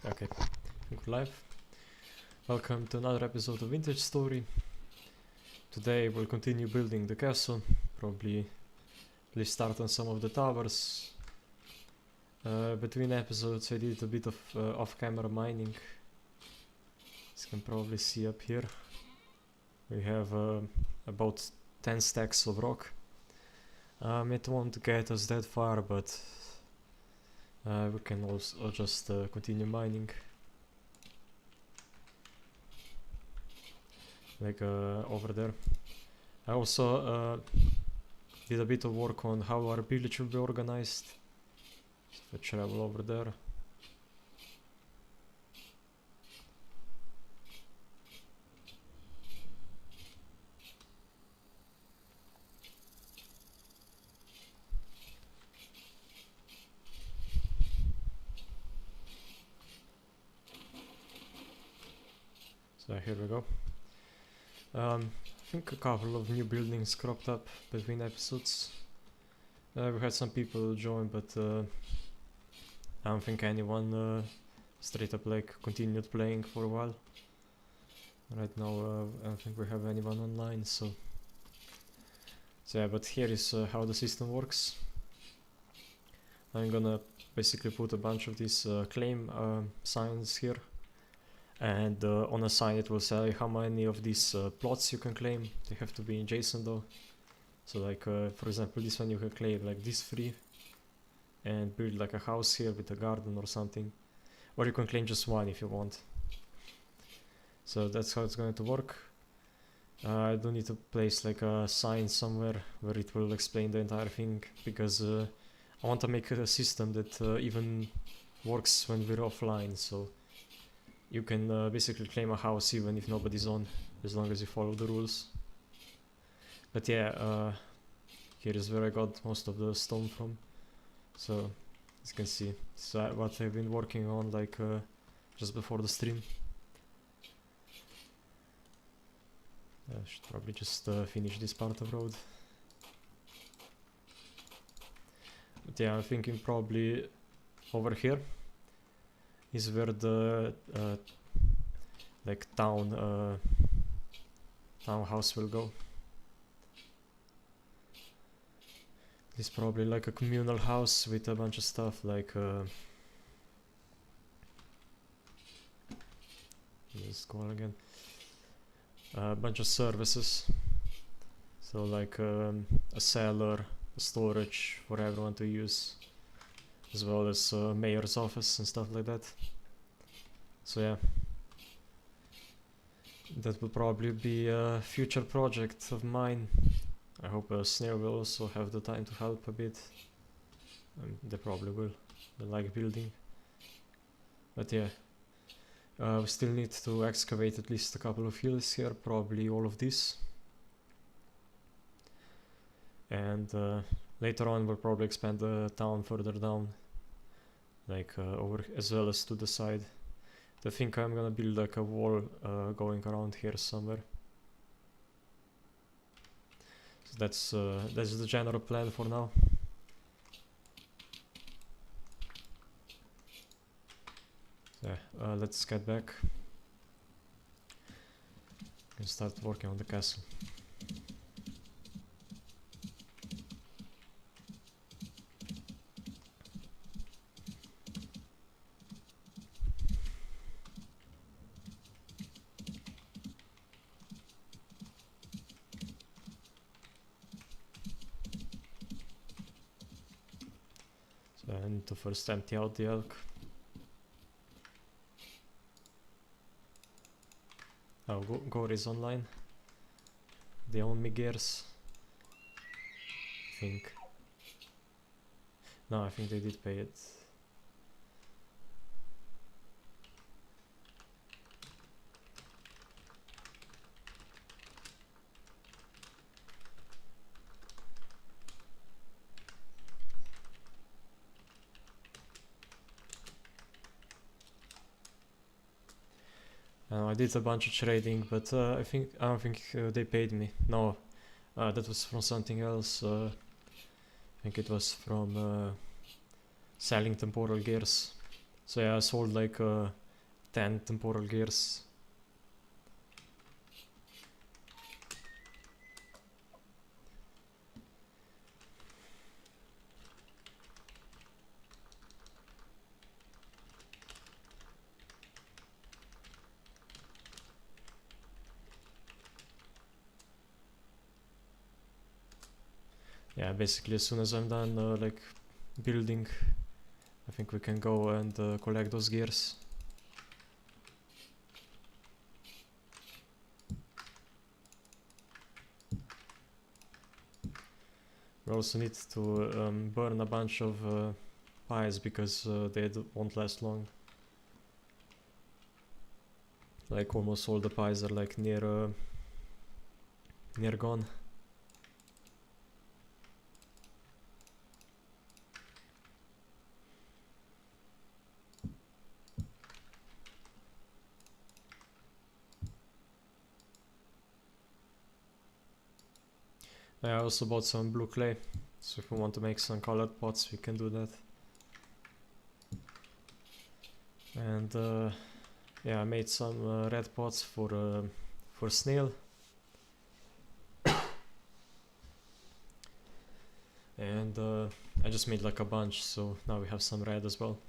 Okay, we're live. Welcome to another episode of Vintage Story. Today we'll continue building the castle, probably at least start on some of the towers. Between episodes I did a bit of off-camera mining. As you can probably see up here. We have about 10 stacks of rock. It won't get us that far, but we can also just continue mining. Like over there. I also did a bit of work on how our village will be organized. So if I travel over there. So here we go. I think a couple of new buildings cropped up between episodes. We had some people join, but I don't think anyone straight up like continued playing for a while. Right now I don't think we have anyone online, so yeah, but here is how the system works. I'm gonna basically put a bunch of these claim signs here. And on a sign it will say how many of these plots you can claim. They have to be in JSON though. So like for example this one you can claim like this 3 and build like a house here with a garden or something. Or you can claim just 1 if you want. So that's how it's going to work. I don't need to place like a sign somewhere where it will explain the entire thing, because I want to make a system that even works when we're offline. So you can basically claim a house even if nobody's on, as long as you follow the rules. But yeah, here is where I got most of the stone from. So as you can see, it's what I've been working on like just before the stream. I should probably just finish this part of road. But yeah, I'm thinking probably over here is where the like townhouse will go. It's probably like a communal house with a bunch of stuff like let's go on again. A bunch of services. So like a cellar, a storage for everyone to use, as well as mayor's office and stuff like that. So yeah, that will probably be a future project of mine. I hope Snare will also have the time to help a bit. They probably will. They like building. But yeah, we still need to excavate at least a couple of hills here, probably all of this. And later on we'll probably expand the town further down, like over as well as to the side. I think I'm gonna build like a wall going around here somewhere. So that's the general plan for now. Yeah, let's get back and start working on the castle. I need to first empty out the elk. Oh, Gore is online. They own me gears. I think. No, I think they did pay it. I did a bunch of trading, but I don't think they paid me. No, that was from something else. I think it was from selling temporal gears. So yeah, I sold like 10 temporal gears. Yeah, basically as soon as I'm done like building, I think we can go and collect those gears. We also need to burn a bunch of pies because they won't last long. Like almost all the pies are like near gone. I also bought some blue clay, so if we want to make some colored pots we can do that. And yeah, I made some red pots for snail. And I just made like a bunch, so now we have some red as well.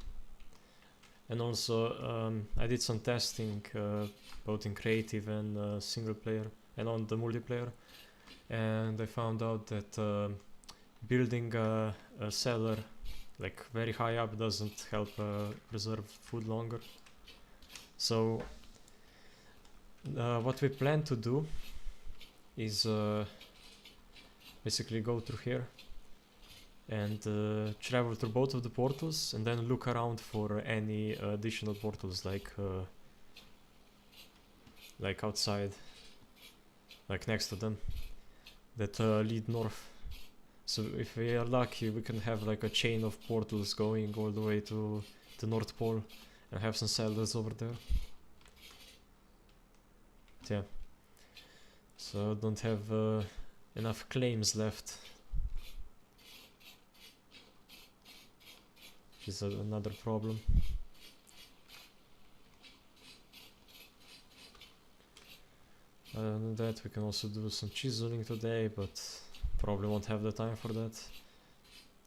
And also I did some testing both in creative and single player and on the multiplayer, and I found out that building a cellar like very high up doesn't help preserve food longer. So what we plan to do is basically go through here and travel through both of the portals and then look around for any additional portals like outside, like next to them, that lead north. So if we are lucky we can have like a chain of portals going all the way to the North Pole and have some settlers over there. Yeah, so don't have enough claims left, which is another problem. Other than that, we can also do some chiseling today, but probably won't have the time for that.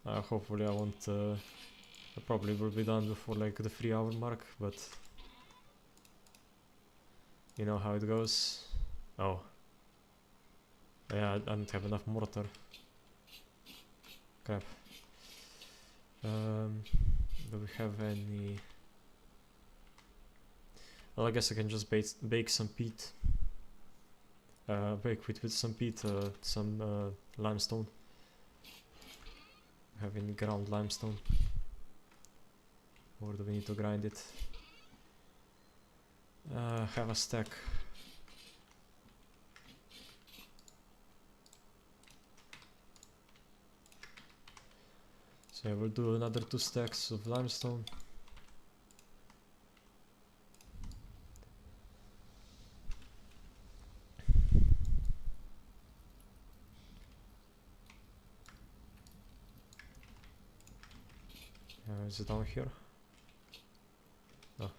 Hopefully I won't, I probably will be done before like the 3-hour mark, but you know how it goes. Oh. Yeah, I don't have enough mortar. Crap. Do we have any... Well, I guess I can just bake some peat. Bake with some peat, some limestone. Have any ground limestone? Or do we need to grind it? Have a stack. So I will do another 2 stacks of limestone. Is it down here? Oh.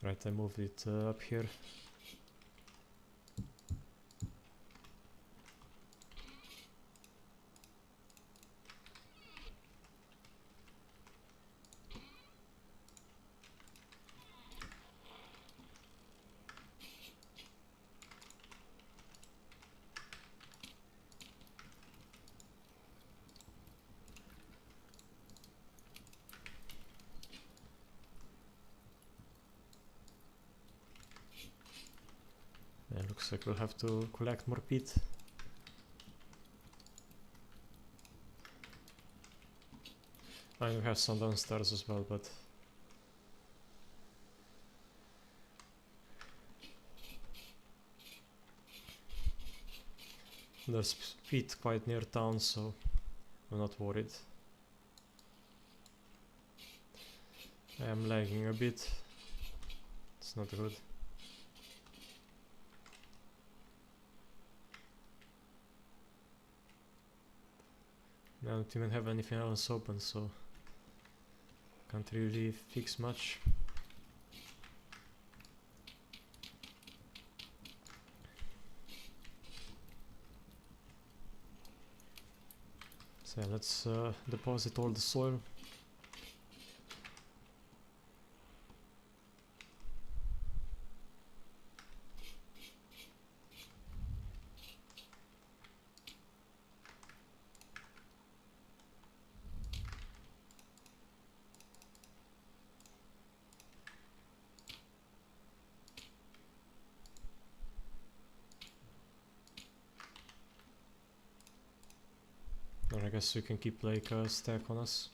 Right, I moved it up here. Yeah, looks like we'll have to collect more peat. I have some downstairs as well, but there's peat quite near town, so I'm not worried. I am lagging a bit. It's not good. I don't even have anything else open, so Can't really fix much. So yeah, let's deposit all the soil. Or I guess we can keep like a stack on us.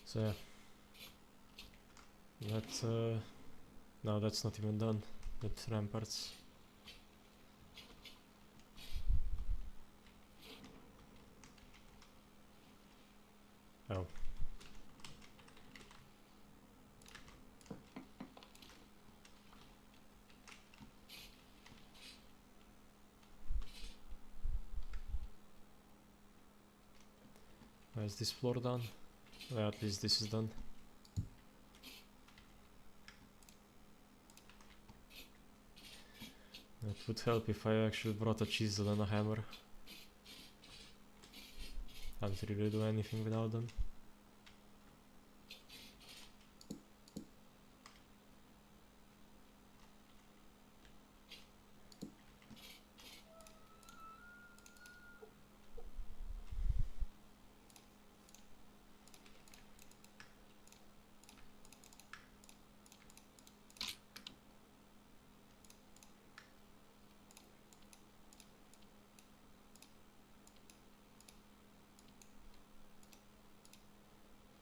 So yeah. That no, that's not even done. That ramparts. Oh. Is this floor done? Well, at least this is done. It would help if I actually brought a chisel and a hammer. Can't really do anything without them.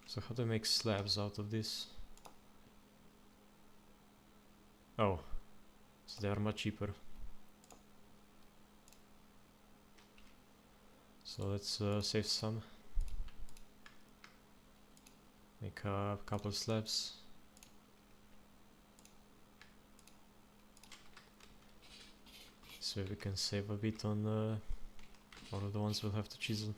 So how do I make slabs out of this? Oh, so they are much cheaper. So let's save some. Make a couple slabs. So we can save a bit on all of the ones we'll have to chisel.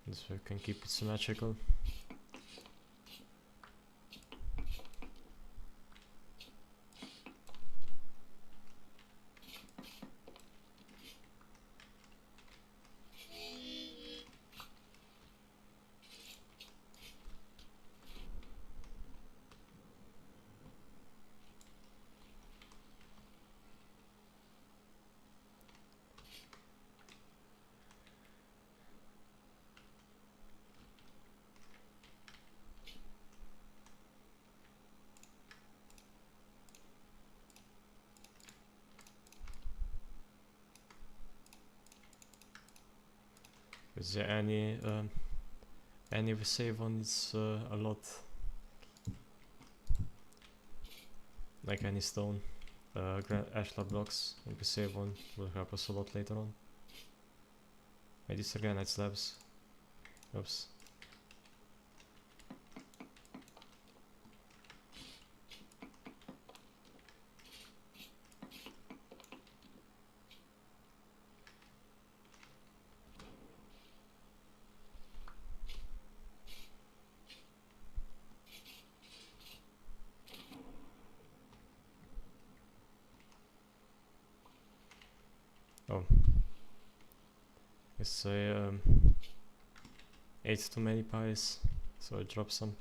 This way we can keep it symmetrical. Is there any we save on is a lot. Like any stone, ashlar blocks if we save one will help us a lot later on. Wait, these are granite slabs. Oops. Oh. Guess I ate too many pies, so I dropped some.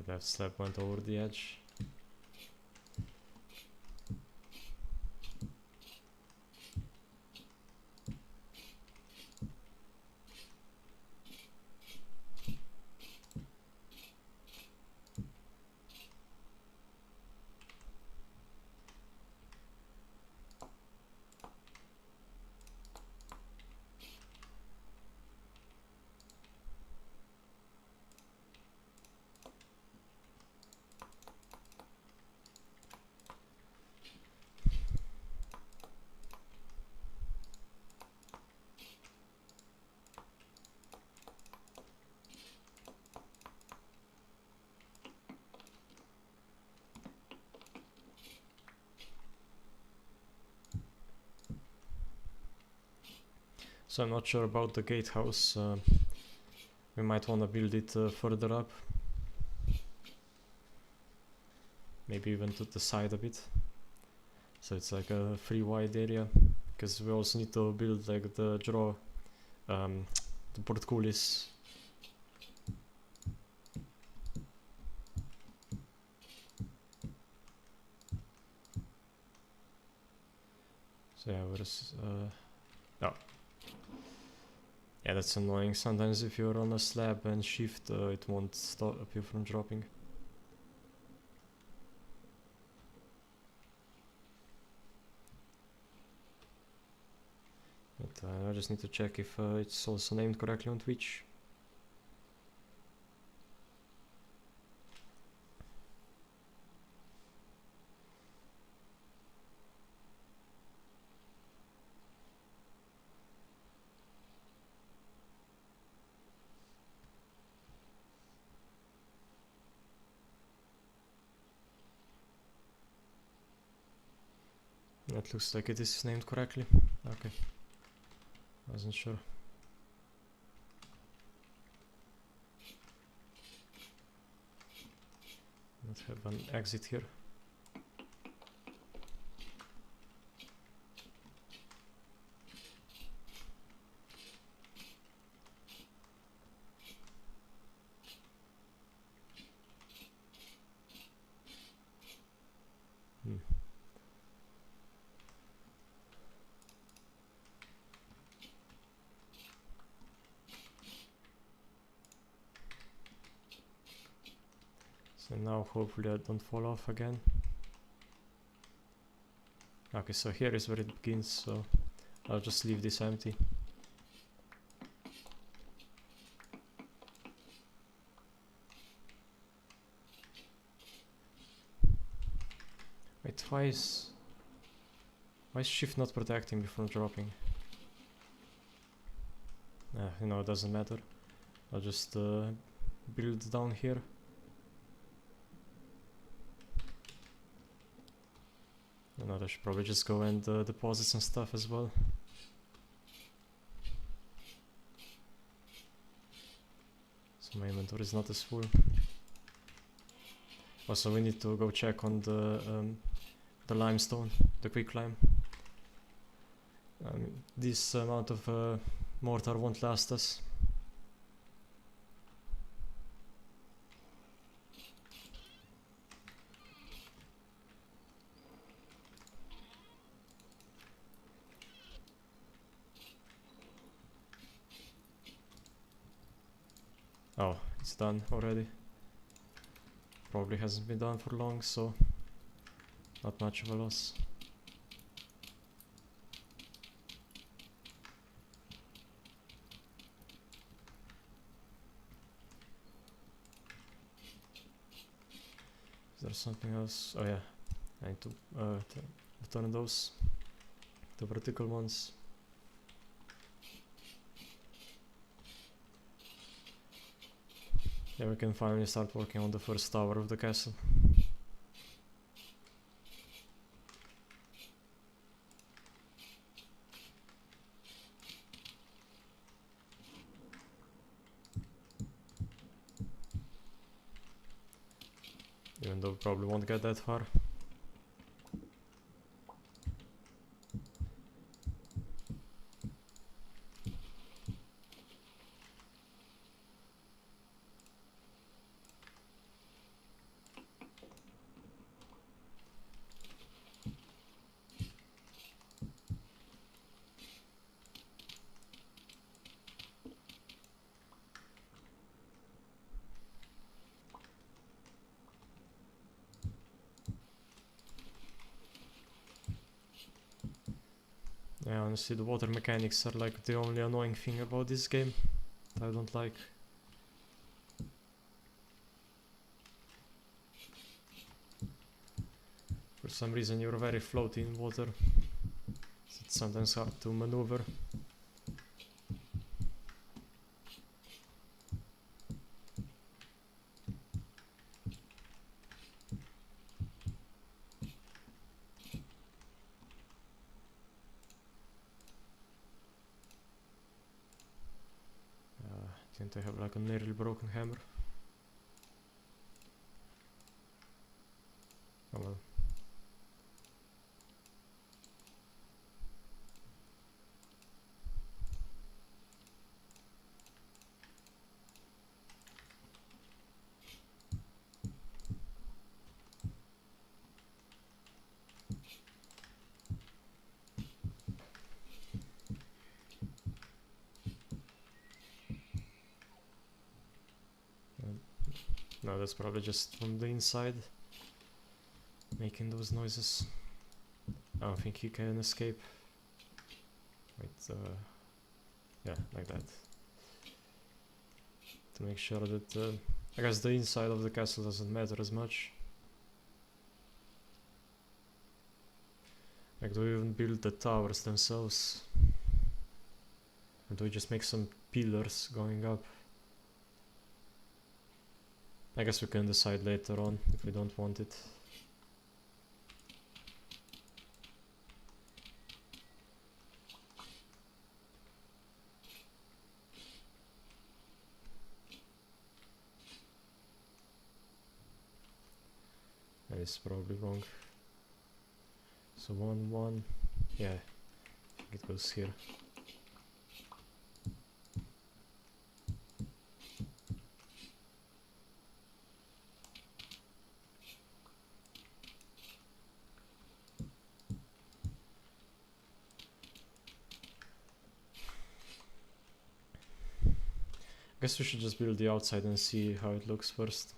That slab went over the edge. So I'm not sure about the gatehouse. We might want to build it further up. Maybe even to the side a bit. So it's like a free wide area. Because we also need to build like the draw, the portcullis. So yeah, where's oh. Yeah, that's annoying. Sometimes if you're on a slab and shift, it won't stop you from dropping. But I just need to check if it's also named correctly on Twitch. It looks like it is named correctly. Okay. Wasn't sure. Let's have an exit here. So now hopefully I don't fall off again. Okay, so here is where it begins, so I'll just leave this empty. Wait, why is shift not protecting me from dropping? You know, it doesn't matter. I'll just build down here. No, I should probably just go and deposit some stuff as well. So my inventory is not as full. Also, we need to go check on the limestone, the quick lime. This amount of mortar won't last us. Oh, it's done already. Probably hasn't been done for long, so not much of a loss. Is there something else? Oh yeah, I need to turn those, the vertical ones. Yeah, we can finally start working on the first tower of the castle. Even though we probably won't get that far. Yeah, honestly, the water mechanics are like the only annoying thing about this game that I don't like. For some reason you're very floaty in water, so it's sometimes hard to maneuver. Didn't I have like a nearly broken hammer? Oh well. No, that's probably just from the inside making those noises. I don't think he can escape. Wait, yeah, like that. To make sure that, I guess the inside of the castle doesn't matter as much. Like, do we even build the towers themselves? Or do we just make some pillars going up? I guess we can decide later on if we don't want it. That is probably wrong. So 1, 1, yeah, it goes here. Guess we should just build the outside and see how it looks first.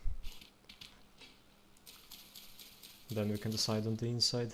Then we can decide on the inside.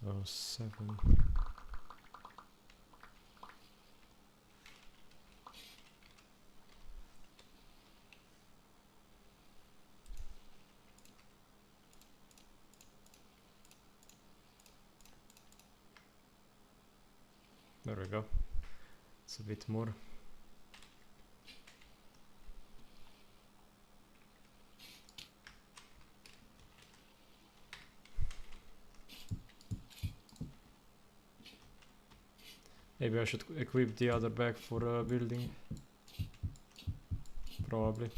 So 7. There we go. It's a bit more. Maybe I should equip the other bag for building. Probably.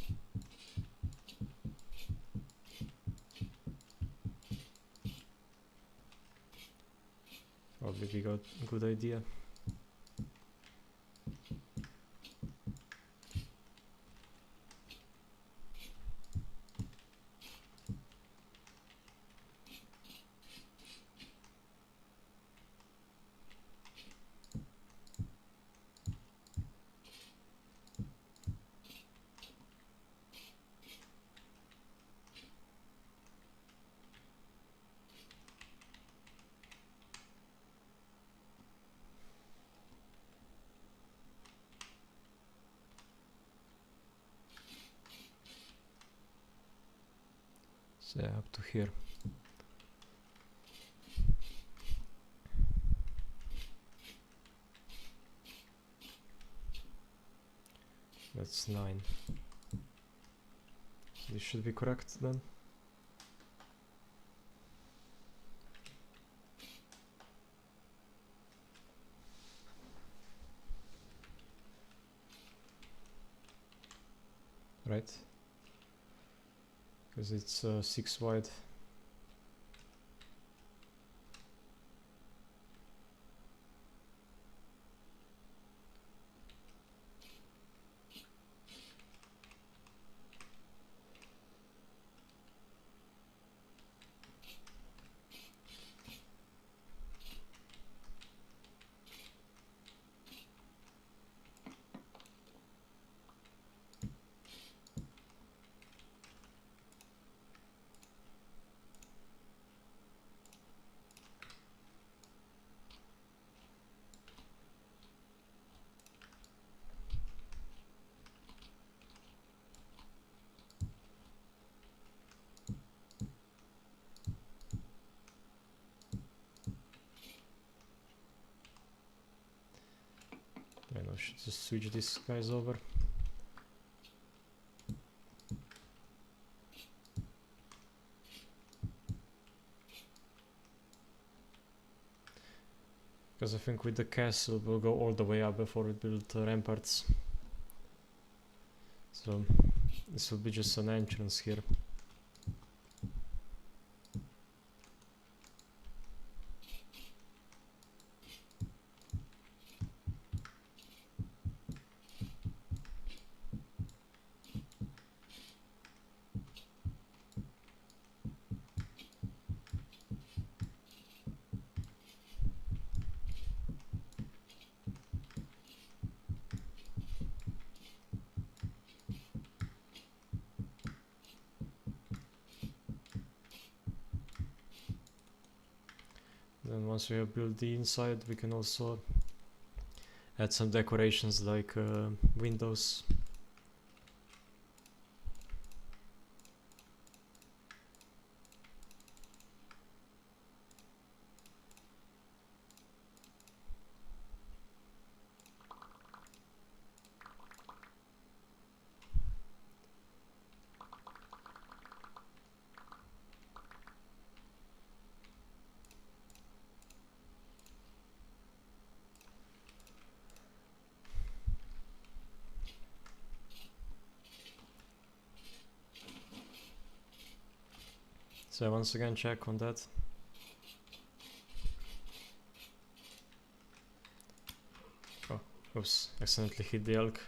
Probably be a good idea. So yeah, up to here. That's 9. So this should be correct then. Right? Because it's 6 wide. should just switch these guys over. Because I think with the castle we'll go all the way up before we build ramparts. So this will be just an entrance here. Then once we have built the inside, we can also add some decorations like windows. So once again check on that. Oh, oops, accidentally hit the elk.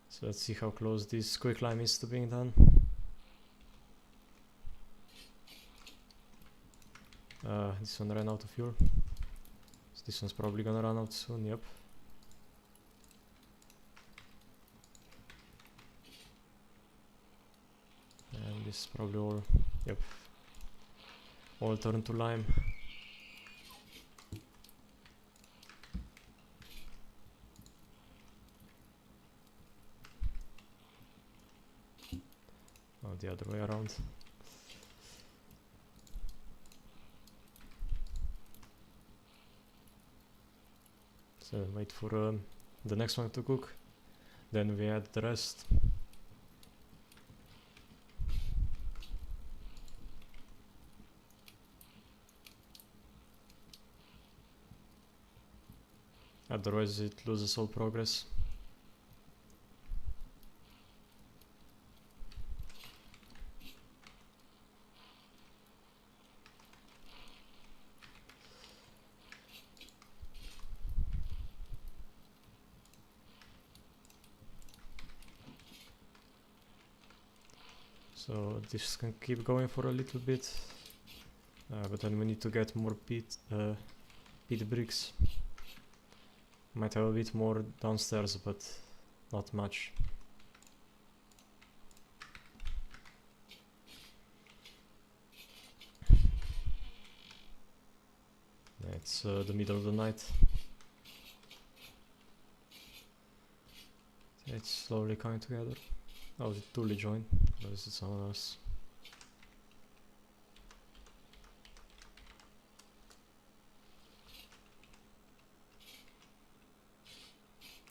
So let's see how close this quicklime is to being done. This one ran out of fuel. So this one's probably gonna run out soon, yep. And this is probably all, yep, all turned to lime. Oh, the other way around. So wait for the next one to cook, then we add the rest. Otherwise it loses all progress. So this can keep going for a little bit, but then we need to get more peat bricks. Might have a bit more downstairs, but not much. Yeah, it's the middle of the night. It's slowly coming together. Oh, did Tully join? Or is it someone else?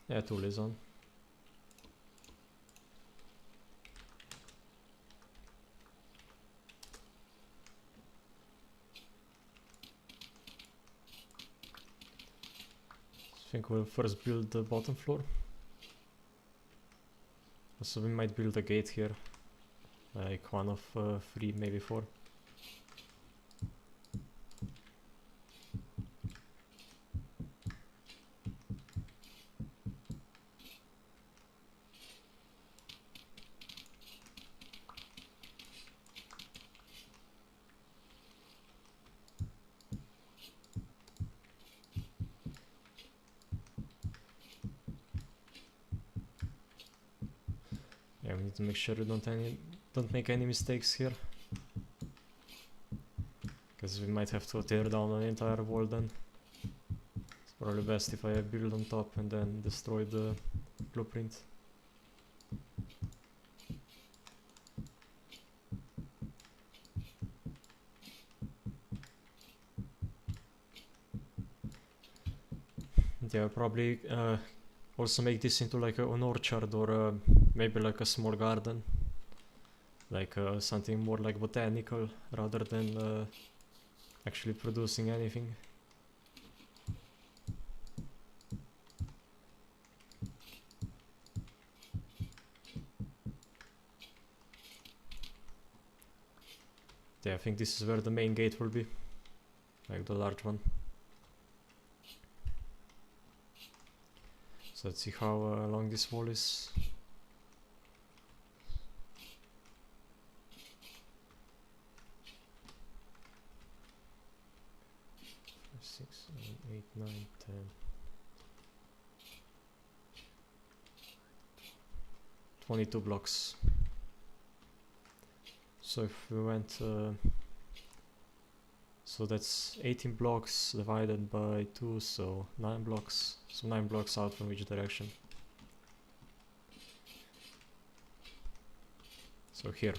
Yeah, Tully's on. I think we'll first build the bottom floor. So we might build a gate here, like one of 3, maybe 4. Yeah, we need to make sure we don't make any mistakes here, because we might have to tear down an entire wall then. It's probably best if I build on top and then destroy the blueprint. Yeah, probably also make this into like an orchard or maybe like a small garden. Like something more like botanical rather than actually producing anything. Yeah, I think this is where the main gate will be. Like the large one. So let's see how long this wall is. 6, 7, 8, 9, 10. 22 blocks. So if we went, so that's 18 blocks divided by 2, so 9 blocks. So 9 blocks out from which direction? So here.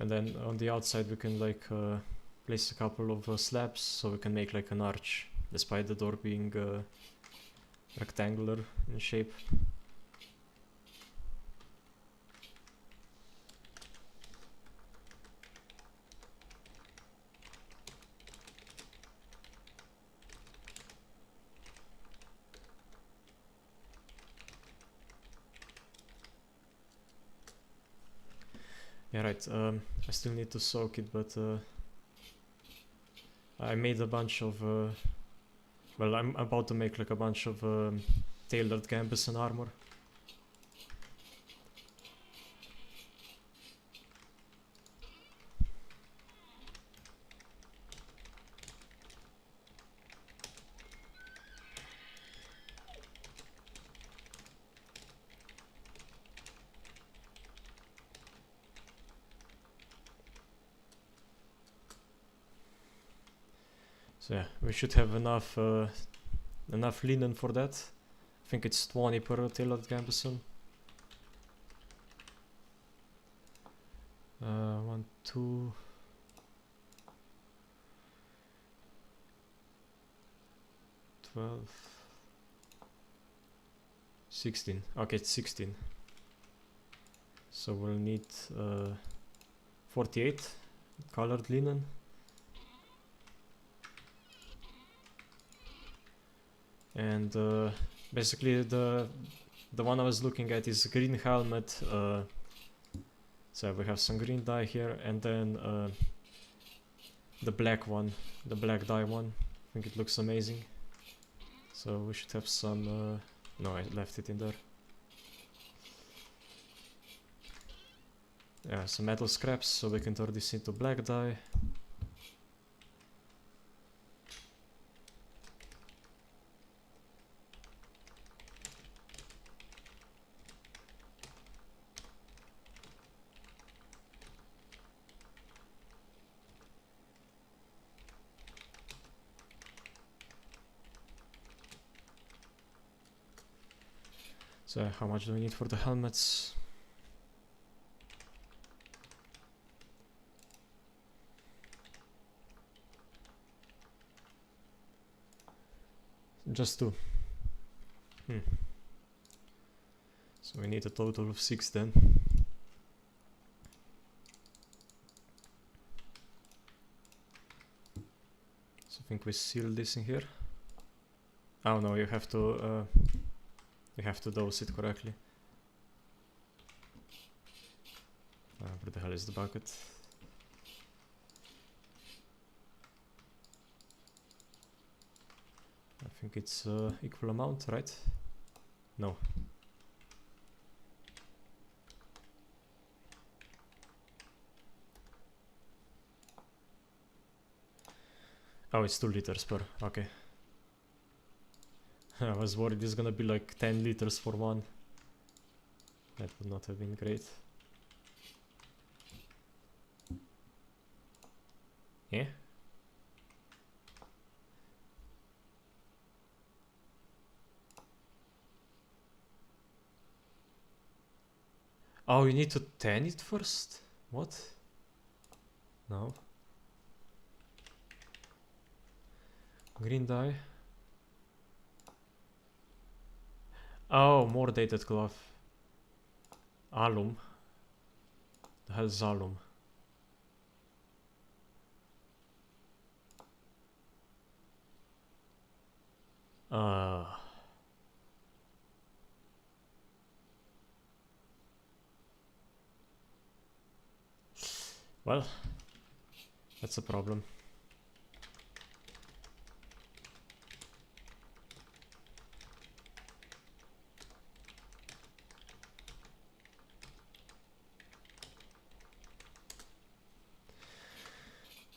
And then on the outside we can like place a couple of slabs so we can make like an arch, despite the door being rectangular in shape. Yeah, right, I still need to soak it, but I made a bunch of, well, I'm about to make like a bunch of tailored gambeson armor. So yeah, we should have enough enough linen for that. I think it's 20 per tailored gambeson. 1, 2. 12. 16. Okay, it's 16. So we'll need 48 colored linen. And basically the one I was looking at is green helmet. So we have some green dye here, and then the black one, the black dye one. I think it looks amazing. So we should have some. No, I left it in there. Yeah, some metal scraps, so we can turn this into black dye. So how much do we need for the helmets? Just 2. So we need a total of 6 then. So I think we seal this in here. Oh no, you have to dose it correctly. Where the hell is the bucket? I think it's equal amount, right? No. Oh, it's 2 liters per, okay. I was worried it's gonna be like 10 liters for one. That would not have been great. Yeah, Oh, you need to tan it first? What? No. Green dye. Oh, more dated cloth. Alum. The hell is alum? Well, that's a problem.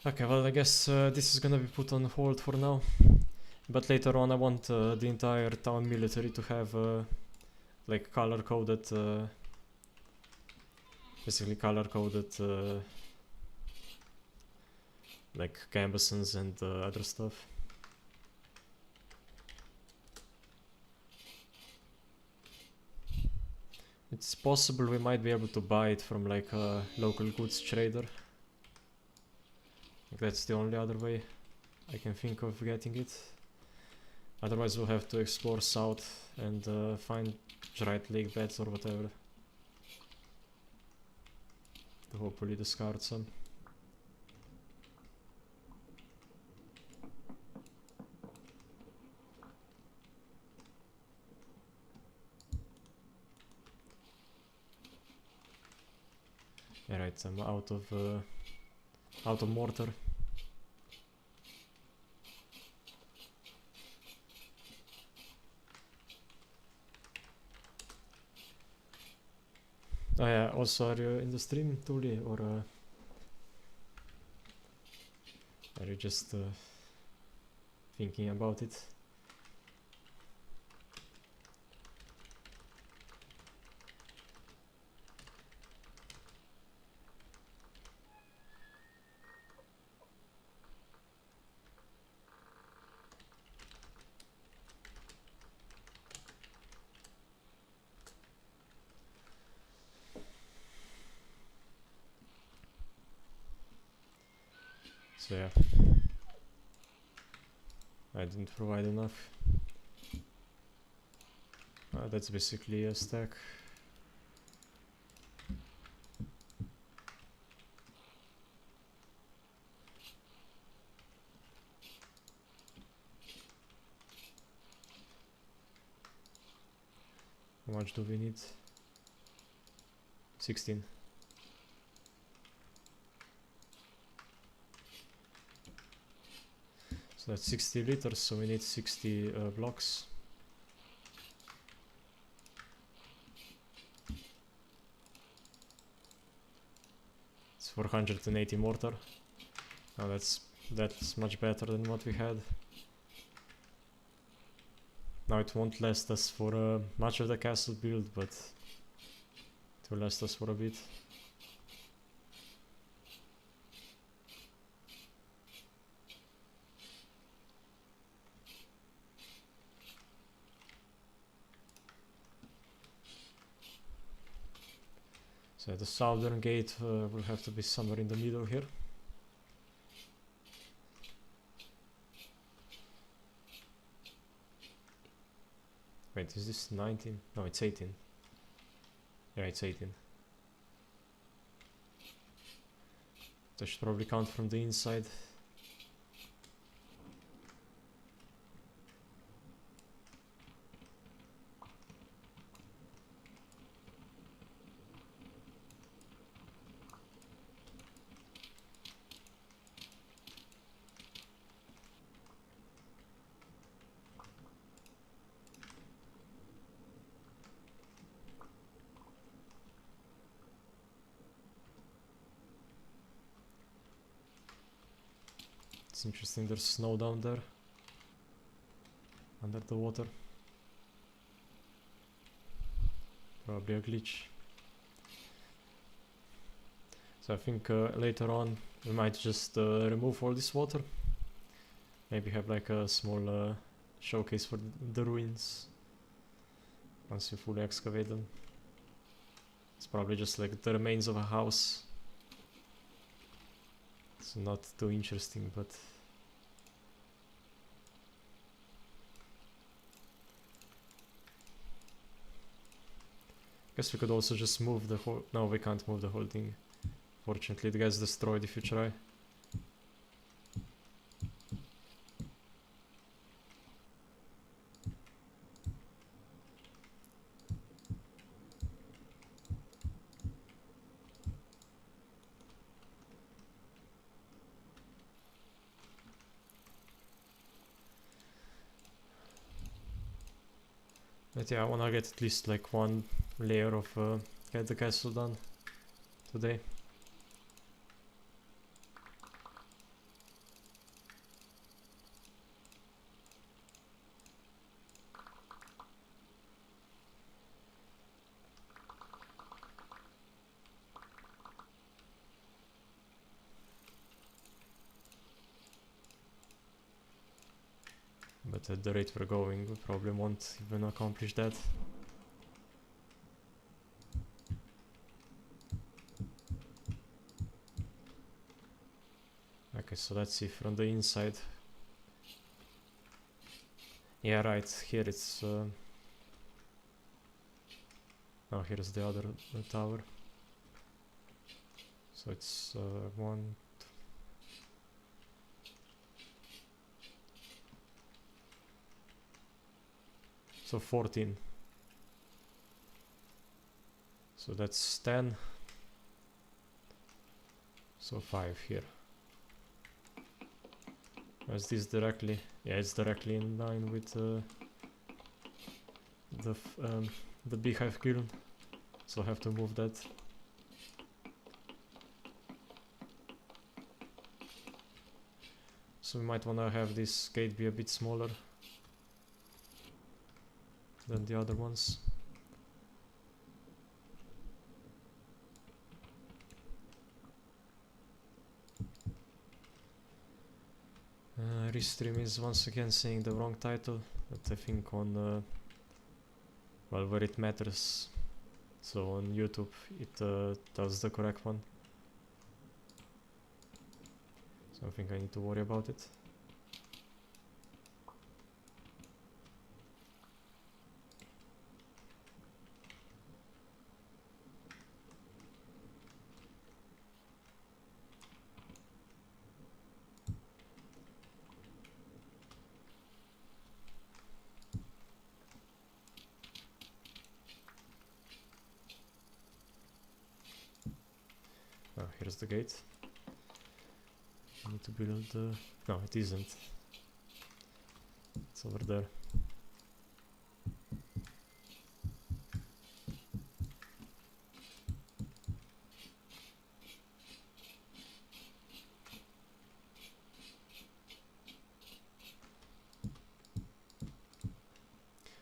Okay, well, I guess this is gonna be put on hold for now. But later on I want the entire town military to have like color-coded, basically color-coded like gambesons and other stuff. It's possible we might be able to buy it from like a local goods trader. Like that's the only other way I can think of getting it. Otherwise we'll have to explore south and find giant lake beds or whatever to hopefully discard some. Alright, I'm out of mortar. Oh yeah, also are you in the stream, Tuli, or are you just thinking about it? So yeah, I didn't provide enough. That's basically a stack. How much do we need? 16. So that's 60 liters, so we need 60 blocks. It's 480 mortar. Now that's much better than what we had. Now it won't last us for much of the castle build, but it will last us for a bit. So the southern gate will have to be somewhere in the middle here. Wait, is this 19? No, it's 18. Yeah, it's 18. I should probably count from the inside. It's interesting, there's snow down there under the water. Probably a glitch. So I think later on we might just remove all this water. Maybe have like a small showcase for the ruins once you fully excavate them. It's probably just like the remains of a house. It's not too interesting, but guess we could also just move the whole... No, we can't move the whole thing. Fortunately, it gets destroyed if you try. But yeah, I wanna get at least like one layer of get the castle done today. But at the rate we're going, we probably won't even accomplish that. Okay, so let's see from the inside. Yeah, right, here it's... oh, here's the other tower. So it's one... So 14. So that's 10. So 5 here. Is this directly? Yeah, it's directly in line with the beehive kiln. So I have to move that. So we might wanna have this gate be a bit smaller than the other ones. Restream is once again saying the wrong title, but I think on well, where it matters, so on YouTube it tells the correct one. So I think I need to worry about it. Oh, here's the gate. I need to build... no, it isn't. It's over there.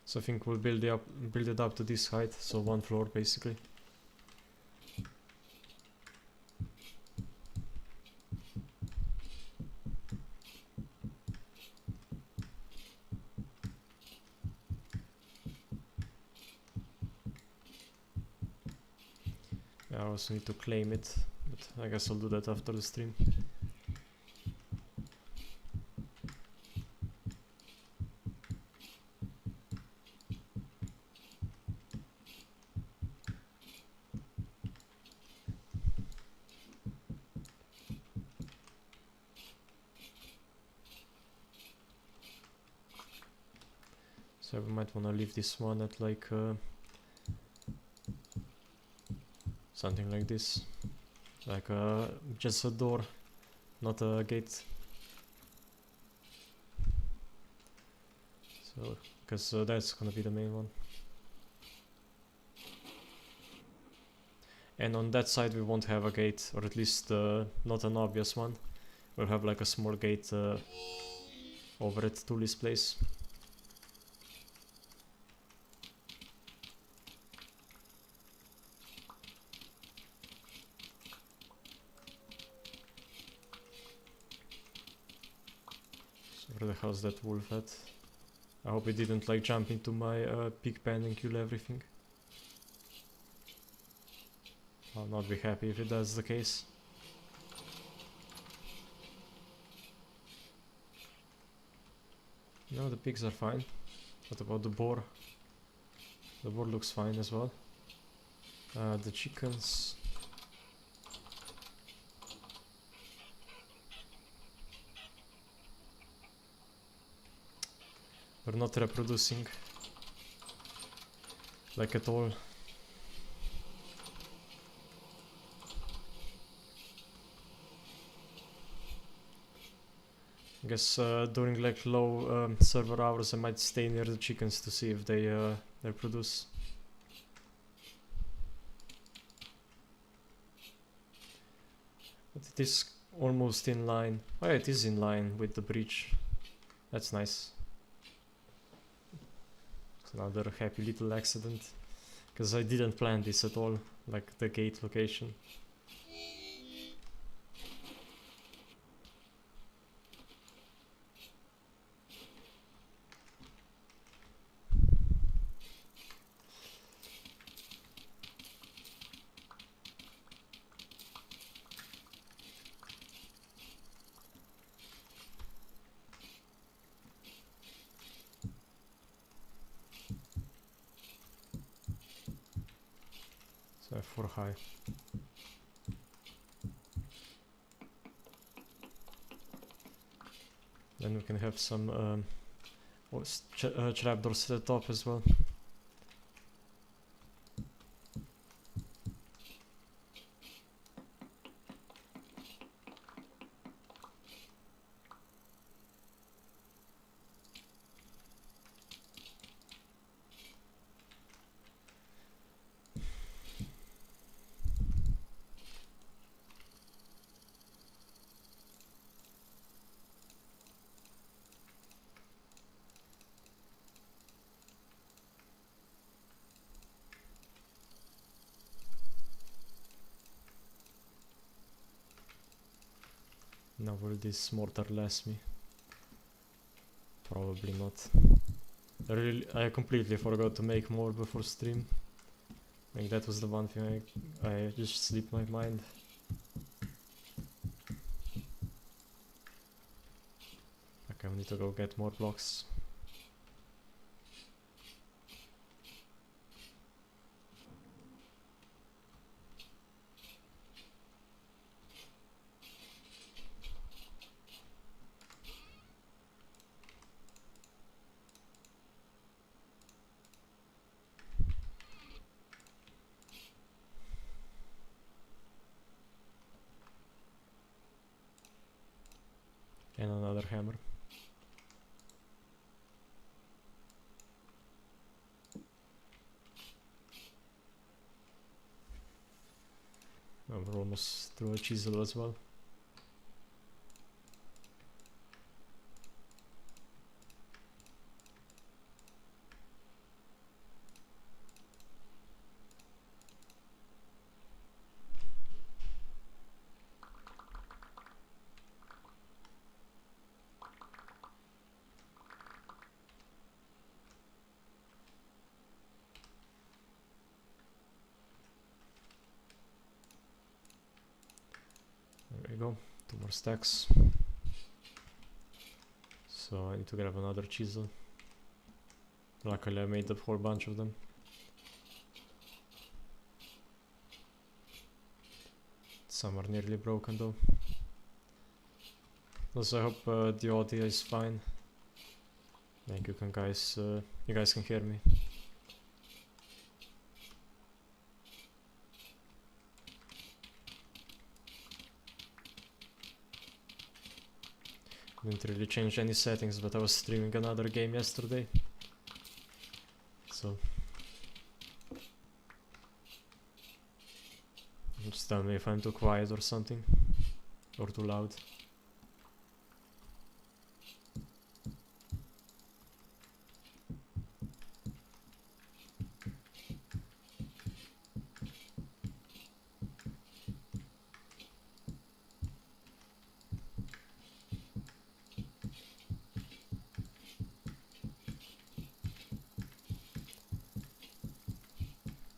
So I think we'll build it up to this height, so one floor basically. I also need to claim it, but I guess I'll do that after the stream. So we might wanna leave this one at like something like this, like just a door, not a gate. So, because that's gonna be the main one. And on that side we won't have a gate, or at least not an obvious one. We'll have like a small gate over at Tuli's place. Where the hell's that wolf at? I hope it didn't like jump into my pig pen and kill everything. I'll not be happy if that's the case. No, the pigs are fine. What about the boar? The boar looks fine as well. The chickens... We're not reproducing. Like at all. I guess during like low server hours I might stay near the chickens to see if they reproduce. But it is almost in line. Oh yeah, it is in line with the breach. That's nice. It's another happy little accident. Because I didn't plan this at all, like the gate location. So 4 high. Then we can have some trapdoors at the top as well. Now will this mortar last me? Probably not. I completely forgot to make more before stream. Like that was the one thing I just slipped my mind. Okay, we need to go get more blocks. And another hammer. Oh, we're almost through a chisel as well. There we go, 2 more stacks. So I need to grab another chisel. Luckily I made a whole bunch of them. Some are nearly broken though. Also I hope the audio is fine. Like you guys can hear me. Didn't really change any settings, but I was streaming another game yesterday. So just tell me if I'm too quiet or something, or too loud.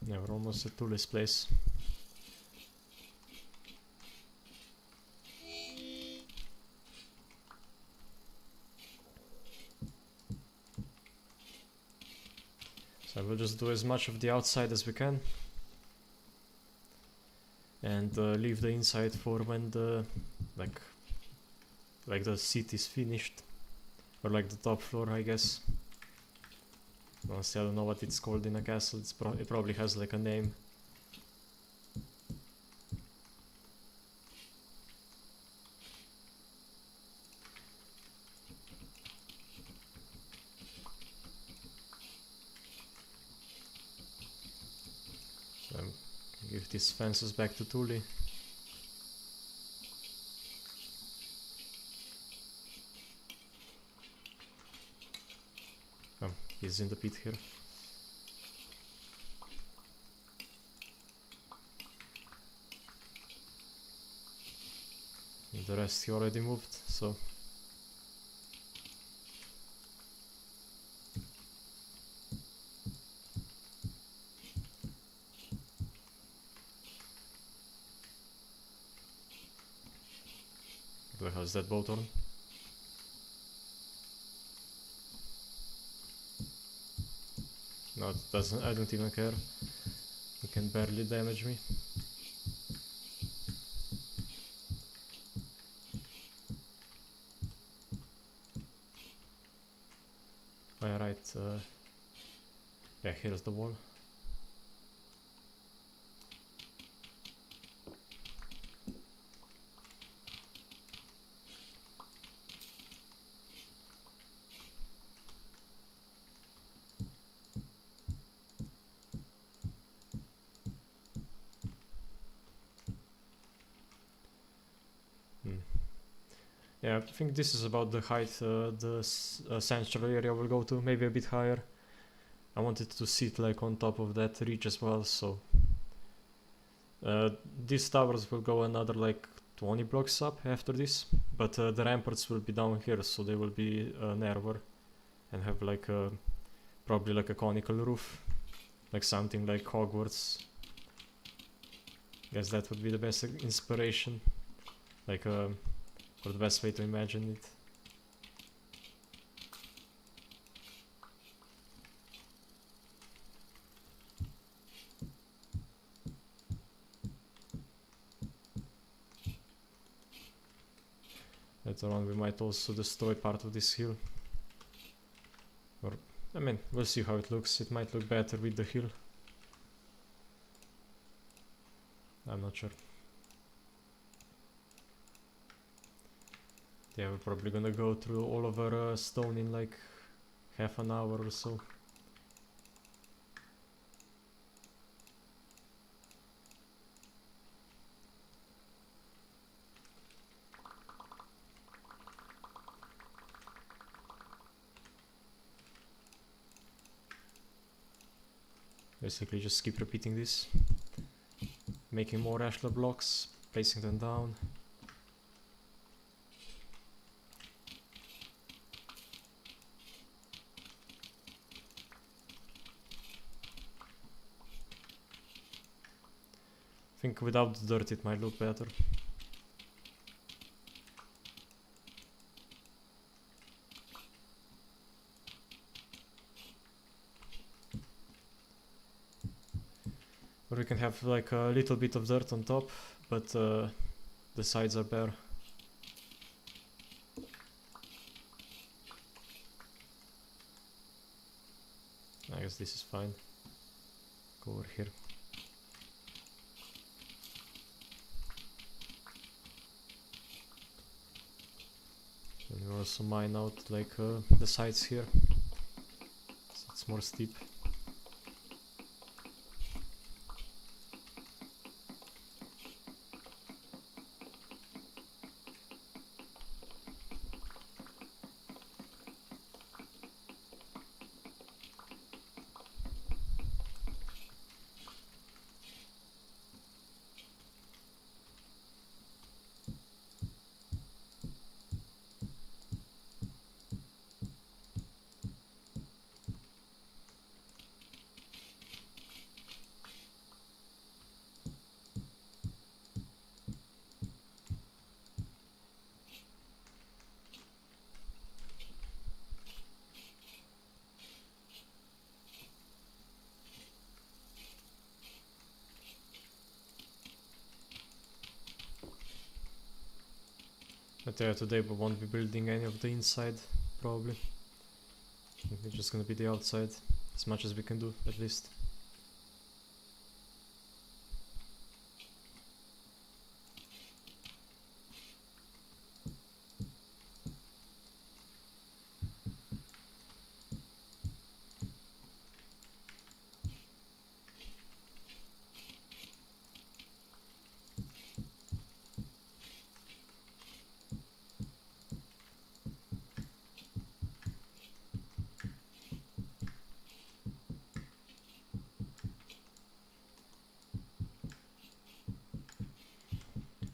Yeah, we're almost at Tuli's place. So we'll just do as much of the outside as we can. And leave the inside for when the like the seat is finished, or like the top floor, I guess. Honestly, I don't know what it's called in a castle. It probably has like a name. So give these fences back to Tuli. Oh, he's in the pit here. And the rest he already moved, so... Where the hell is that boat on? No, it doesn't, I don't even care. He can barely damage me. Alright, yeah, here's the wall. Yeah, I think this is about the height the sanctuary area will go to, maybe a bit higher. I wanted to sit like on top of that ridge as well, so... these towers will go another like 20 blocks up after this, but the ramparts will be down here, so they will be narrower and have like a... probably like a conical roof, like something like Hogwarts. Guess that would be the best inspiration, like or the best way to imagine it. Later on we might also destroy part of this hill. Or, I mean, we'll see how it looks. It might look better with the hill. I'm not sure. Yeah, we're probably gonna go through all of our stone in like half an hour or so. Basically just keep repeating this. Making more ashlar blocks, placing them down. I think without the dirt it might look better. Or we can have like a little bit of dirt on top, but the sides are bare. I guess this is fine. Go over here. And we also mine out like the sides here, so it's more steep. But yeah, today we won't be building any of the inside, probably. I think it's just gonna be the outside, as much as we can do, at least.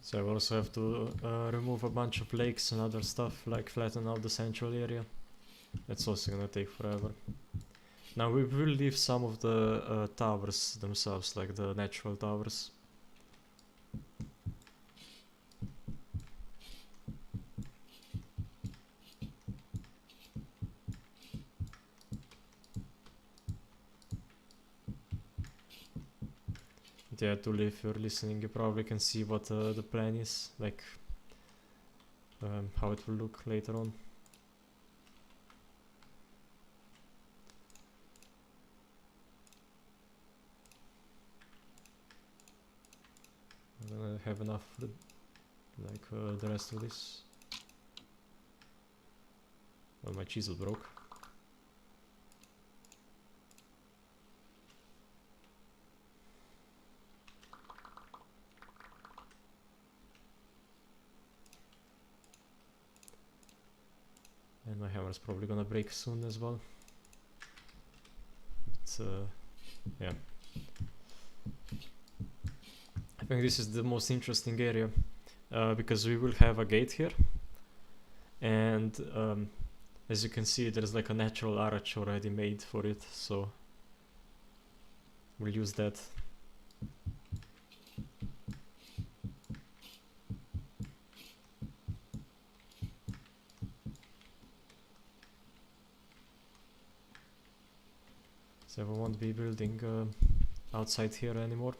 So I also have to remove a bunch of lakes and other stuff, like flatten out the central area. That's also gonna take forever. Now we will leave some of the towers themselves, like the natural towers. But yeah, Tuli, if you're listening, you probably can see what the plan is, like how it will look later on. I'm gonna have enough for the rest of this. Well, my chisel broke. And my hammer's probably gonna break soon as well. But yeah. I think this is the most interesting area because we will have a gate here. And as you can see, there's like a natural arch already made for it, so we'll use that. So we won't be building outside here anymore,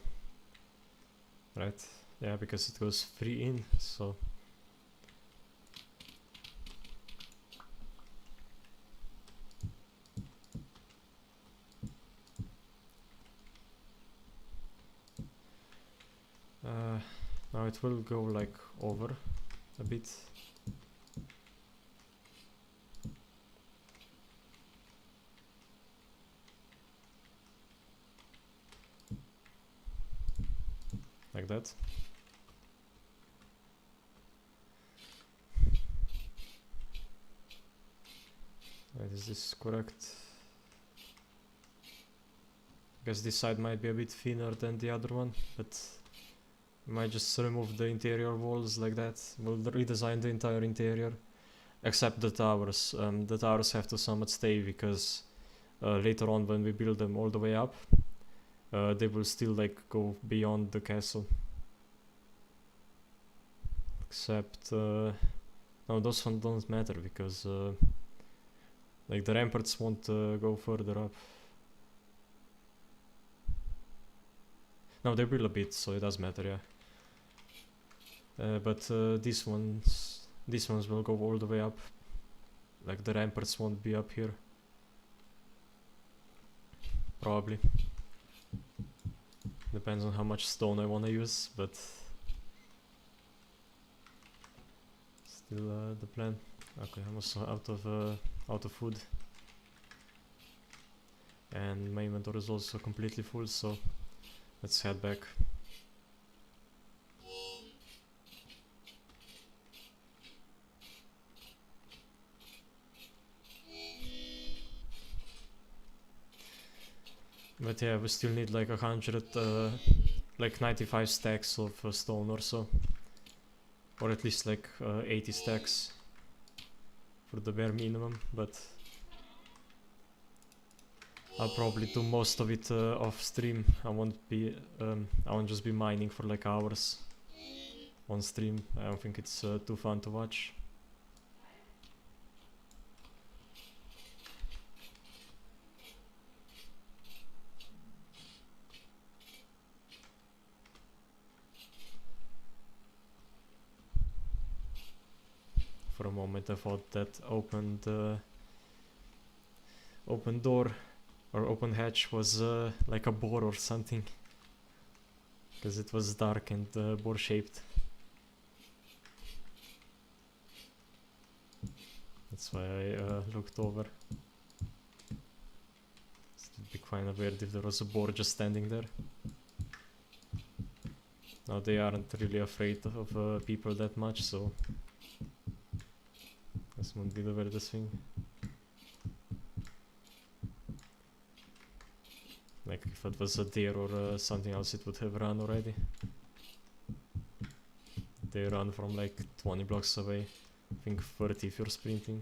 right? Yeah, because it goes free in, so now it will go like over a bit. Like that. Is this correct? I guess this side might be a bit thinner than the other one, but we might just remove the interior walls like that. We'll redesign the entire interior, except the towers. The towers have to somewhat stay because later on when we build them all the way up, they will still like go beyond the castle. Except no, those ones don't matter because like the ramparts won't go further up. No, they will a bit, so it does matter, yeah. But these ones will go all the way up. Like the ramparts won't be up here. Probably. Depends on how much stone I wanna use, but still the plan. Okay, I'm also out of food, and my inventory is also completely full, so let's head back. But yeah, we still need like 100, like 95 stacks of stone or so. Or at least like 80 stacks for the bare minimum, but I'll probably do most of it off stream. I won't just be mining for like hours on stream. I don't think it's too fun to watch. For a moment I thought that open door or open hatch was like a boar or something, because it was dark and boar shaped. That's why I looked over. It'd be kind of weird if there was a boar just standing there. Now they aren't really afraid of people that much, so this won't be the weirdest thing. Like if it was a deer or something else, it would have run already. They run from like 20 blocks away. I think 30 if you're sprinting.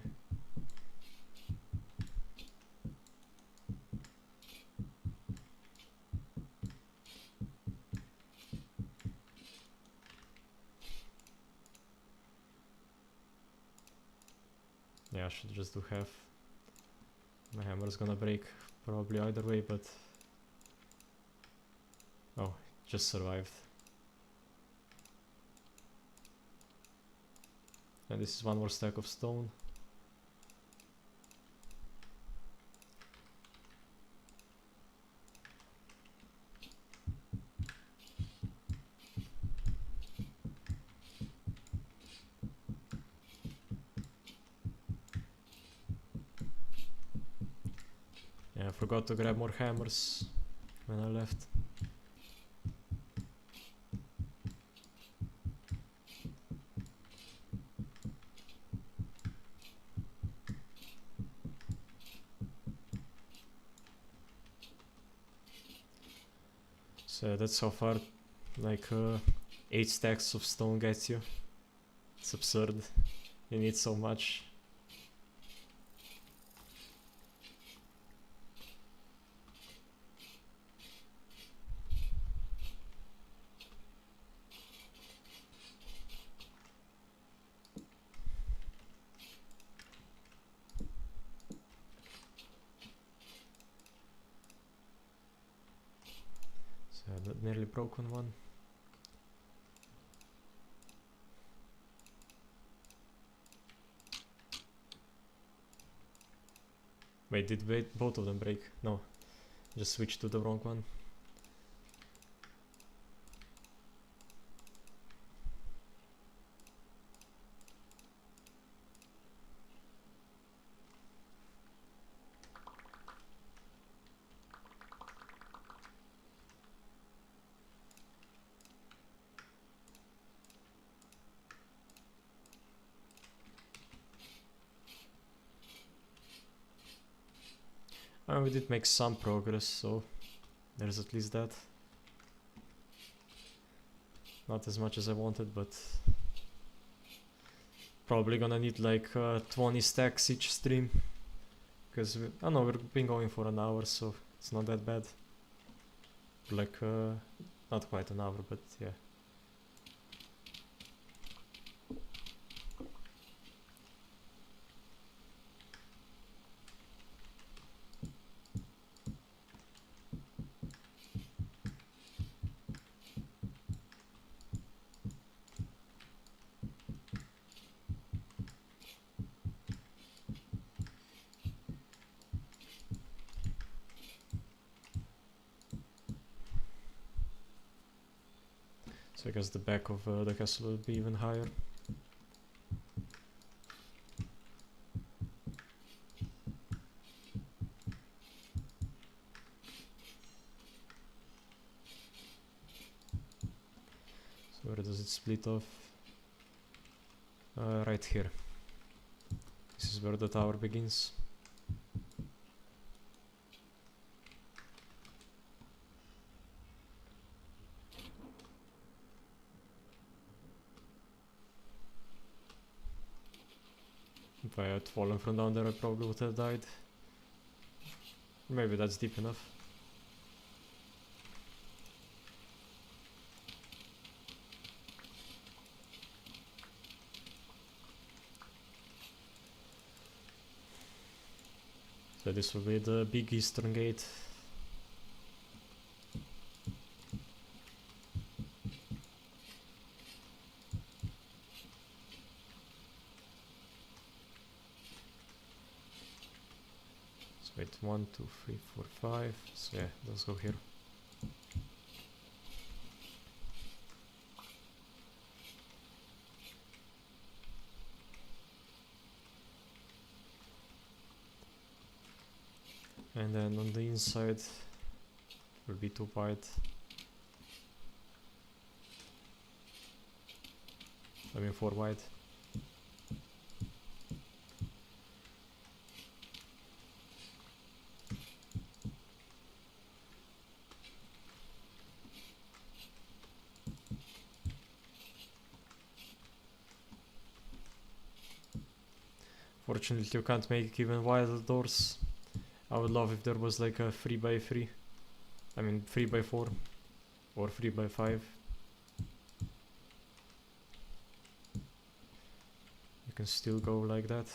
Yeah, I should just do half. My hammer's gonna break probably either way, but... Oh, just survived. And this is one more stack of stone. Yeah, I forgot to grab more hammers when I left. So that's how far like 8 stacks of stone gets you. It's absurd. You need so much. So that nearly broken one. Wait, did both of them break? No, just switched to the wrong one. We did make some progress, so there's at least that. Not as much as I wanted, but probably gonna need like 20 stacks each stream, because I know we've been going for an hour, so it's not that bad. Like not quite an hour, but yeah. So I guess the back of the castle will be even higher. So where does it split off? Right here. This is where the tower begins. If I had fallen from down there, I probably would have died. Maybe that's deep enough. So this will be the big eastern gate. So wait, 1, 2, 3, 4, 5. So yeah, let's go here. And then on the inside will be 2 wide. I mean 4 wide. Fortunately you can't make even wider doors. I would love if there was like a 3x3. I mean 3x4 or 3x5. You can still go like that.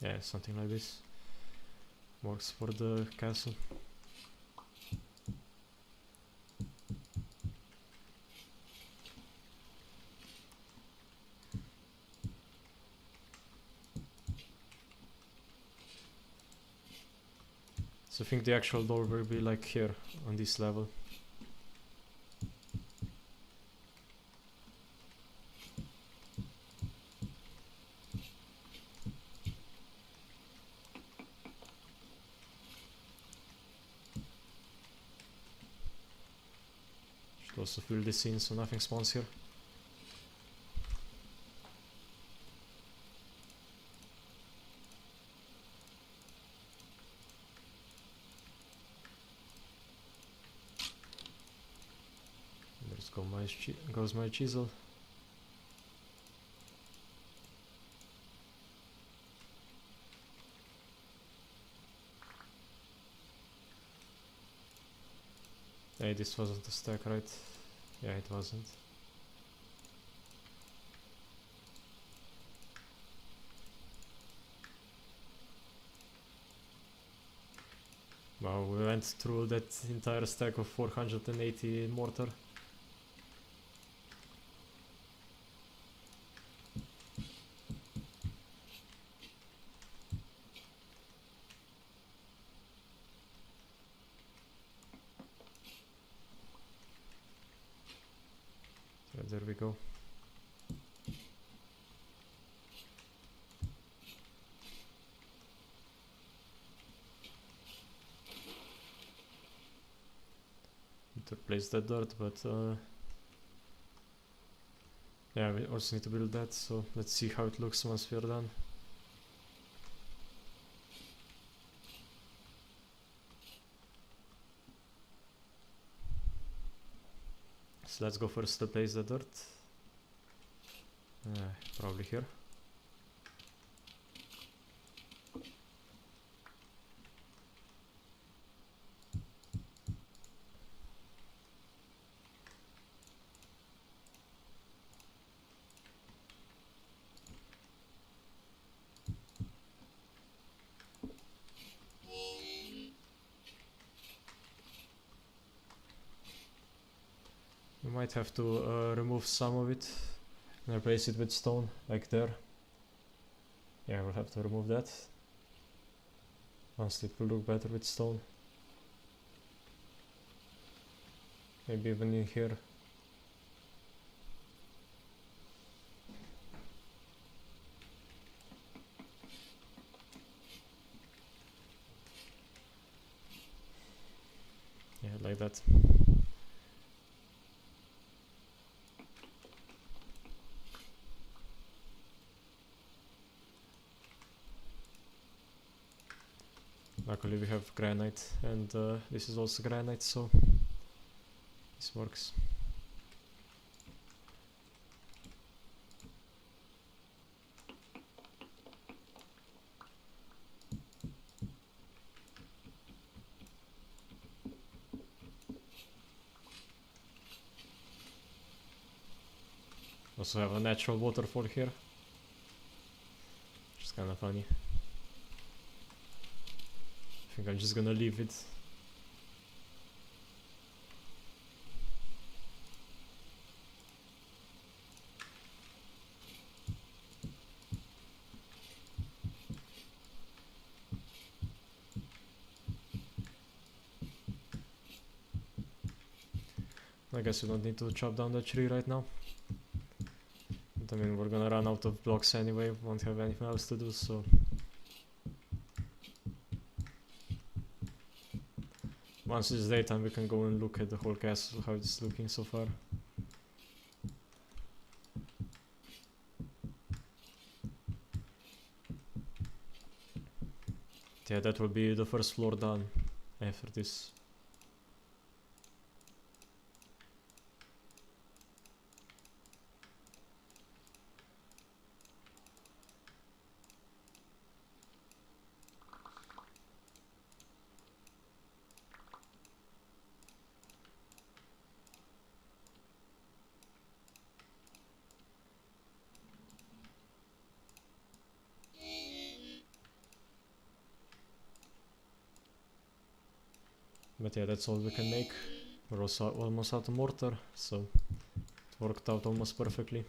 Yeah, something like this works for the castle. So I think the actual door will be like here on this level. Should also fill this in so nothing spawns here. Goes my chisel. Hey, this wasn't a stack, right? Yeah, it wasn't. Wow, we went through that entire stack of 480 mortar. There we go. Need to place that dirt, but yeah, we also need to build that, so let's see how it looks once we're done. So let's go first to place the dirt. Probably here. We might have to remove some of it and replace it with stone, like there. Yeah, we'll have to remove that. Honestly, it will look better with stone. Maybe even in here. Yeah, like that. Luckily we have granite, and this is also granite, so this works. Also have a natural waterfall here, which is kind of funny. I think I'm just gonna leave it. I guess we don't need to chop down the tree right now. But I mean, we're gonna run out of blocks anyway, won't have anything else to do, so... Once it's daytime we can go and look at the whole castle, how it's looking so far. Yeah, that will be the first floor done after this. But yeah, that's all we can make. We're also almost out of mortar, so it worked out almost perfectly.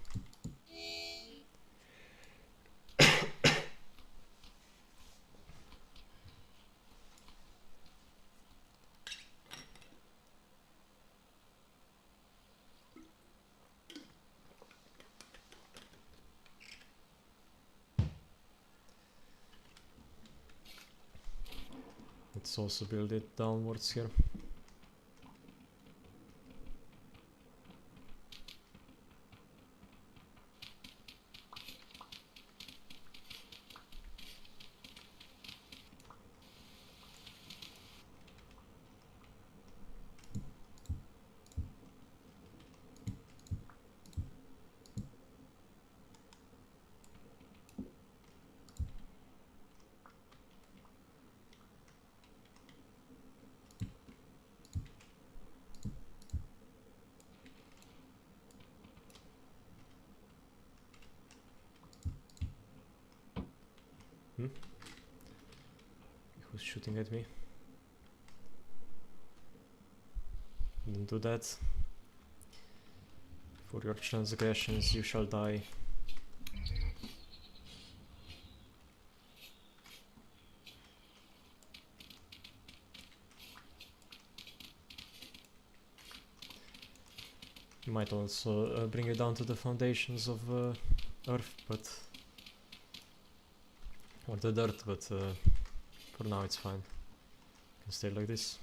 Let's also build it downwards here. Who's shooting at me? Don't do that. For your transgressions you shall die. You might also bring it down to the foundations of earth, but... or the dirt, but for now it's fine. You can stay like this.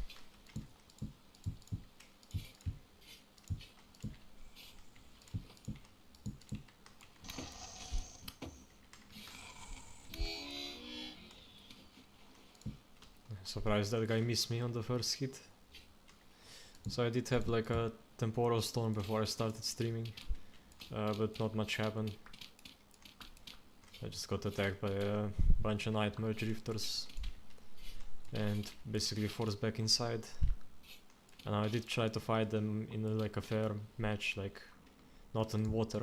Surprised that guy missed me on the first hit. So I did have like a temporal storm before I started streaming, but not much happened. I just got attacked by a bunch of nightmare drifters and basically forced back inside. And I did try to fight them in like a fair match, like not in water.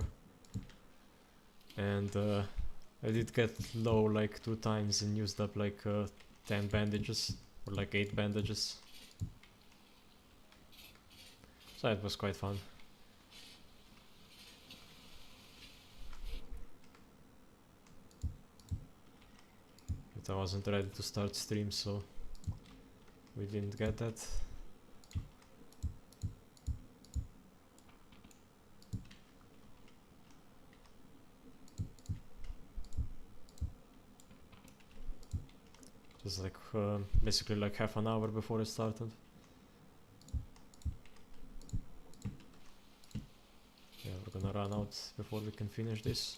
And I did get low like 2 times and used up like 10 bandages or like 8 bandages. So it was quite fun. But I wasn't ready to start stream, so we didn't get that. Just like basically like half an hour before it started. Yeah, we're gonna run out before we can finish this.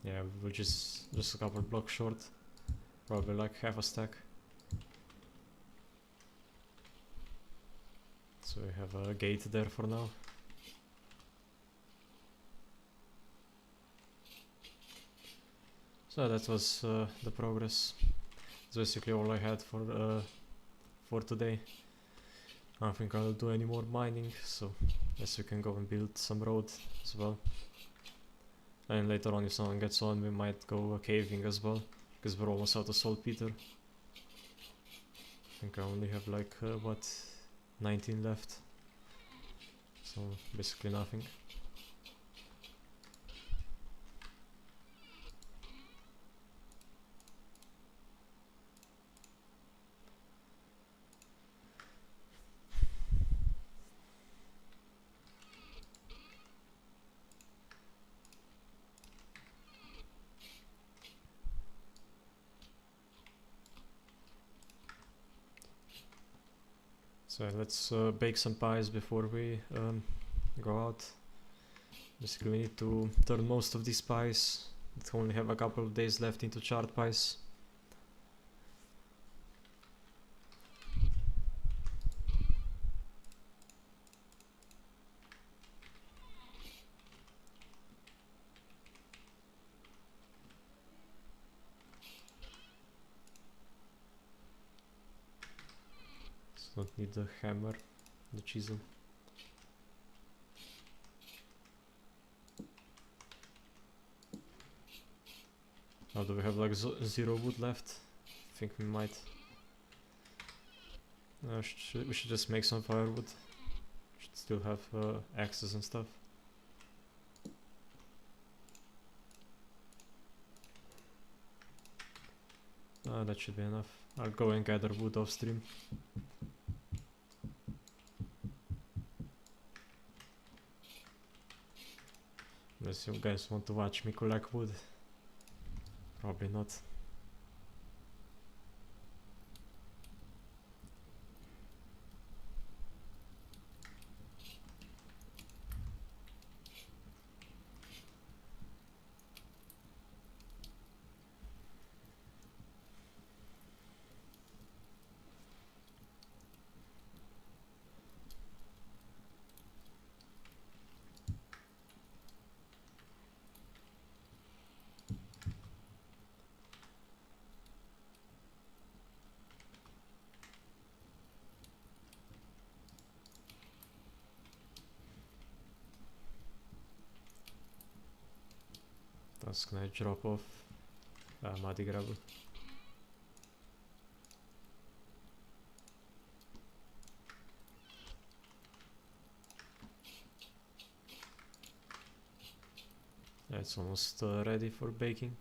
Yeah, we're just a couple blocks short, probably like half a stack. So we have a gate there for now. So that was the progress. That's basically all I had for today. I don't think I'll do any more mining, so guess we can go and build some road as well. And later on, if someone gets on, we might go caving as well, because we're almost out of saltpeter. I think I only have like, what, 19 left. So basically nothing. So let's bake some pies before we go out. Basically we need to turn most of these pies that only have a couple of days left into charred pies. So don't need the hammer, the chisel. Now do we have like 0 wood left? I think we might. We should just make some firewood. Should still have axes and stuff. That should be enough. I'll go and gather wood off stream. Unless you guys want to watch me collect wood. Probably not. That's gonna drop off muddy gravel. Yeah, it's almost ready for baking.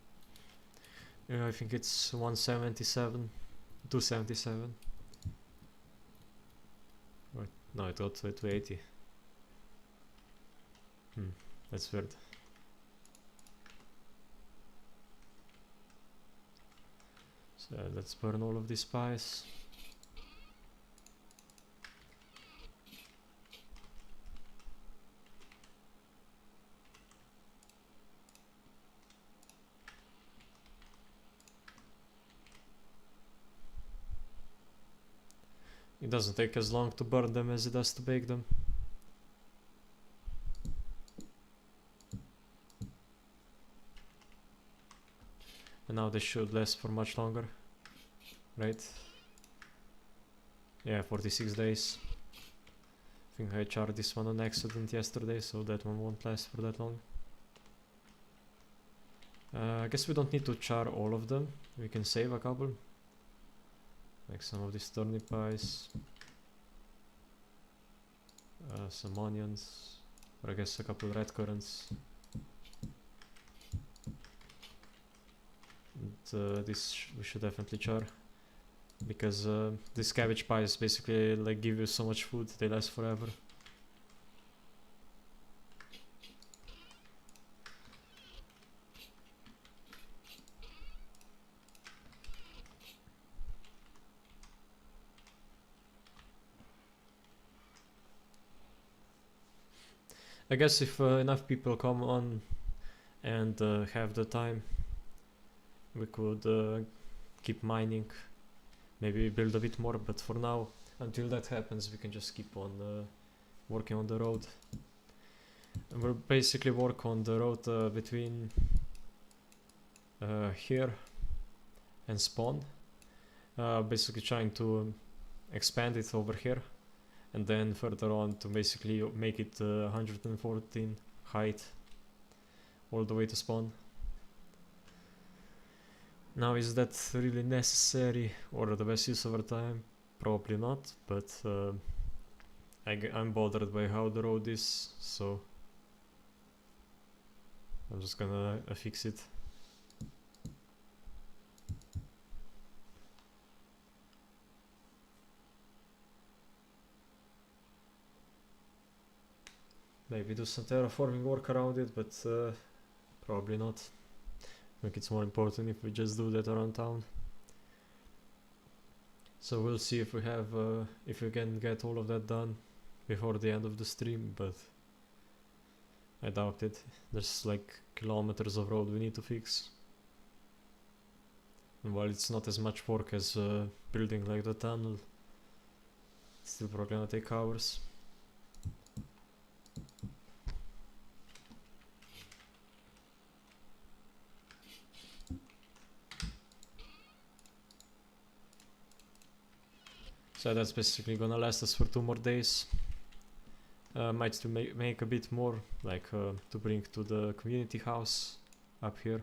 Yeah, I think it's 177, 277. Or, no, it got to 280. That's weird. So let's burn all of these pies. It doesn't take as long to burn them as it does to bake them. And now they should last for much longer, right? Yeah, 46 days. I think I charred this one on accident yesterday, so that one won't last for that long. I guess we don't need to char all of them. We can save a couple. Like some of these turnip pies. Some onions. Or I guess a couple red currants. And this we should definitely char. Because these cabbage pies basically like give you so much food, they last forever. I guess if enough people come on and have the time, we could keep mining, maybe build a bit more, but for now, until that happens, we can just keep on working on the road. And we'll basically work on the road between here and spawn, basically trying to expand it over here and then further on to basically make it 114 height all the way to spawn. Now, is that really necessary or the best use of our time? Probably not, but I'm bothered by how the road is, so I'm just gonna fix it. Maybe do some terraforming work around it, but probably not. I think it's more important if we just do that around town. So we'll see if we have, if we can get all of that done before the end of the stream, but I doubt it. There's like kilometers of road we need to fix. And while it's not as much work as building like the tunnel, it's still probably gonna take hours. So that's basically gonna last us for 2 more days. Might to make a bit more, like to bring to the community house up here.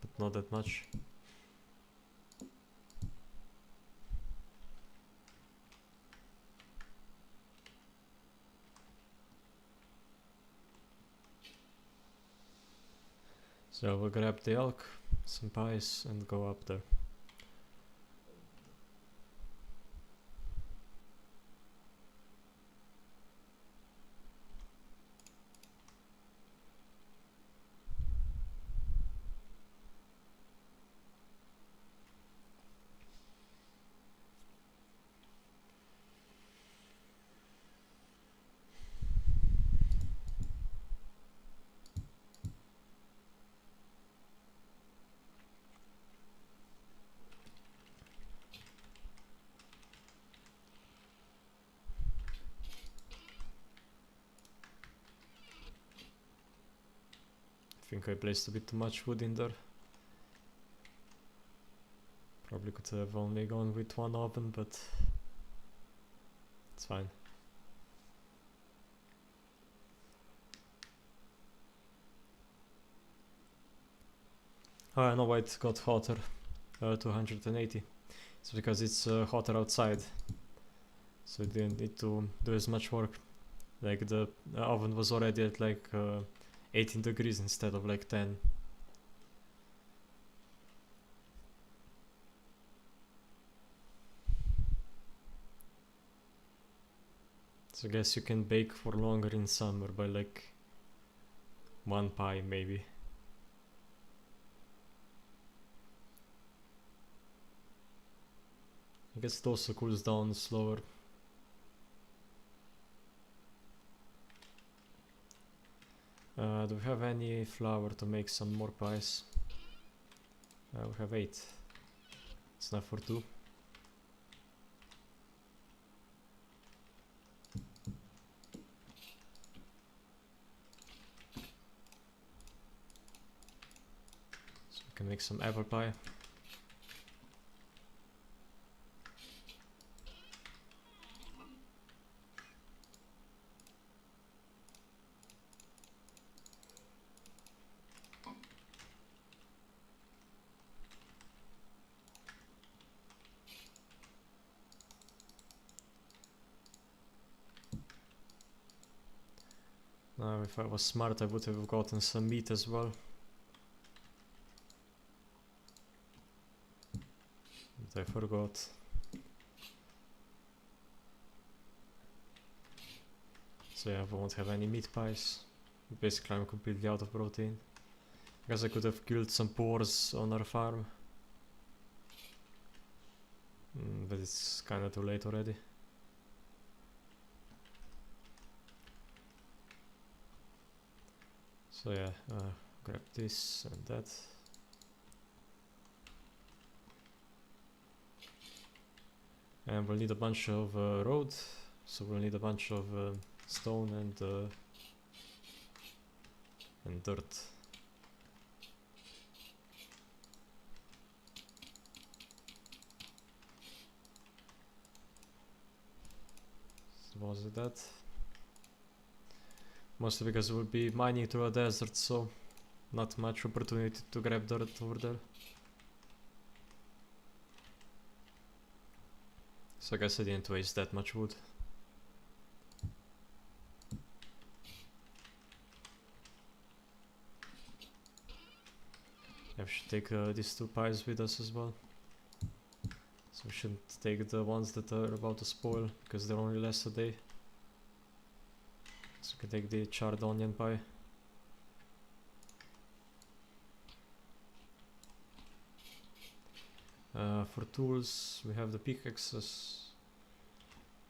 But not that much. So we'll grab the elk, some pies, and go up there. I think I placed a bit too much wood in there. Probably could have only gone with 1 oven, but it's fine. Oh, I know why it got hotter, 280. It's because it's hotter outside, so it didn't need to do as much work. Like the oven was already at like 18 degrees instead of like 10. So I guess you can bake for longer in summer by like 1 pie maybe. I guess it also cools down slower. Do we have any flour to make some more pies? We have 8. It's enough for 2. So we can make some apple pie. Now if I was smart I would have gotten some meat as well. But I forgot. So yeah, I won't have any meat pies. Basically I'm completely out of protein. I guess I could have killed some boars on our farm. But it's kinda too late already. So yeah, grab this and that. And we'll need a bunch of road So we'll need a bunch of stone and dirt. So was it that? Mostly because we'll be mining through a desert, so not much opportunity to grab dirt over there. So I guess I didn't waste that much wood. Yeah, we should take these 2 pies with us as well. So we shouldn't take the ones that are about to spoil, because they're only last a day. So we can take the charred onion pie. For tools, we have the pickaxes.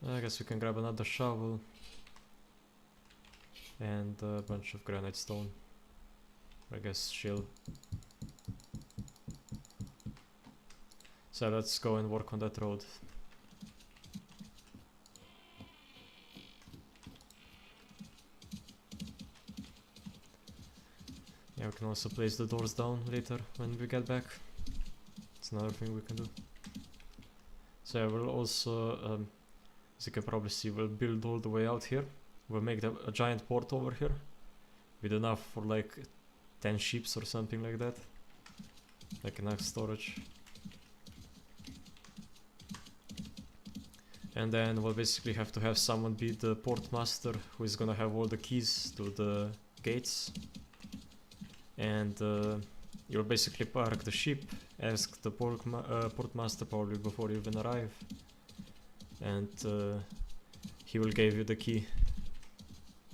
I guess we can grab another shovel. And a bunch of granite stone. I guess shield. So let's go and work on that road. Yeah, we can also place the doors down later when we get back. It's another thing we can do. So yeah, we'll also, as you can probably see, we'll build all the way out here. We'll make a giant port over here with enough for like 10 ships or something like that. Like enough storage. And then we'll basically have to have someone be the port master who is gonna have all the keys to the gates. And you'll basically park the ship, ask the port master probably before you even arrive. And he will give you the key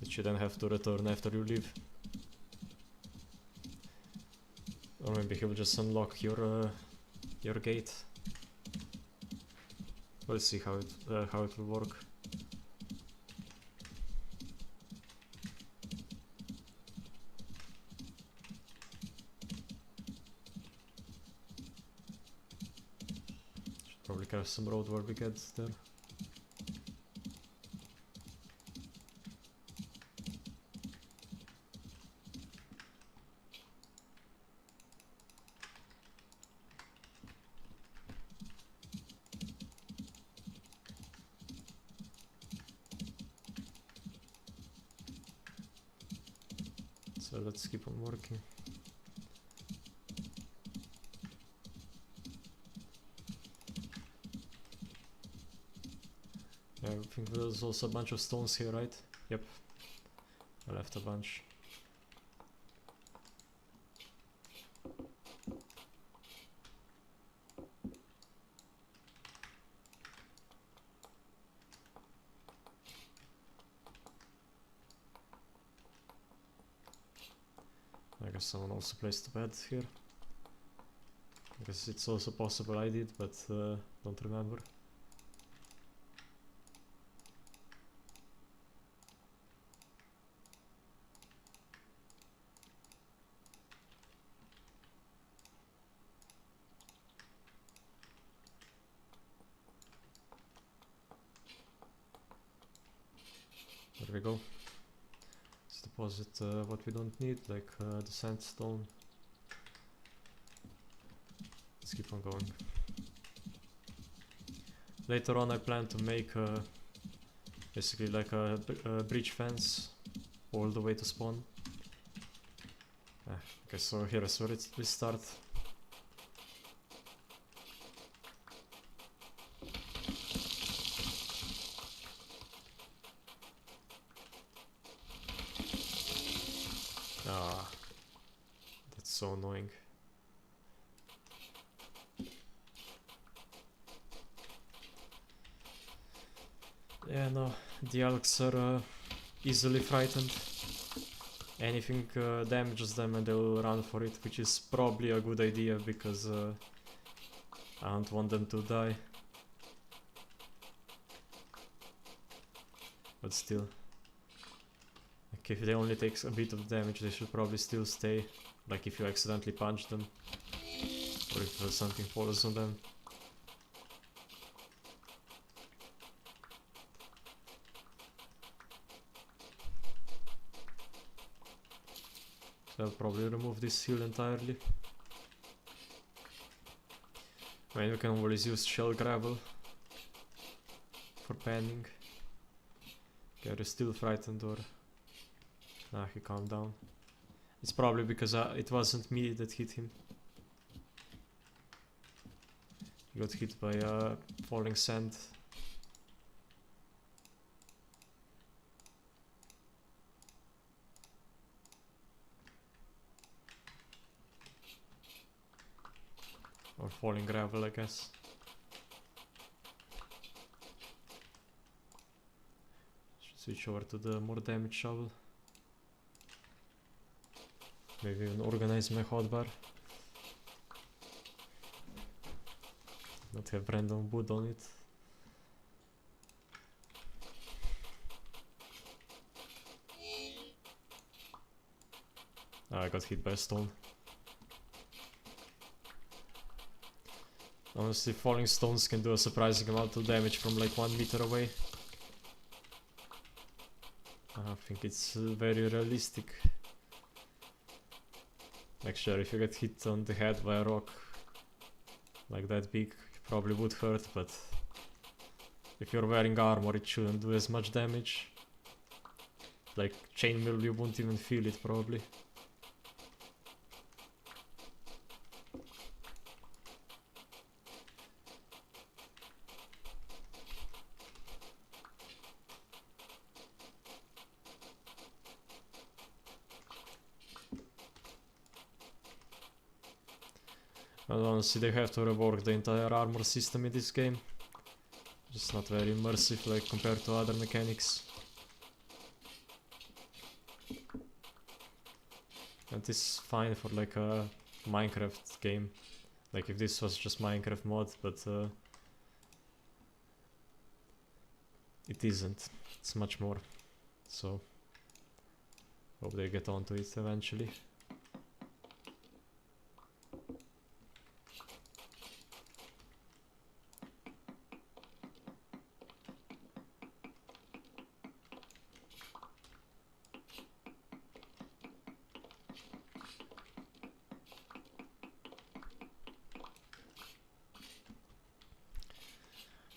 that you then have to return after you leave. Or maybe he will just unlock your gate. We'll see how it will work. Should probably craft some road work we get there. So let's keep on working. Yeah, I think there's also a bunch of stones here, right? Yep. I left a bunch. I guess someone also placed a bed here. I guess it's also possible I did, but don't remember. There we go. Let's deposit what we don't need, like the sandstone. Let's keep on going. Later on I plan to make basically like a bridge fence all the way to spawn. Okay, so here is where we start. Ah, that's so annoying. Yeah, no, the elks are easily frightened. Anything damages them and they'll run for it, which is probably a good idea because I don't want them to die. But still, like if they only take a bit of damage, they should probably still stay. Like if you accidentally punch them, or if something falls on them. So I'll probably remove this hill entirely. I mean, we can always use shell gravel for panning. Okay, are you still frightened or... Nah, he calmed down. It's probably because it wasn't me that hit him. He got hit by falling sand. Or falling gravel, I guess. Should switch over to the more damage shovel. Maybe even organize my hotbar. Not have random wood on it. I got hit by a stone. Honestly, falling stones can do a surprising amount of damage from like 1 meter away. I think it's very realistic. Like sure, if you get hit on the head by a rock like that big, it probably would hurt, but if you're wearing armor it shouldn't do as much damage. Like chainmail, you won't even feel it probably. And honestly, they have to rework the entire armor system in this game. Just not very immersive like compared to other mechanics. And this is fine for like a Minecraft game. Like if this was just Minecraft mod, but it isn't. It's much more. So hope they get onto it eventually.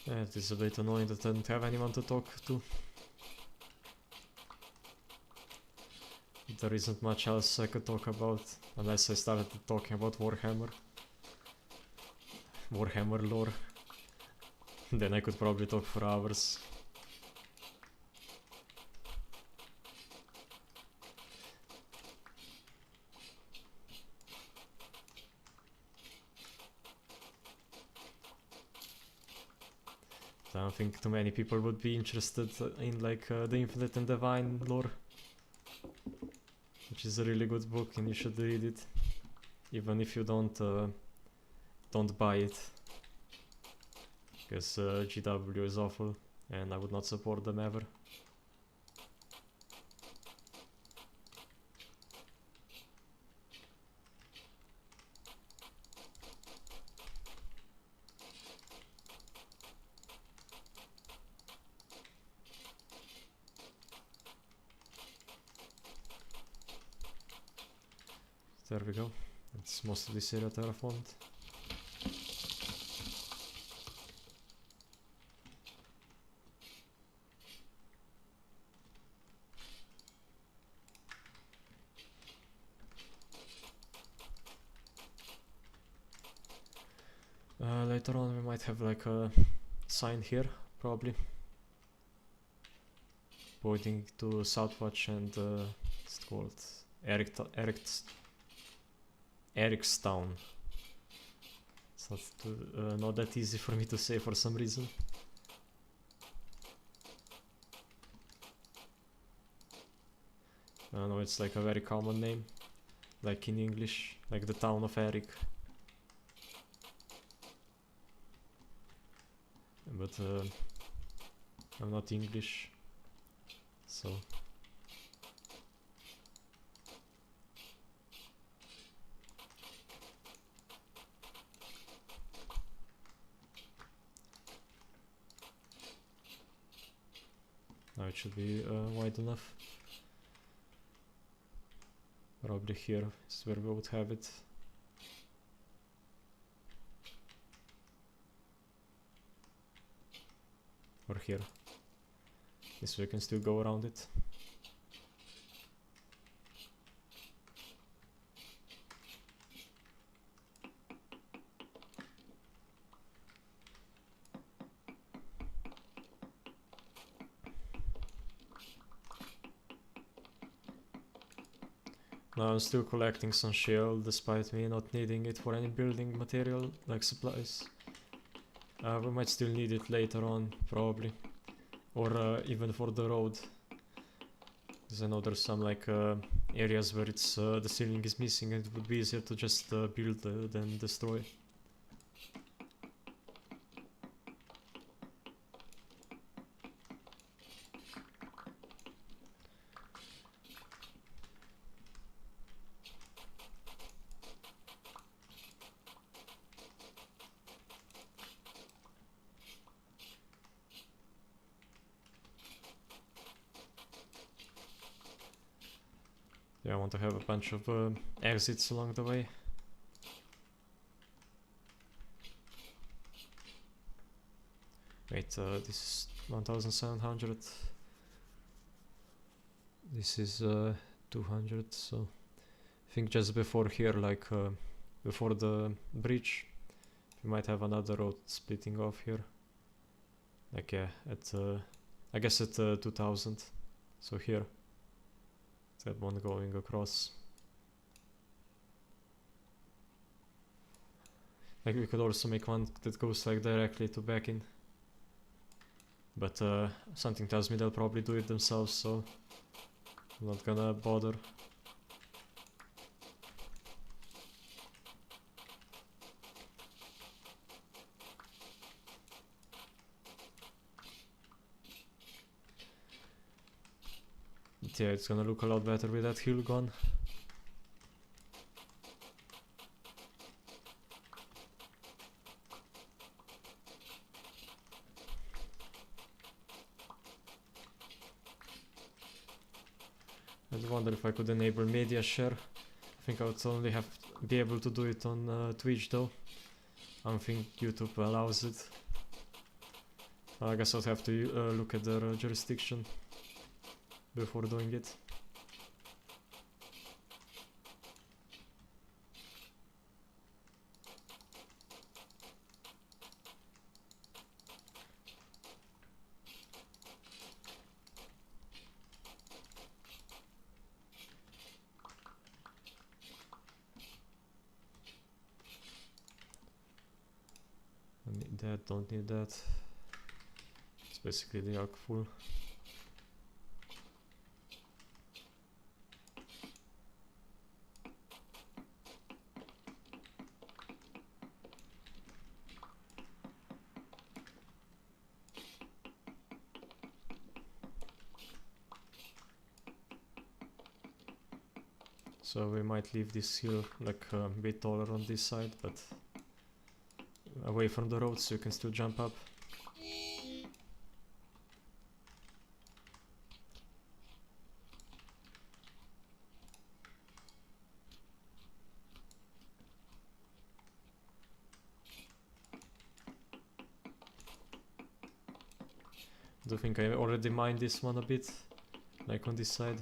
Yeah, it is a bit annoying that I don't have anyone to talk to. There isn't much else I could talk about, unless I started talking about Warhammer. Warhammer lore. Then I could probably talk for hours. I don't think too many people would be interested in like the Infinite and Divine lore, which is a really good book and you should read it, even if you don't buy it, because GW is awful and I would not support them ever. There we go. It's most of this area terraformed. Later on we might have like a sign here, probably, pointing to Southwatch and it's called Ericstown. It's not that easy for me to say for some reason. I don't know, it's like a very common name, like in English, like the town of Eric. But I'm not English, so... Now it should be wide enough. Probably here is where we would have it. Or here. This way we can still go around it. Now I'm still collecting some shale despite me not needing it for any building material like supplies. We might still need it later on, probably. Or even for the road. Because I know there's some like areas where it's the ceiling is missing and it would be easier to just build than destroy. Yeah, I want to have a bunch of exits along the way. Wait, this is 1700. This is 200, so I think just before here, like before the bridge, we might have another road splitting off here. Like yeah, at I guess at 2000. So here. That one going across. Like we could also make one that goes like directly to back in. But something tells me they'll probably do it themselves, so I'm not gonna bother. But yeah, it's gonna look a lot better with that hill gone. I wonder if I could enable media share. I think I would only have to be able to do it on Twitch though. I don't think YouTube allows it. I guess I'll have to look at their jurisdiction before doing it. I need that, don't need that. It's basically the arc full. So we might leave this hill like a bit taller on this side, but away from the road so you can still jump up. I do think I already mined this one a bit, like on this side.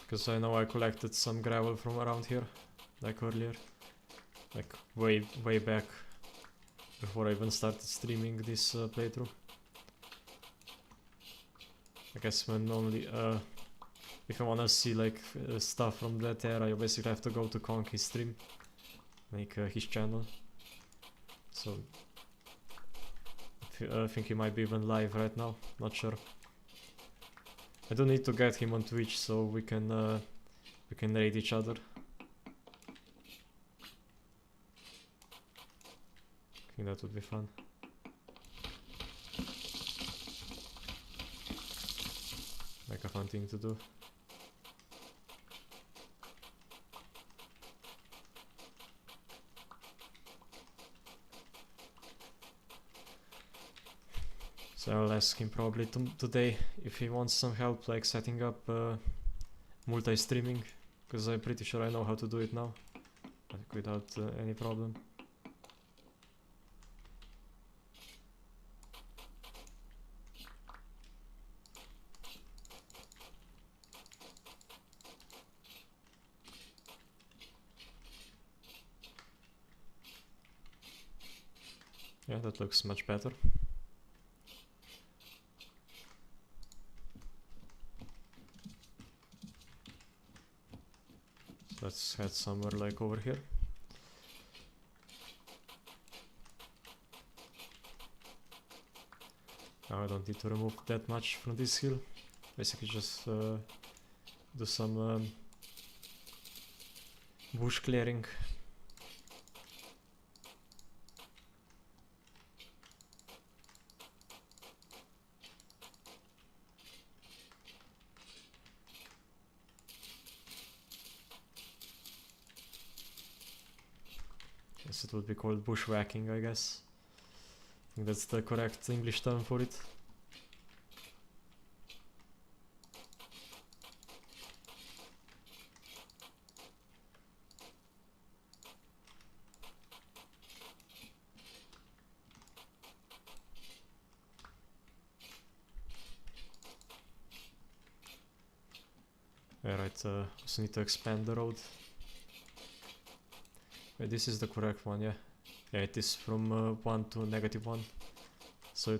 Because I know I collected some gravel from around here, like earlier. Like way back, before I even started streaming this playthrough. I guess when only, if I wanna see like stuff from that era, you basically have to go to Conky's stream, like his channel. So, I think he might be even live right now, not sure. I do need to get him on Twitch so we can raid each other. I think that would be fun. Like a fun thing to do. So I'll ask him probably today if he wants some help like setting up multi-streaming, because I'm pretty sure I know how to do it now, like without any problem. Yeah, that looks much better. So let's head somewhere like over here. Now I don't need to remove that much from this hill. Basically just do some bush clearing. It would be called bushwhacking, I guess. I think that's the correct English term for it. Alright, also need to expand the road. Wait, this is the correct one, yeah. Yeah, it is from 1 to -1. So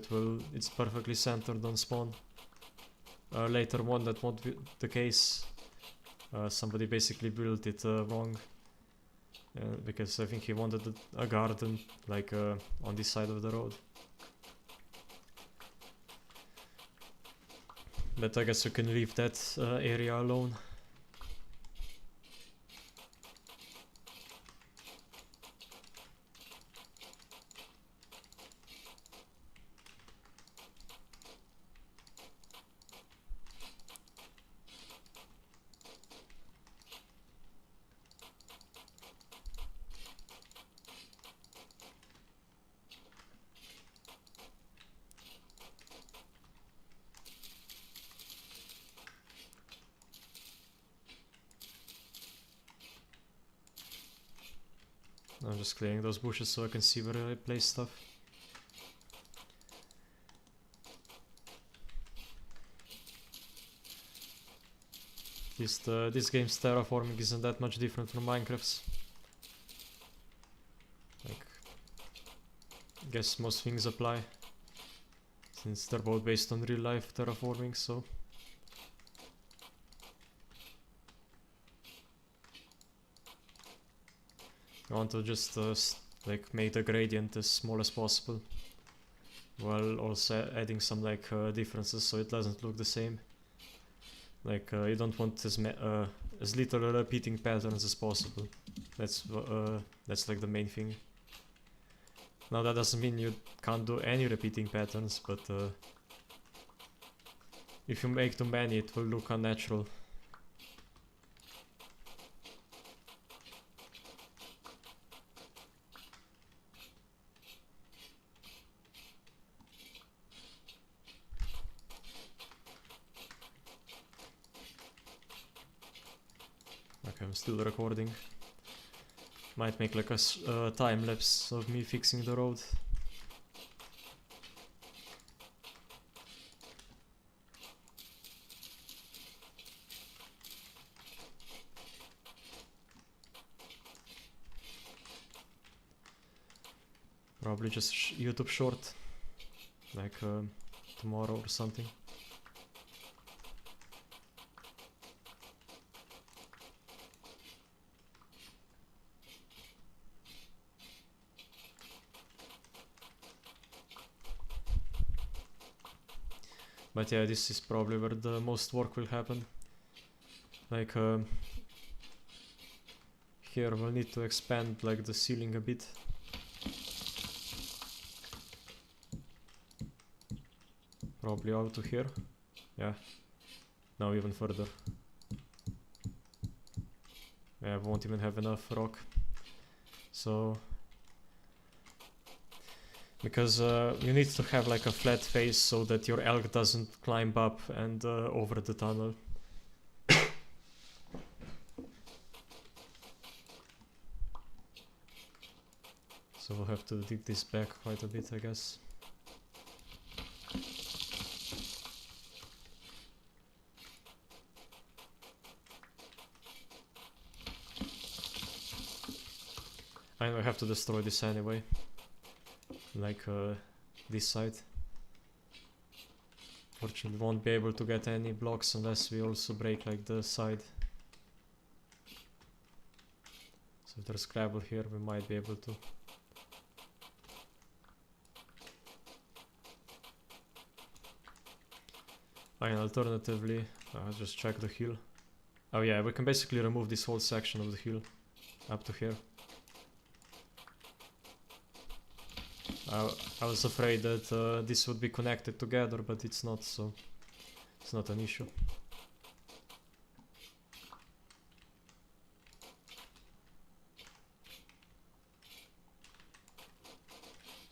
it's perfectly centered on spawn. Later on that won't be the case. Somebody basically built it wrong. Because I think he wanted a garden like on this side of the road. But I guess you can leave that area alone. I'm just clearing those bushes so I can see where I place stuff. At least this game's terraforming isn't that much different from Minecraft's. Like, I guess most things apply, since they're both based on real life terraforming, so... I want to just like make the gradient as small as possible, while also adding some like differences so it doesn't look the same. Like you don't want as little repeating patterns as possible. That's like the main thing. Now that doesn't mean you can't do any repeating patterns, but if you make too many it will look unnatural. Okay, I'm still recording. Might make like a time lapse of me fixing the road. Probably just YouTube short, like tomorrow or something. But yeah, this is probably where the most work will happen. Like here we'll need to expand like the ceiling a bit. Probably out to here. Yeah. No, even further. Yeah, won't even have enough rock. So Because you need to have like a flat face so that your elk doesn't climb up and over the tunnel. So we'll have to dig this back quite a bit, I guess. I know I have to destroy this anyway. Like this side. Fortunately, won't be able to get any blocks unless we also break like the side. So if there's gravel here, we might be able to. And alternatively, I'll just check the hill. Oh yeah, we can basically remove this whole section of the hill up to here. I was afraid that this would be connected together, but it's not, so it's not an issue.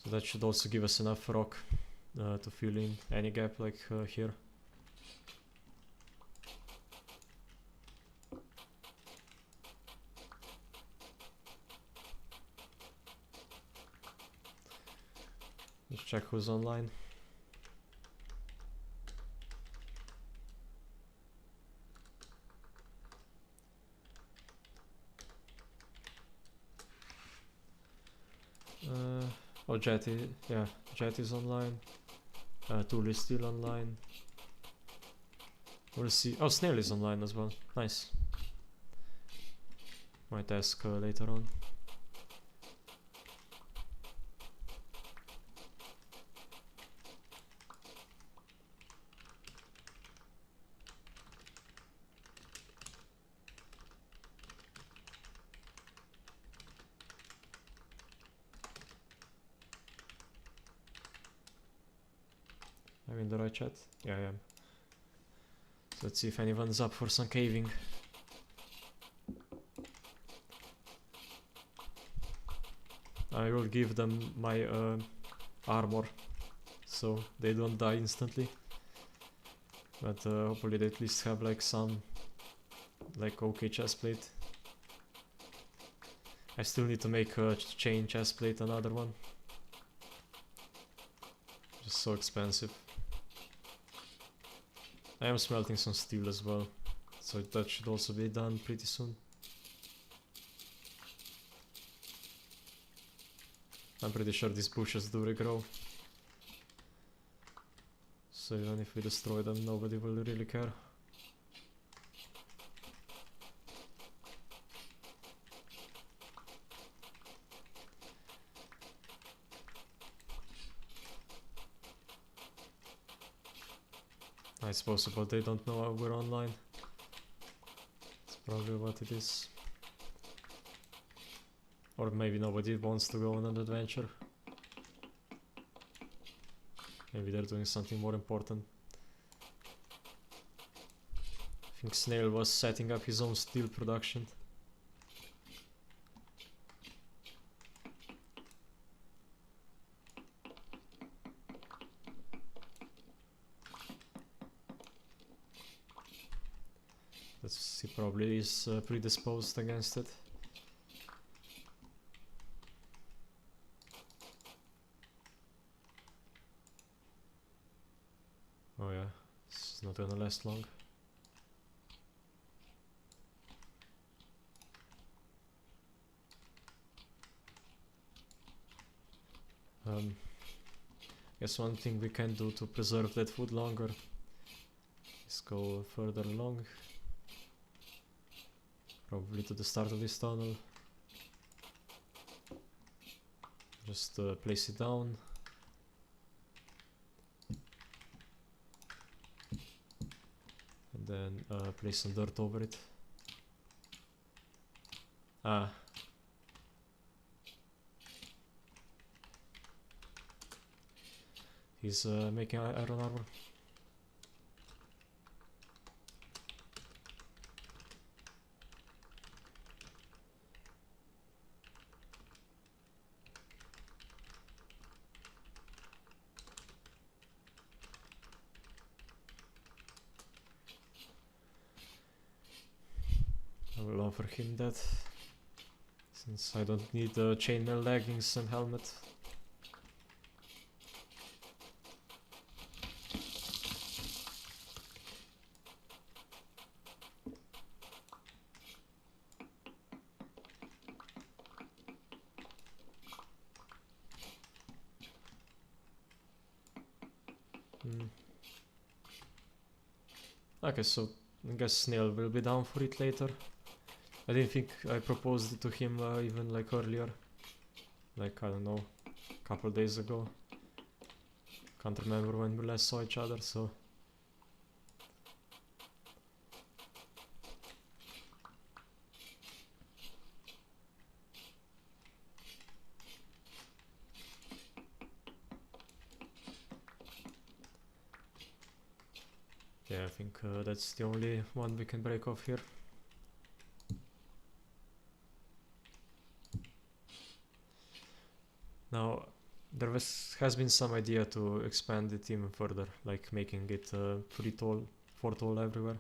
So that should also give us enough rock to fill in any gap like here. Let's check who's online. Oh, Jetty, yeah, Jetty's online. Tool is still online. We'll see. Oh, Snail is online as well. Nice. Might ask later on. I'm in the right chat? Yeah, I am. So let's see if anyone's up for some caving. I will give them my armor, so they don't die instantly. But hopefully they at least have like some, like okay chestplate. I still need to make a chain chestplate, another one. Just so expensive. I am smelting some steel as well, so that should also be done pretty soon. I'm pretty sure these bushes do regrow. So even if we destroy them, nobody will really care. I suppose but they don't know we're online. That's probably what it is. Or maybe nobody wants to go on an adventure. Maybe they're doing something more important. I think Snail was setting up his own steel production. He probably is predisposed against it. Oh yeah, this is not gonna last long. Guess one thing we can do to preserve that food longer is go further along. Probably to the start of this tunnel. Just place it down. And then place some dirt over it. Ah. He's making iron armor. will offer him that, since I don't need chainmail leggings and helmet. Okay, so I guess Snail will be down for it later. I didn't think I proposed it to him even like earlier. Like, I don't know, a couple days ago. Can't remember when we last saw each other, so... Yeah, I think that's the only one we can break off here. Now, there has been some idea to expand it even further, like making it 3 tall, 4 tall everywhere.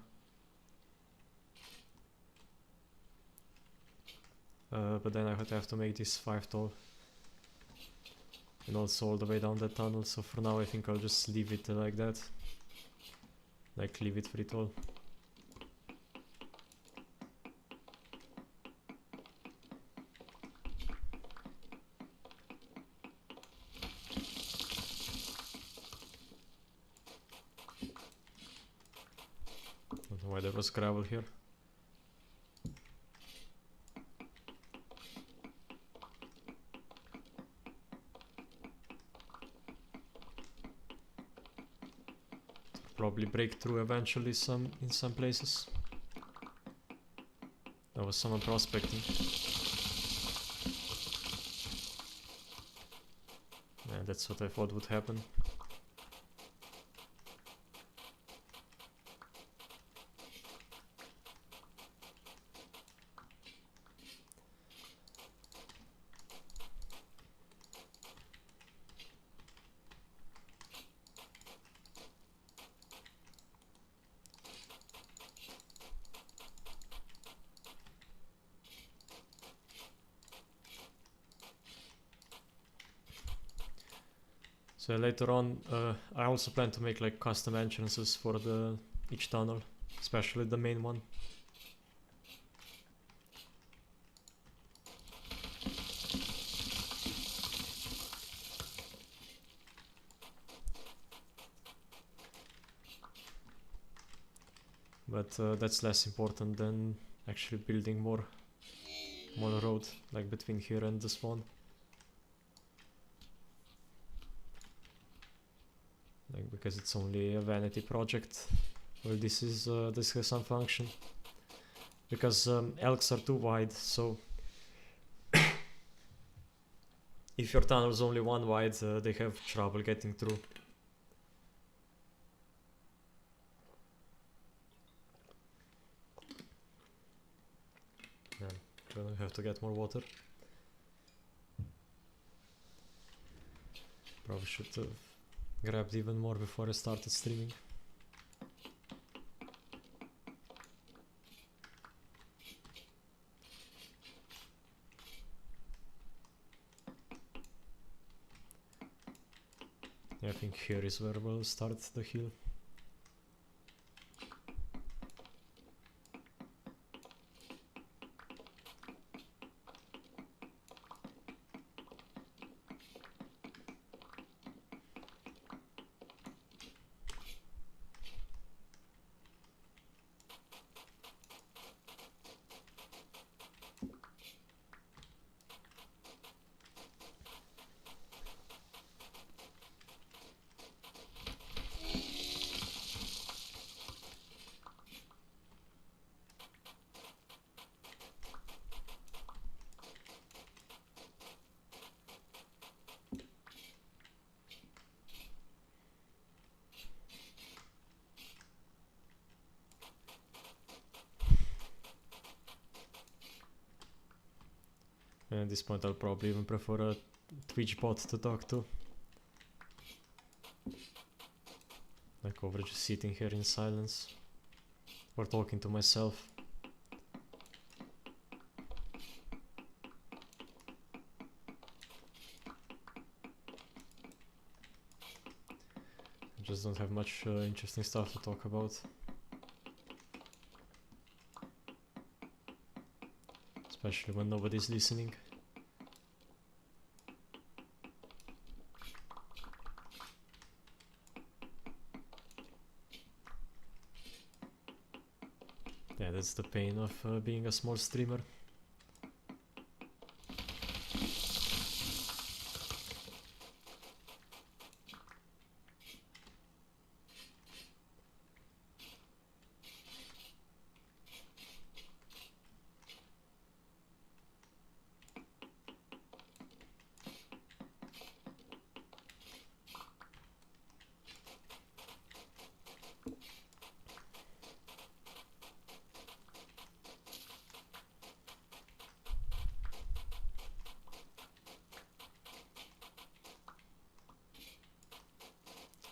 But then I would have to make this 5 tall. And also all the way down that tunnel, so for now I think I'll just leave it like that. Like, leave it 3 tall. Don't know why there was gravel here. Probably break through eventually in some places. There was someone prospecting. Yeah, that's what I thought would happen. So later on, I also plan to make like custom entrances for each tunnel, especially the main one. But that's less important than actually building more road, like between here and the spawn. Like, because it's only a vanity project. Well, this has some function. Because elks are too wide, so if your tunnel is only 1 wide, they have trouble getting through. Yeah, gonna have to get more water. Probably should have grabbed even more before I started streaming. Yeah, I think here is where we'll start the hill. And at this point I'll probably even prefer a Twitch bot to talk to. Like over just sitting here in silence. Or talking to myself. I just don't have much interesting stuff to talk about. Especially when nobody's listening. Yeah, that's the pain of being a small streamer.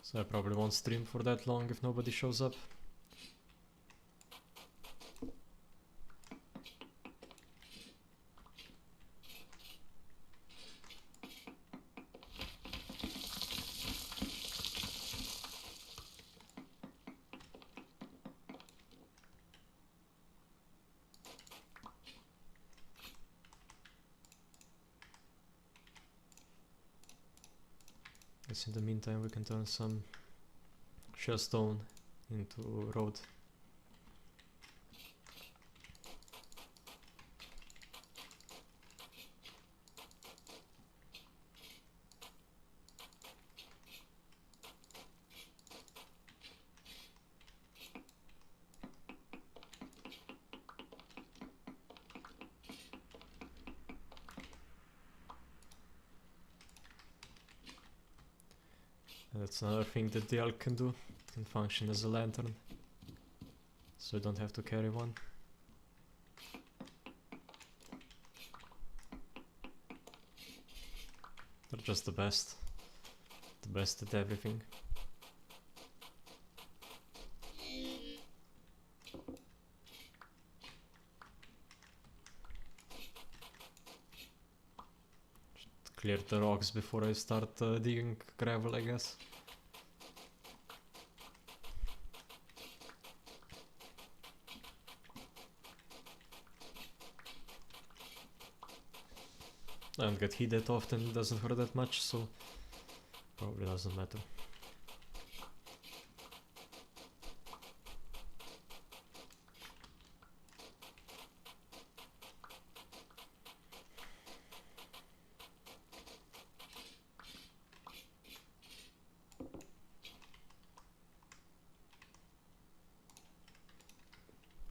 So I probably won't stream for that long if nobody shows up. Guess in the meantime we can turn some shell stone into road. And that's another thing that the elk can do. It can function as a lantern, so you don't have to carry one. They're just the best at everything. Clear the rocks before I start digging gravel, I guess. I don't get hit that often, it doesn't hurt that much, so probably doesn't matter.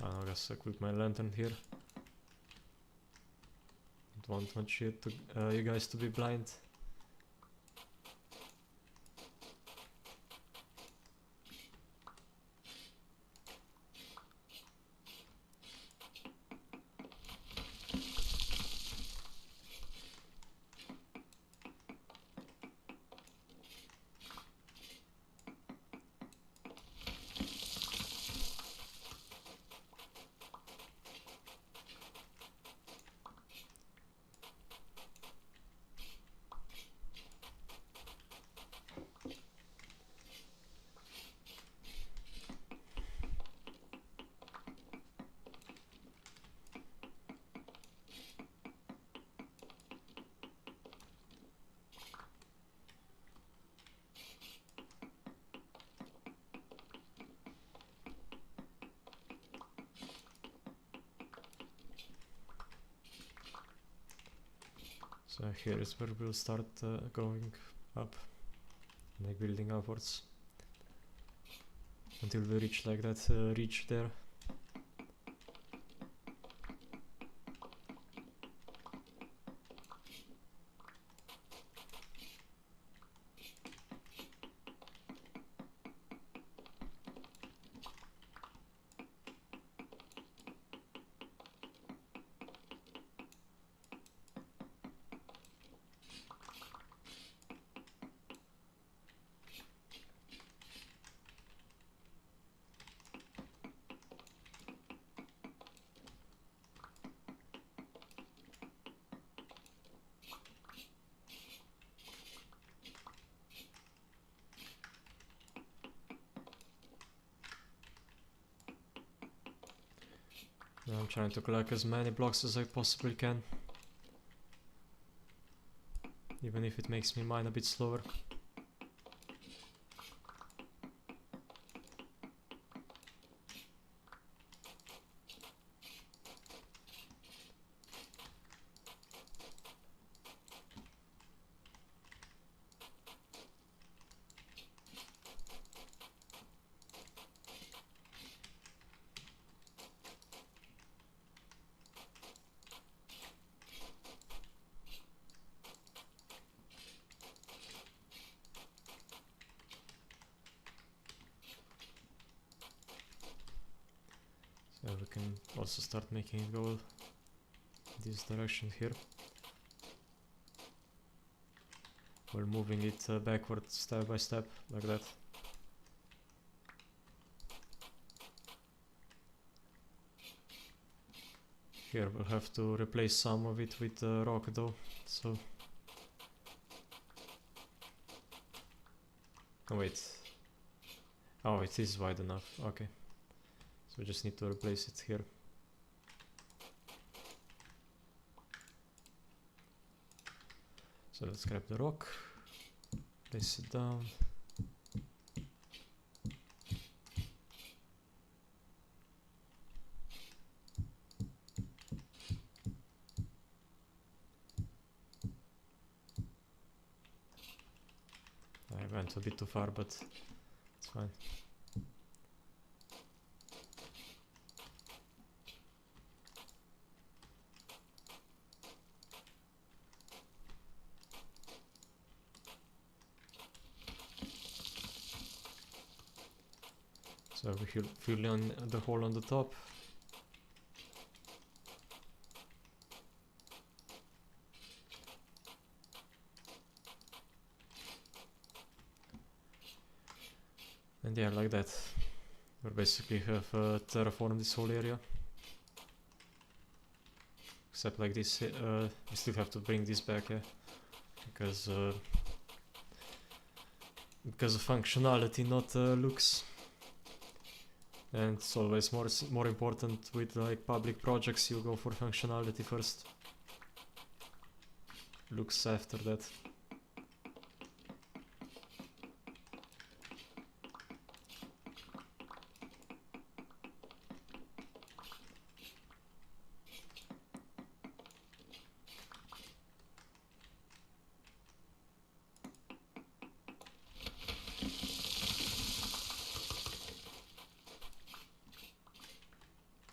I guess I equip my lantern here. Don't want you guys to be blind. So here is where we'll start going up, like building upwards, until we reach like that reach there. I'm trying to collect as many blocks as I possibly can, even if it makes me mine a bit slower. So we can also start making it go this direction here. We're moving it backward step by step, like that. Here we'll have to replace some of it with rock though, so... Oh wait. Oh, it is wide enough, okay. So we just need to replace it here. So let's grab the rock, place it down. I went a bit too far, but it's fine. So we fill in the hole on the top. And yeah, like that. We basically have terraformed this whole area. Except like this, we still have to bring this back, yeah. Because of functionality, not looks. And it's always more important with like public projects, you go for functionality first. Looks after that.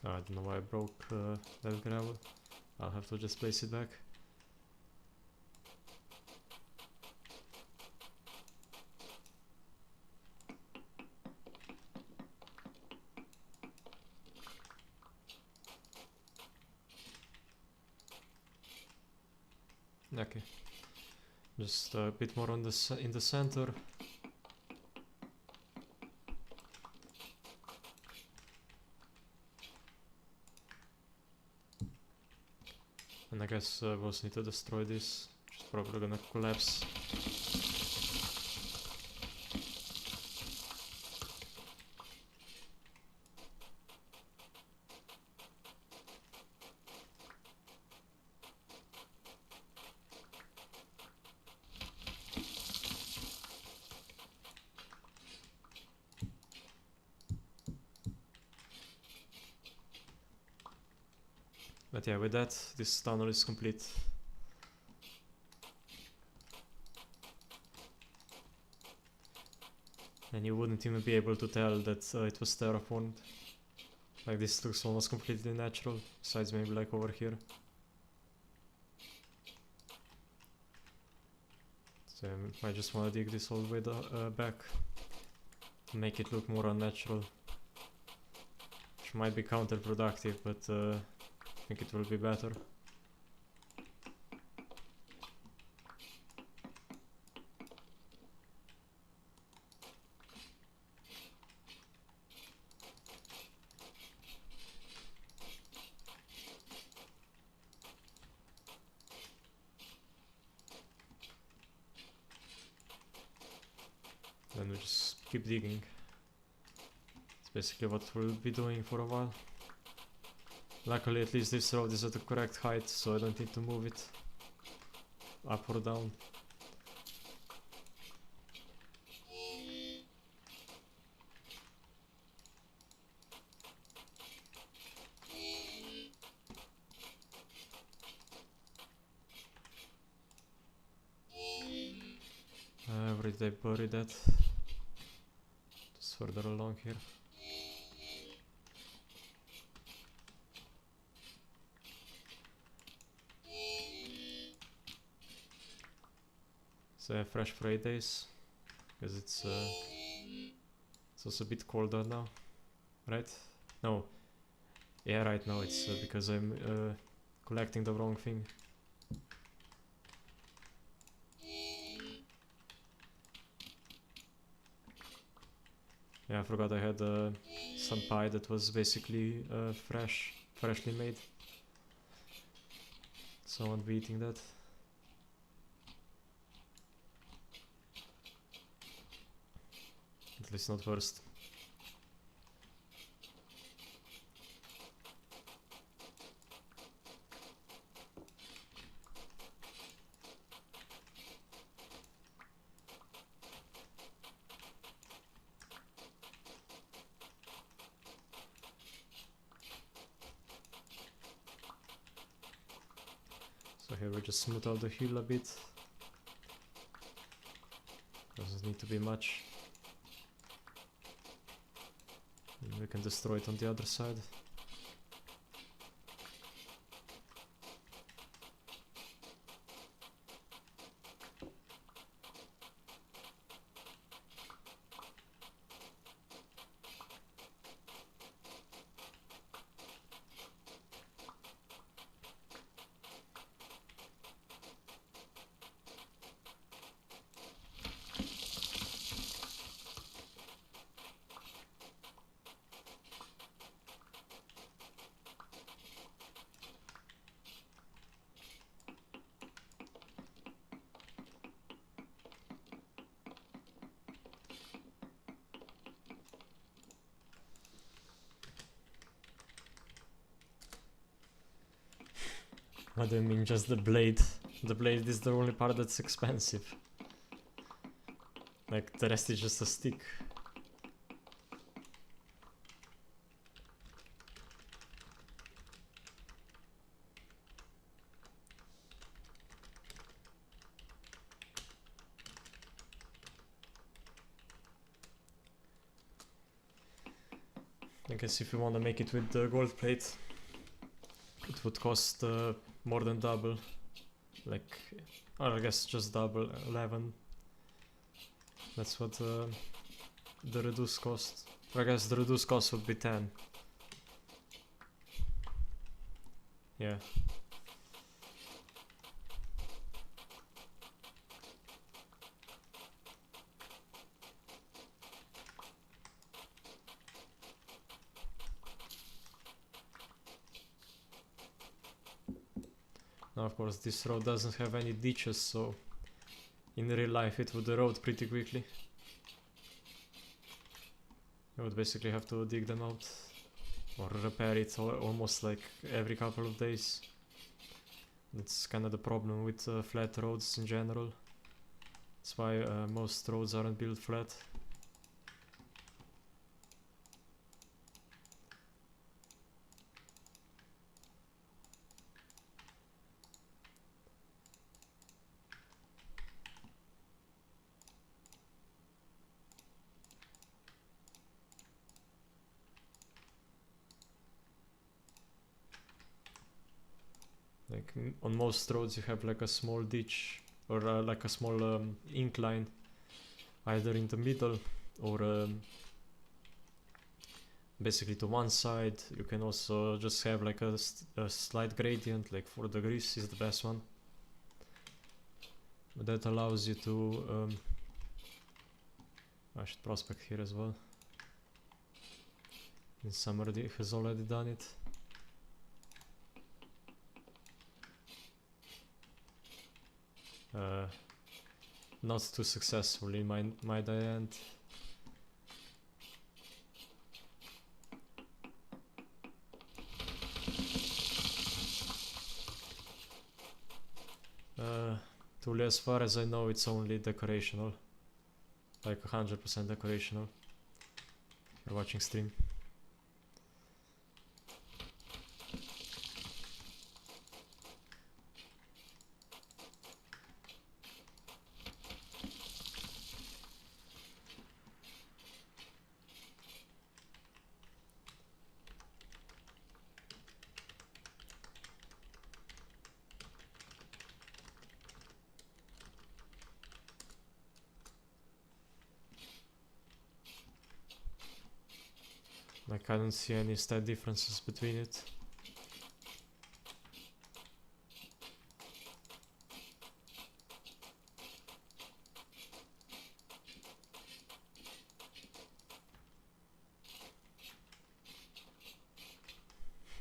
I don't know why I broke that gravel. I'll have to just place it back. Okay, just a bit more on the in the center. And I guess we also need to destroy this, which is probably gonna collapse. But yeah, with that, this tunnel is complete. And you wouldn't even be able to tell that it was terraformed. Like, this looks almost completely natural, besides maybe like over here. So I just want to dig this all the way back to make it look more unnatural. Which might be counterproductive, but I think it will be better. Then we just keep digging. It's basically what we'll be doing for a while. Luckily at least this road is at the correct height, so I don't need to move it up or down. Where did I bury that? Just further along here. So fresh for 8 days, because it's also a bit colder now, right? No, yeah, right now it's because I'm collecting the wrong thing. Yeah, I forgot I had some pie that was basically freshly made. So I won't be eating that. At least not first. So here we just smooth out the hill a bit. Doesn't need to be much. And we can destroy it on the other side. What do you mean, just the blade? The blade is the only part that's expensive. Like, the rest is just a stick. I guess if you want to make it with the gold plate, it would cost more than double. Like, or I guess just double, 11. That's what the reduced cost. I guess the reduced cost would be 10. Yeah. Now of course this road doesn't have any ditches, so in real life it would erode pretty quickly. You would basically have to dig them out or repair it almost like every couple of days. That's kind of the problem with flat roads in general. That's why most roads aren't built flat. Like on most roads you have like a small ditch or like a small incline either in the middle or basically to one side. You can also just have like a slight gradient, like 4 degrees is the best one. That allows you to I should prospect here as well. And somebody has already done it. Not too successful in my end. Tuli, as far as I know, it's only decorational. Like 100% decorational. If you're watching stream. Like, I don't see any stat differences between it.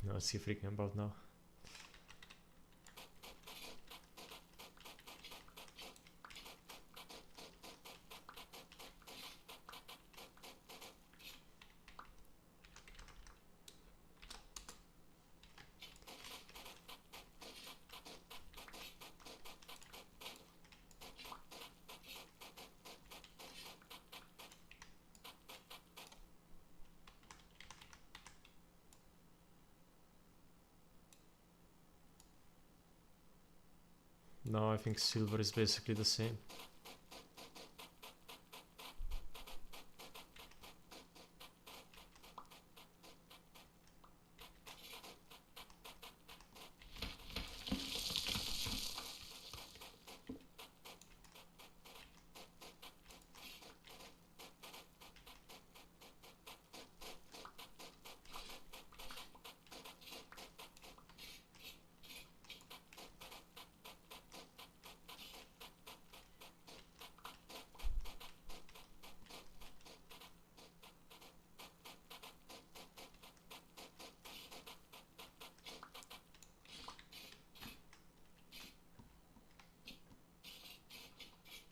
No, what's he freaking about now? No, I think silver is basically the same.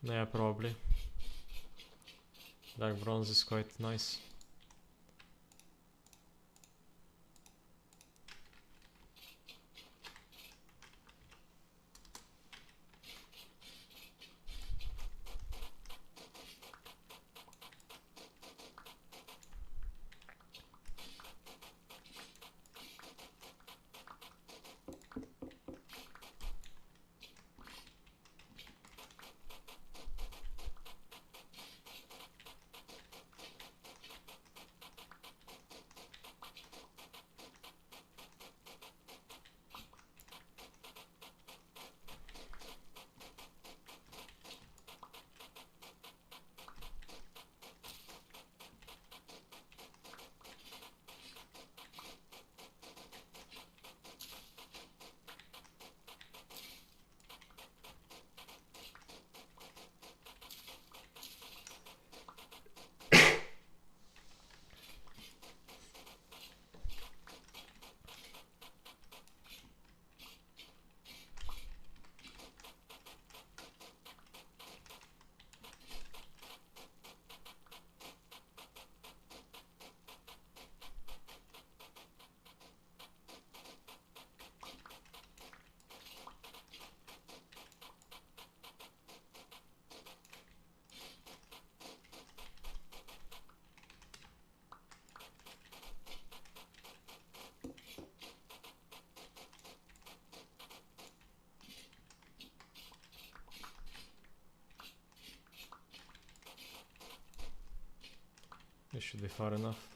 Yeah, probably. Dark bronze is quite nice. This should be far enough.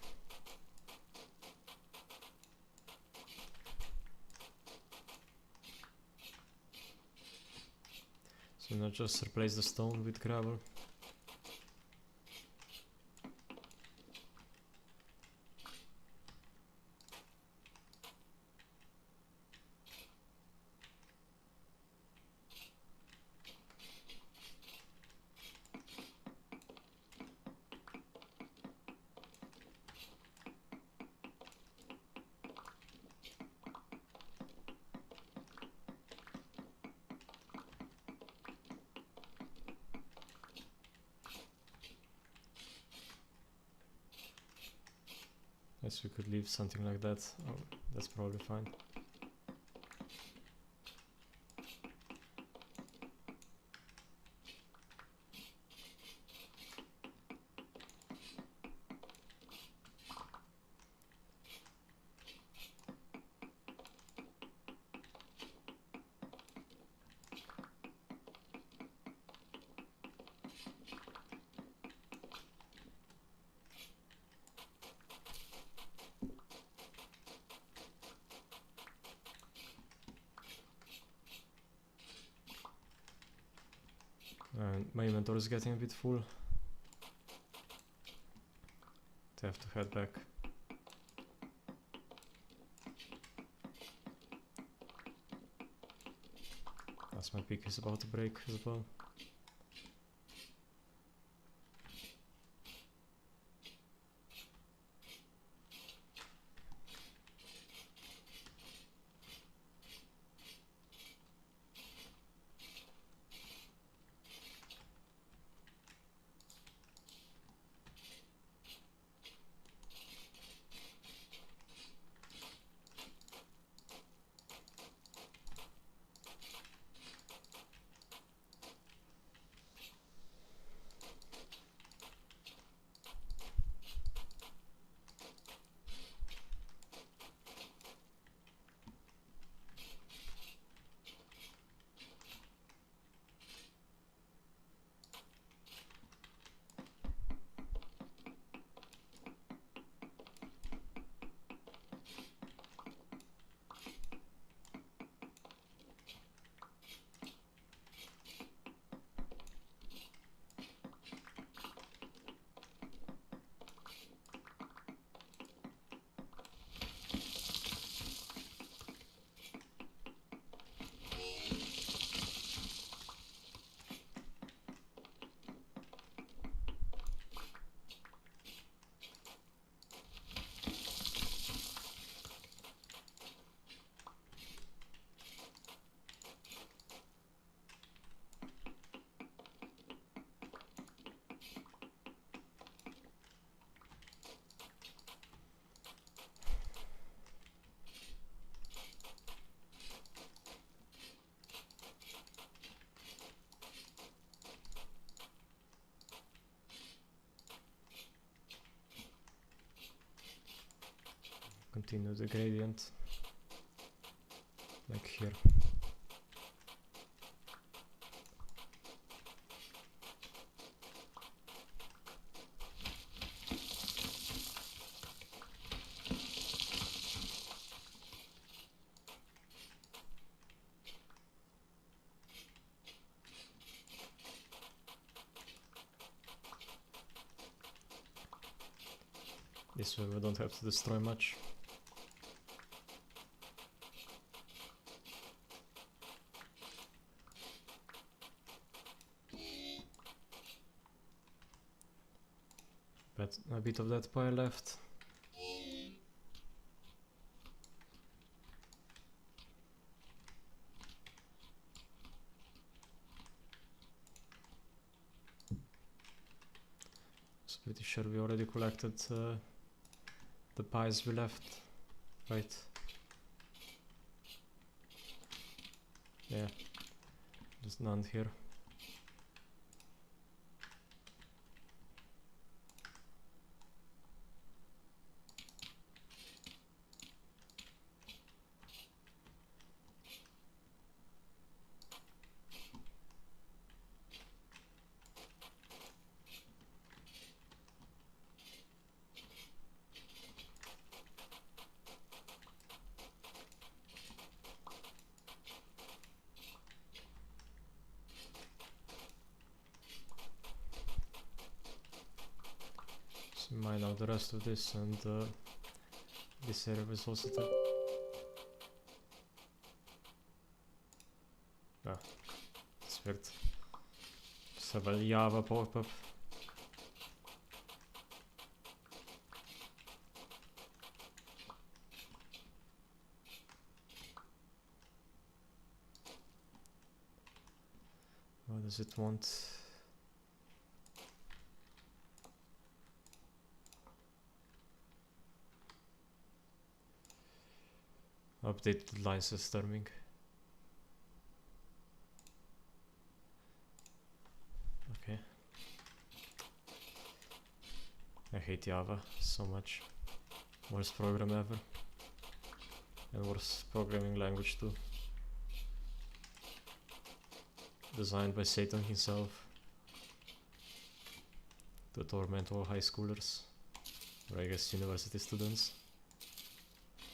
So now just replace the stone with gravel. Guess we could leave something like that. Oh, that's probably fine. And my inventory is getting a bit full. I have to head back. As my pick is about to break as well. Continue the gradient, like here. This way we don't have to destroy much. But a bit of that pile left. So pretty sure we already collected the pies we left, right? Yeah, there's none here. Mine out the rest of this, and this area was also it's weird. Just have a Java pop-up. What does it want? Updated license terming. Okay. I hate Java so much. Worst program ever. And worst programming language too. Designed by Satan himself. To torment all high schoolers. Or I guess university students.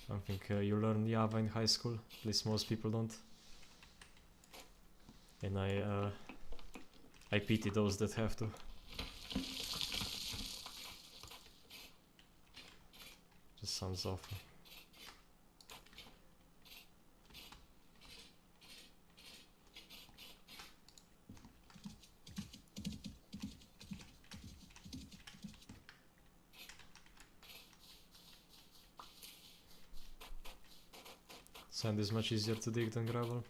I don't think you learn Java in high school, at least most people don't. And I I pity those that have to. Just sounds awful. Sand is much easier to dig than gravel.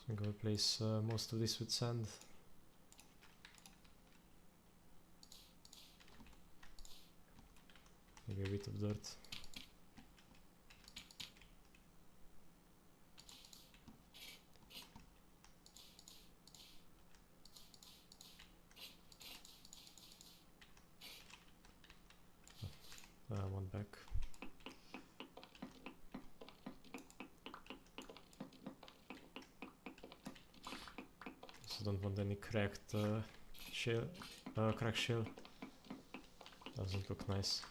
I'm gonna replace most of this with sand. Maybe a bit of dirt. One back. Don't want any cracked shell, cracked shell. Doesn't look nice.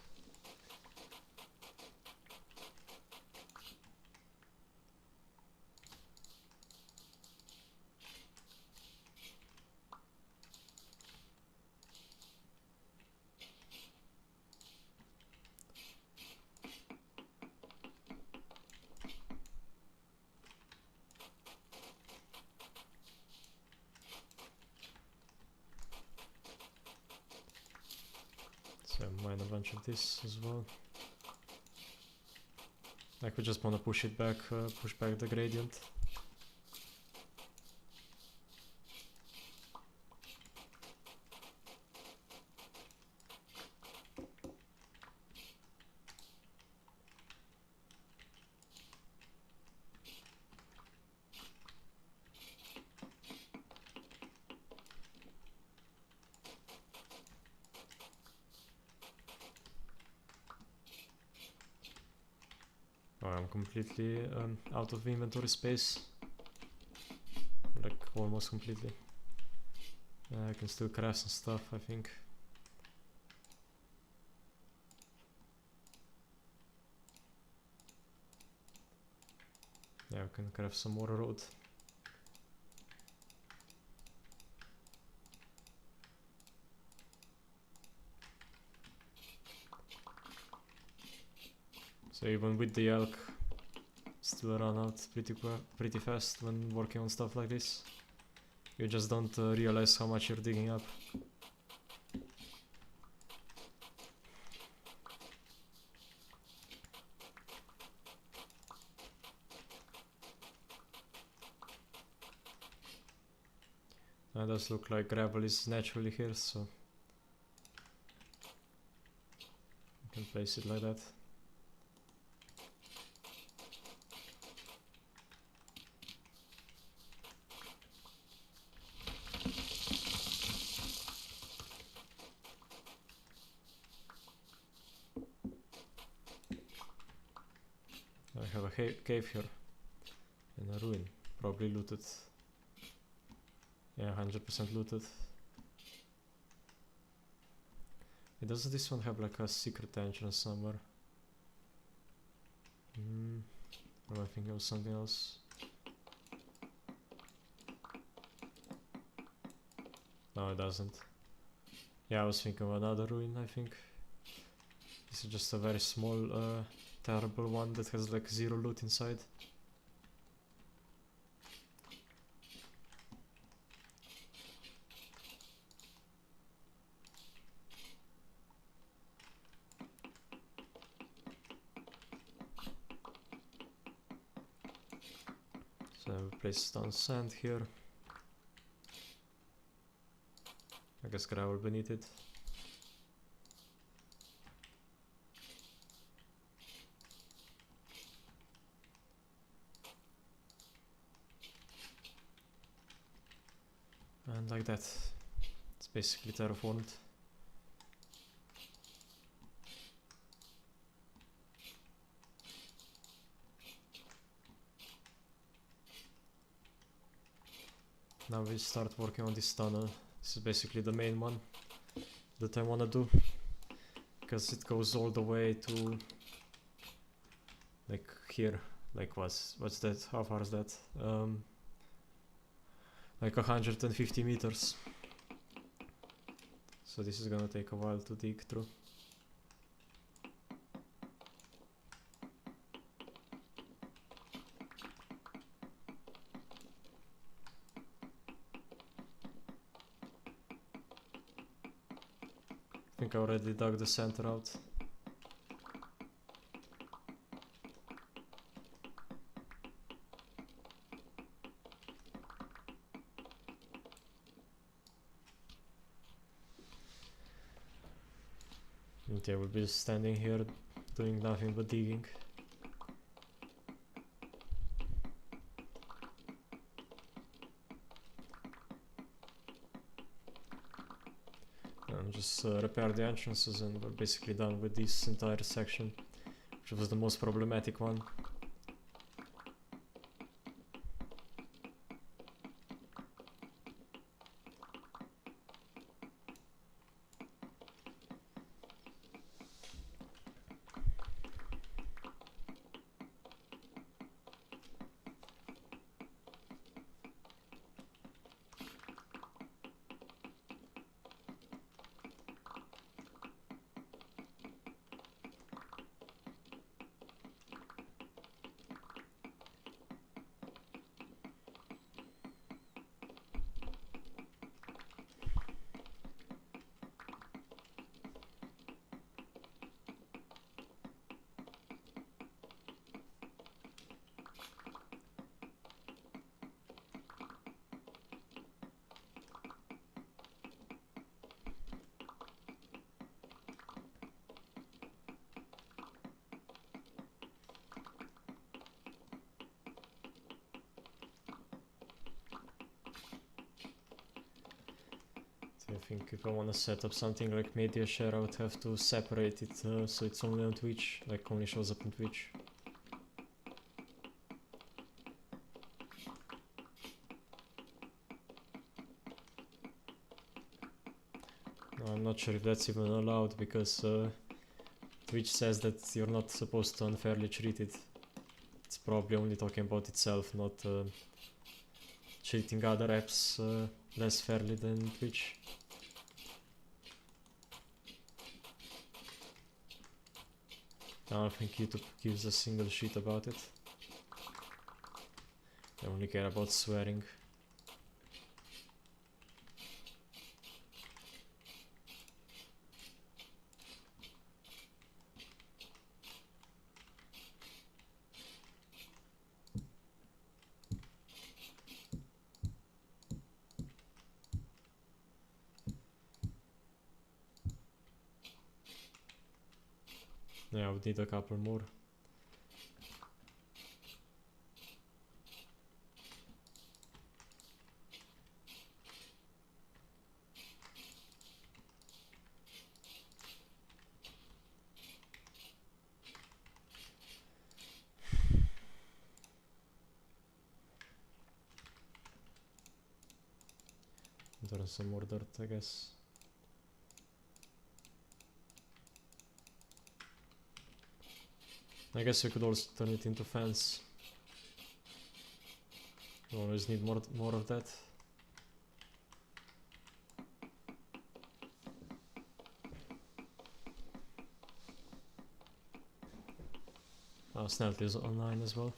So mine a bunch of this as well. Like we just want to push it back, push back the gradient. Oh, I'm completely out of inventory space. Like almost completely. I can still craft some stuff, I think. Yeah, I can craft some more road. So even with the elk, still run out pretty fast when working on stuff like this. You just don't realize how much you're digging up. It does look like gravel is naturally here, so you can place it like that. I have a cave here and a ruin, probably looted. Yeah, 100% looted. Doesn't this one have like a secret entrance somewhere? Or am I thinking of something else? No, it doesn't. Yeah, I was thinking of another ruin, I think. This is just a very small, terrible one that has like 0 loot inside. So I place down sand here. I guess gravel beneath it. And like that. It's basically terraformed. Now we start working on this tunnel. This is basically the main one that I wanna do, because it goes all the way to like here. Like what's that? How far is that? Like 150 meters. So this is gonna take a while to dig through. I think I already dug the center out. And I will be standing here doing nothing but digging. And just repair the entrances, and we're basically done with this entire section, which was the most problematic one. I think if I want to set up something like media share, I would have to separate it so it's only on Twitch, like only shows up on Twitch. No, I'm not sure if that's even allowed, because Twitch says that you're not supposed to unfairly treat it. It's probably only talking about itself, not treating other apps less fairly than Twitch. I don't think YouTube gives a single shit about it. They only care about swearing. Yeah, I would need a couple more. There's some more dirt, I guess. I guess we could also turn it into fence. You always need more of that. Oh, Snelt is online as well.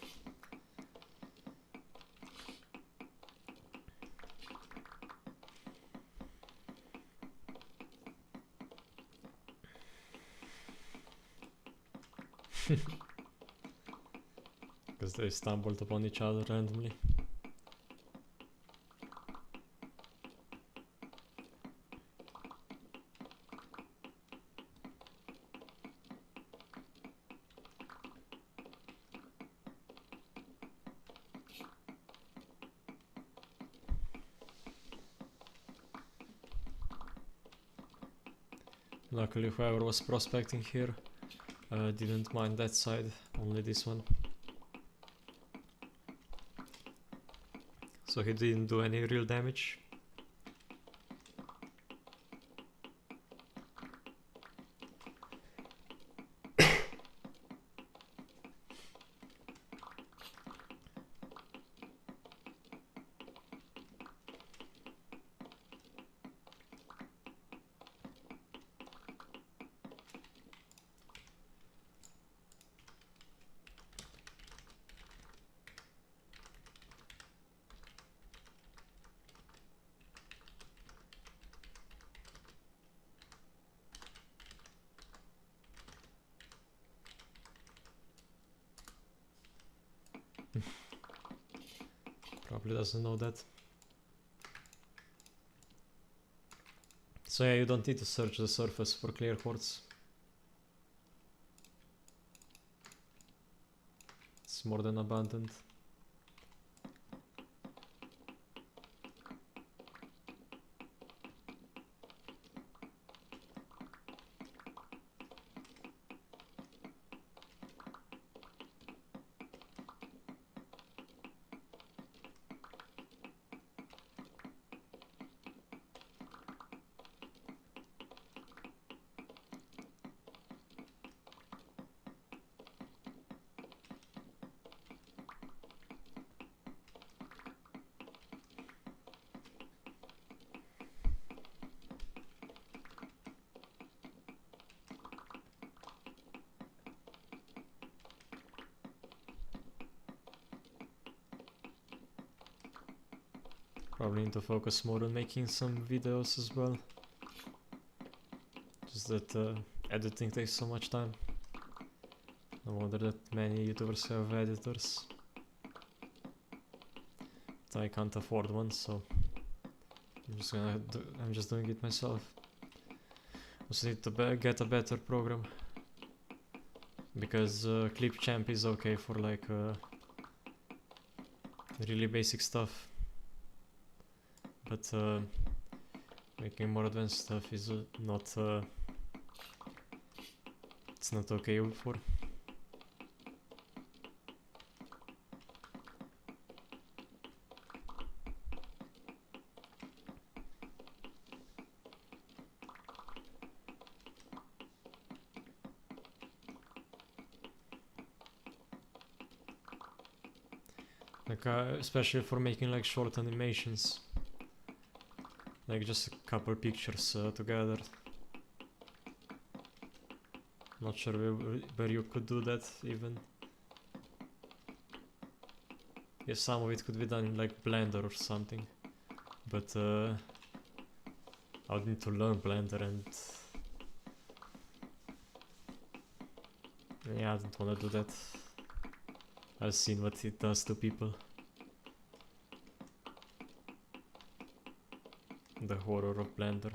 Because they stumbled upon each other randomly. Luckily whoever was prospecting here didn't mind that side, only this one. So he didn't do any real damage. Probably doesn't know that. So yeah, you don't need to search the surface for clear quartz. It's more than abundant. Probably need to focus more on making some videos as well. Just that editing takes so much time. No wonder that many YouTubers have editors. But I can't afford one, so I'm just doing it myself. Also need to get a better program, because Clipchamp is okay for like really basic stuff, but making more advanced stuff is not it's not okay for. Like especially for making like short animations, like just a couple pictures together. Not sure where you could do that even. Yes, some of it could be done in like Blender or something, but I would need to learn Blender, and yeah, I don't want to do that. I've seen what it does to people. The horror of Blender.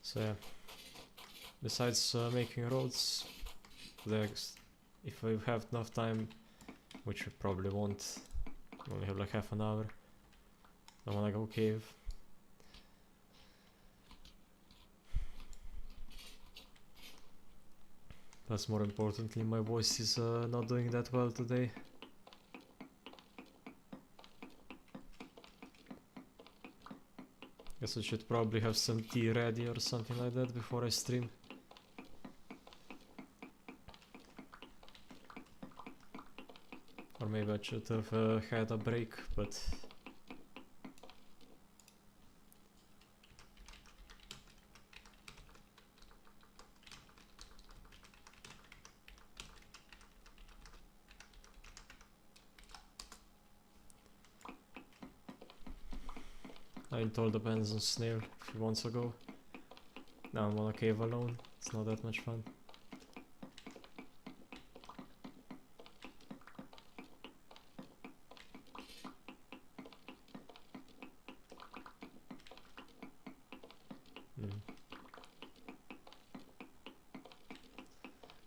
So yeah, besides making roads, if I have enough time, which we probably won't, only have like half an hour, I wanna go cave. Plus, more importantly, my voice is not doing that well today. Guess I should probably have some tea ready or something like that before I stream. Or maybe I should have had a break, but I installed the benzene snail a few months ago. Now I'm on a cave alone. It's not that much fun.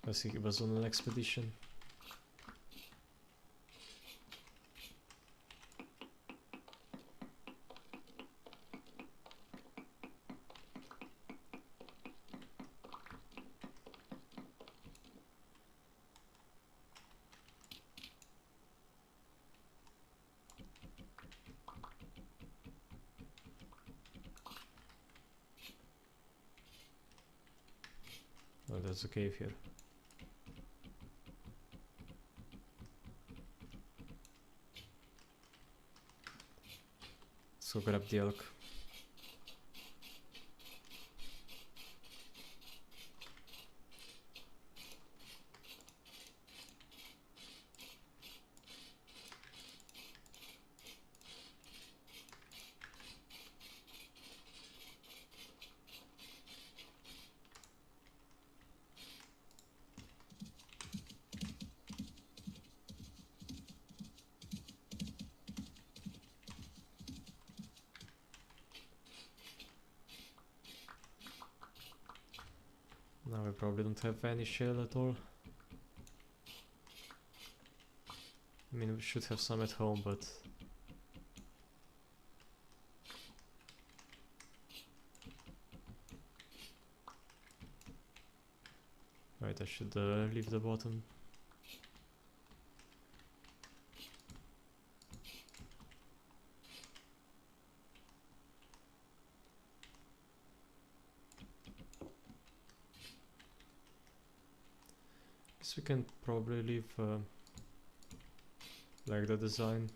I think he was on an expedition. Oh, there's a cave here. Let's go grab the elk. Now we probably don't have any shell at all. I mean, we should have some at home, but... Right, I should leave the bottom. Guess we can probably leave like the design.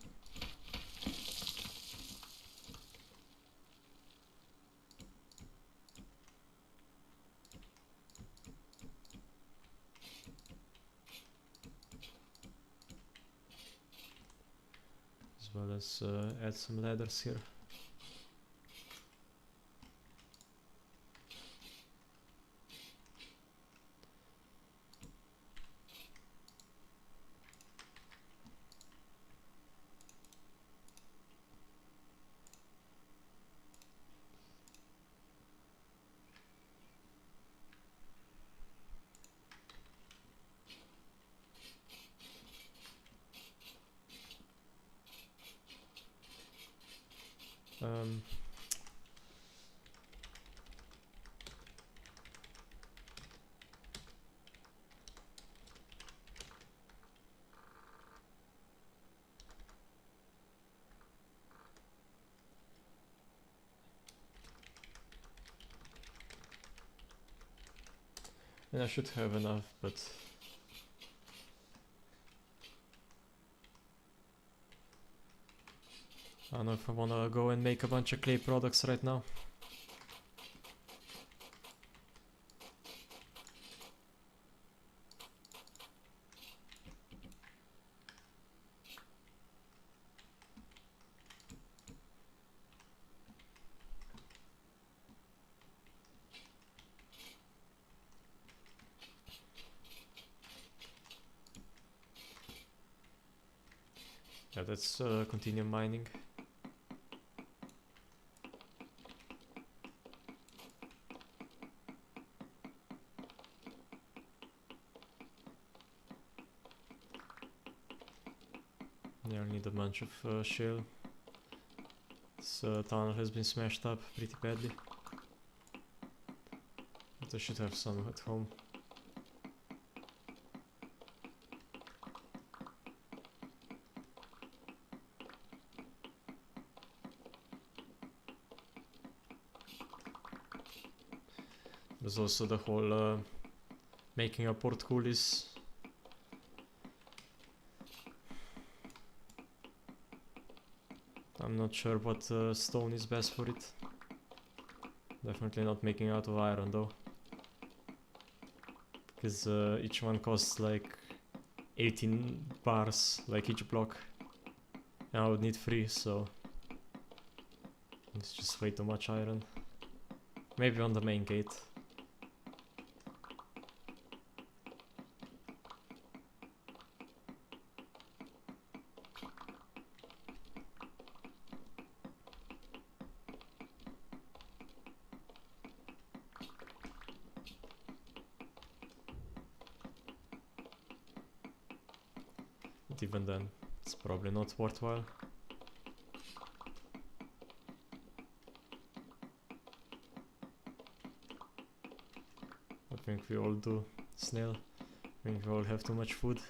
As well as add some ladders here. Um, and I should have enough, but I don't know if I wanna go and make a bunch of clay products right now. Yeah, let's continue mining. Yeah, I need a bunch of shale. This tunnel has been smashed up pretty badly. But I should have some at home. There's also the whole making a portcullis. I'm not sure what stone is best for it. Definitely not making out of iron though. Because each one costs like 18 bars, like each block. And I would need 3, so It's just way too much iron. Maybe on the main gate. But even then, it's probably not worthwhile. I think we all do, snail. I think we all have too much food.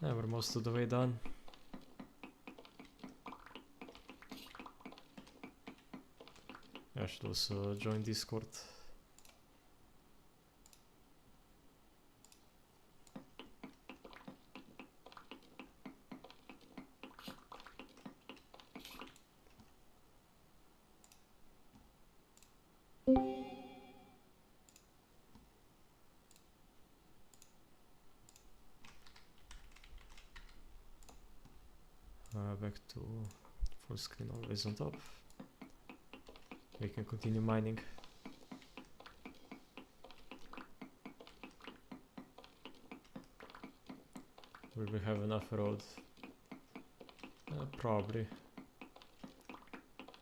Yeah, we're most of the way done. I should also join Discord. Back to full screen, always on top. We can continue mining. Will we have enough road? Probably.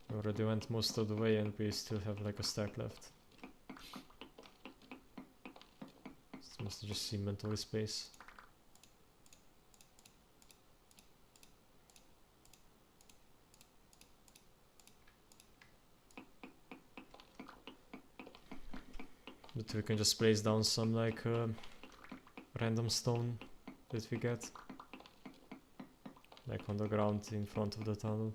We already went most of the way and we still have like a stack left. It's mostly just inventory space. But we can just place down some like random stone that we get, like on the ground in front of the tunnel.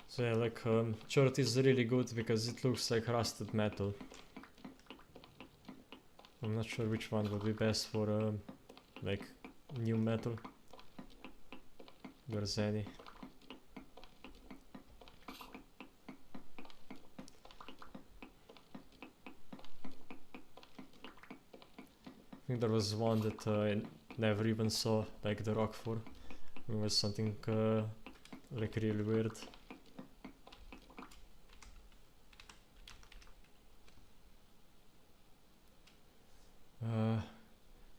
So yeah, like chert is really good because it looks like rusted metal. I'm not sure which one would be best for like new metal. There's any. I think there was one that I never even saw like the rock for. It was something like really weird.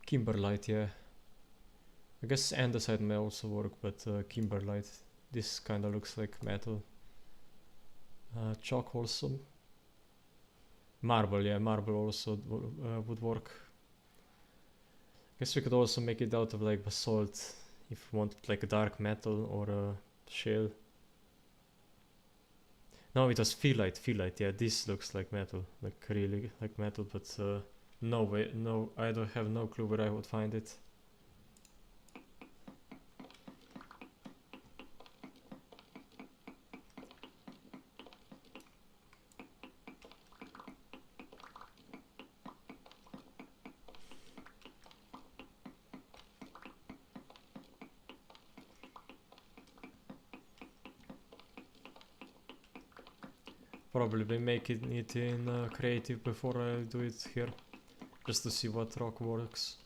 Kimberlite, yeah. I guess andesite may also work, but kimberlite, this kinda looks like metal. Chalk also. Marble, yeah, marble also would work. Guess we could also make it out of like basalt if we want like a dark metal or a shale. No, it was phyllite, yeah, this looks like metal, like really like metal, but no way, no, I don't have no clue where I would find it. Probably making it in creative before I do it here, just to see what rock works.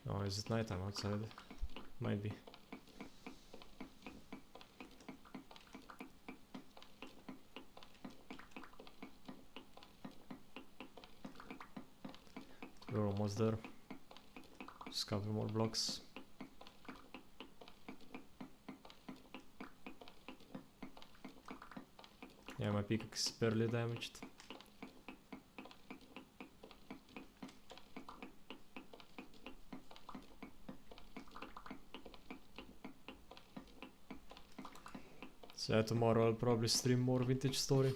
Oh, is it nighttime outside? Might be. We're almost there. Just a couple more blocks. Yeah, my pickaxe is barely damaged. So yeah, tomorrow I'll probably stream more Vintage Story.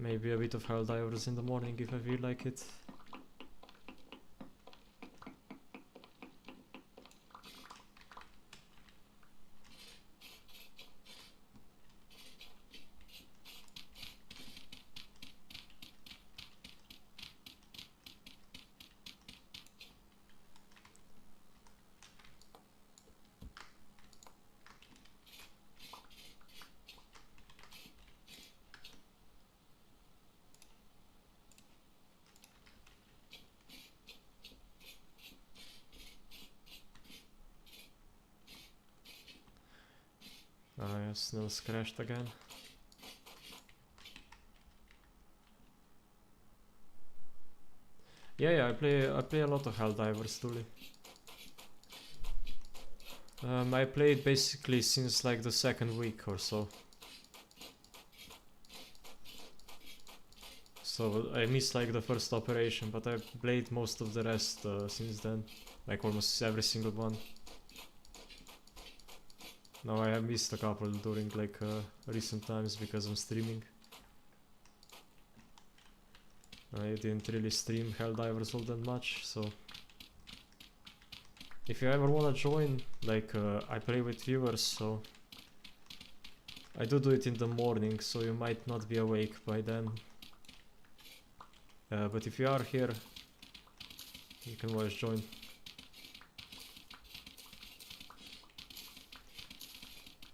Maybe a bit of Helldivers in the morning if I feel like it. Ah yes, Nils crashed again. Yeah, I play a lot of Helldivers, Tuli. I played basically since like the second week or so. So I missed like the first operation, but I played most of the rest since then. Like almost every single one. Now I have missed a couple during like recent times because I'm streaming. I didn't really stream Helldivers all that much, so... If you ever wanna join, like I play with viewers, so... I do it in the morning, so you might not be awake by then. But if you are here, you can always join.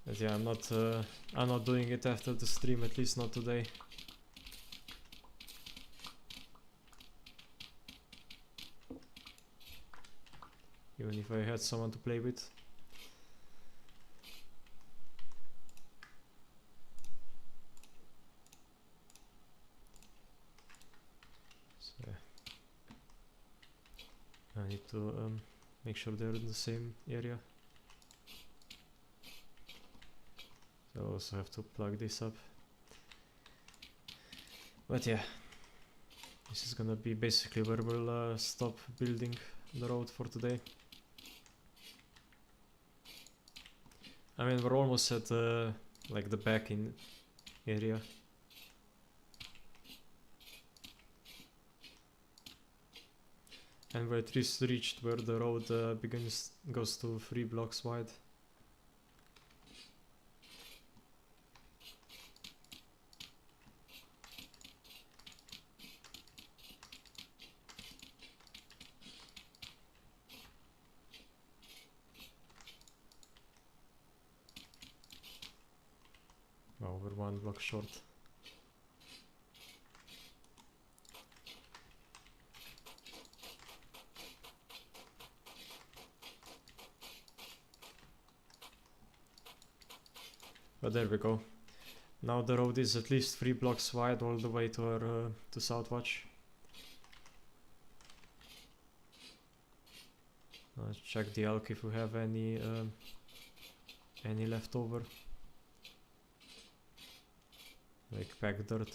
But yeah, I'm not doing it after the stream, at least not today. Even if I had someone to play with. So yeah. I need to make sure they're in the same area. So I also have to plug this up. But yeah, this is gonna be basically where we'll stop building the road for today. I mean, we're almost at like the back in area. And we're at least reached where the road goes to 3 blocks wide. Well, we're 1 block short. But there we go. Now the road is at least 3 blocks wide all the way to our to Southwatch. Let's check the elk if we have any left over. Like packed dirt.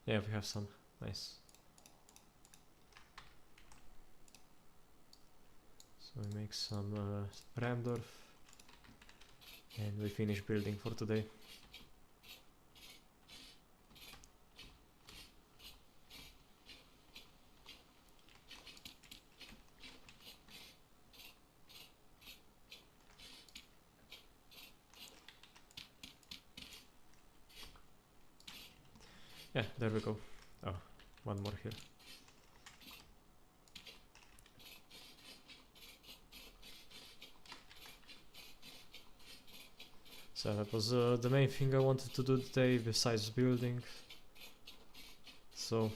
Yeah, we have some. Nice. So we make some ramdorf and we finish building for today. Yeah, there we go. Oh, one more here. So that was the main thing I wanted to do today besides building. So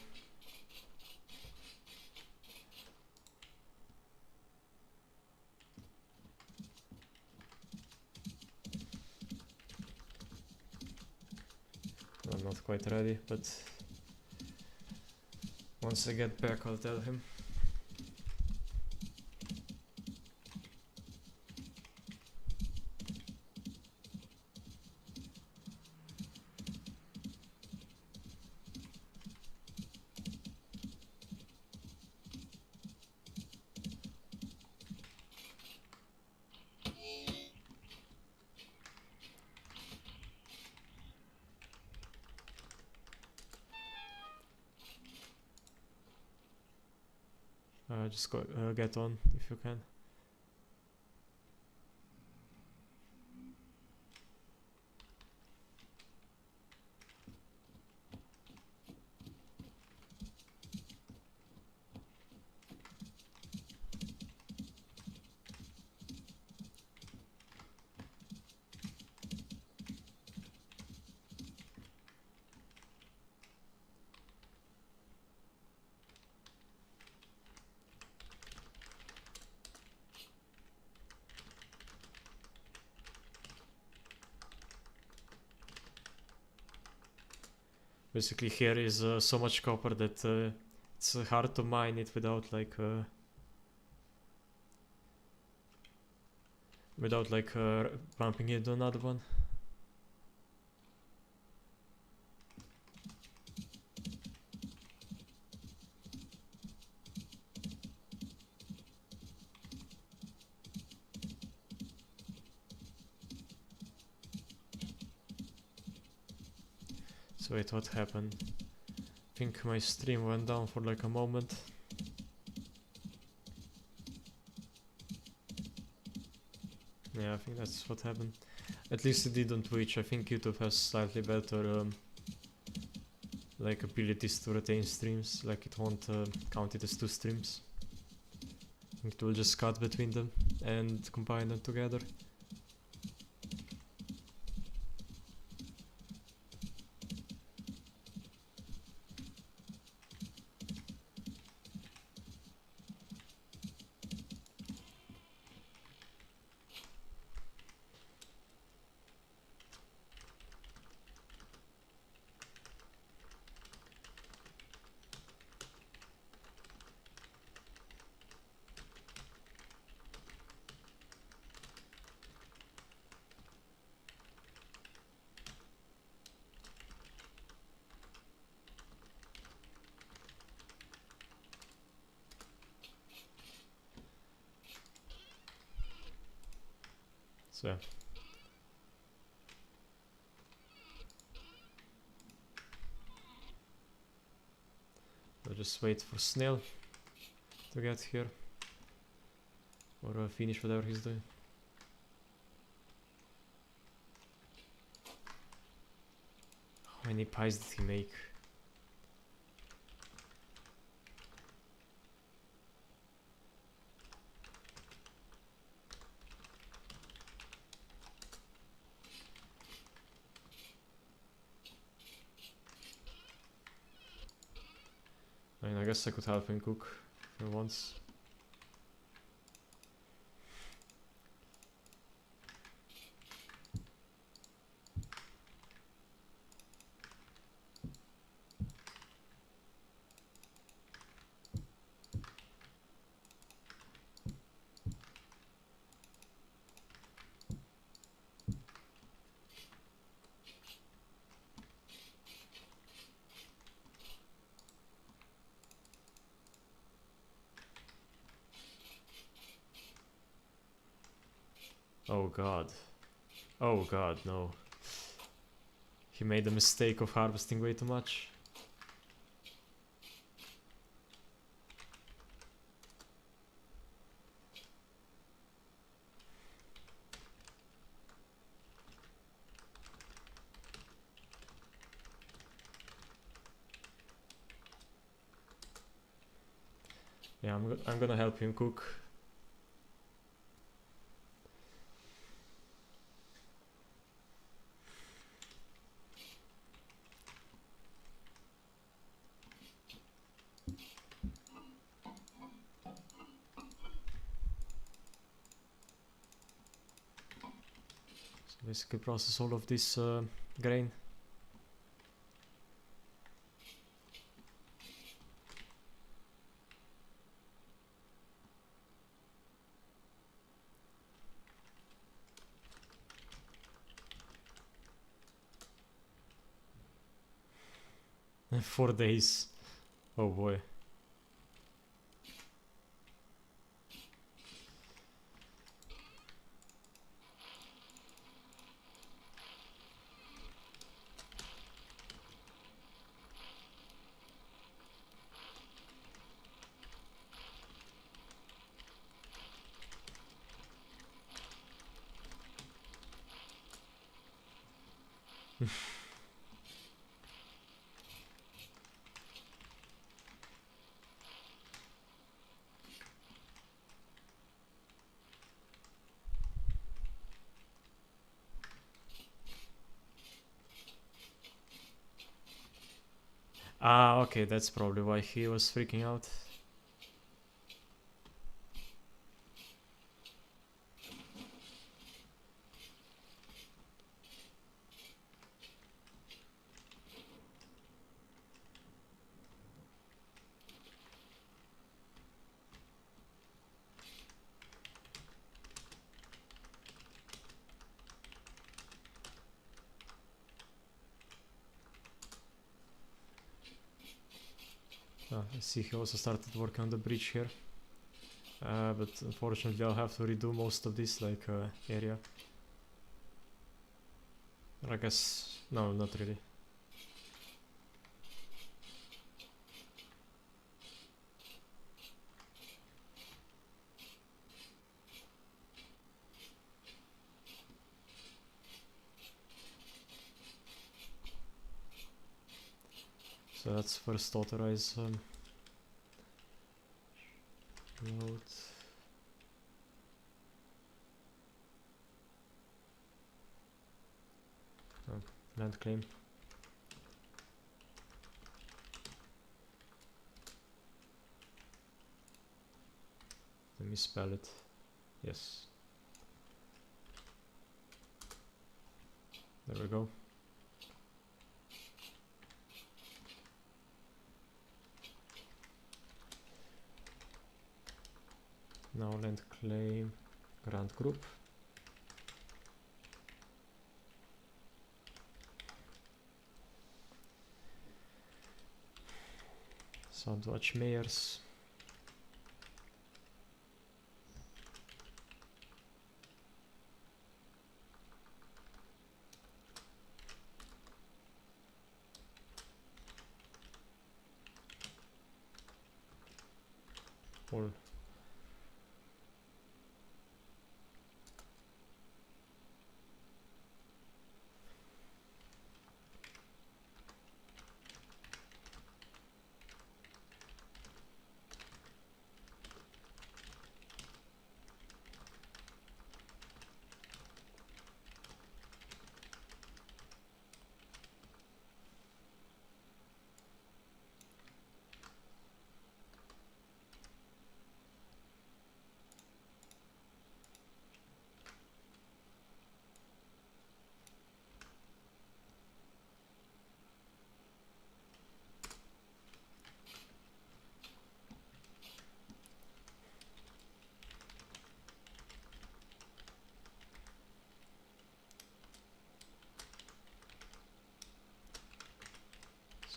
I'm not quite ready, but once I get back I'll tell him. Just go get on if you can. Basically here is so much copper that it's hard to mine it without like bumping into another one. So wait, what happened? I think my stream went down for like a moment. Yeah, I think that's what happened. At least it did on Twitch. I think YouTube has slightly better like abilities to retain streams. Like it won't count it as two streams. It will just cut between them and combine them together. So I'll just wait for Snail to get here or finish whatever he's doing. How many pies did he make? I mean, I guess I could help him cook for once. Oh god. Oh god, no. He made the mistake of harvesting way too much. Yeah, I'm gonna help him cook. So basically process all of this grain. In 4 days. Oh boy. Ah, okay, that's probably why he was freaking out. I see he also started working on the bridge here. But unfortunately I'll have to redo most of this like area. Or I guess, no, not really. So let's first authorize load. Oh, land claim. Let me spell it. Yes. There we go. Now land claim grant group. Southwatch mayors. All.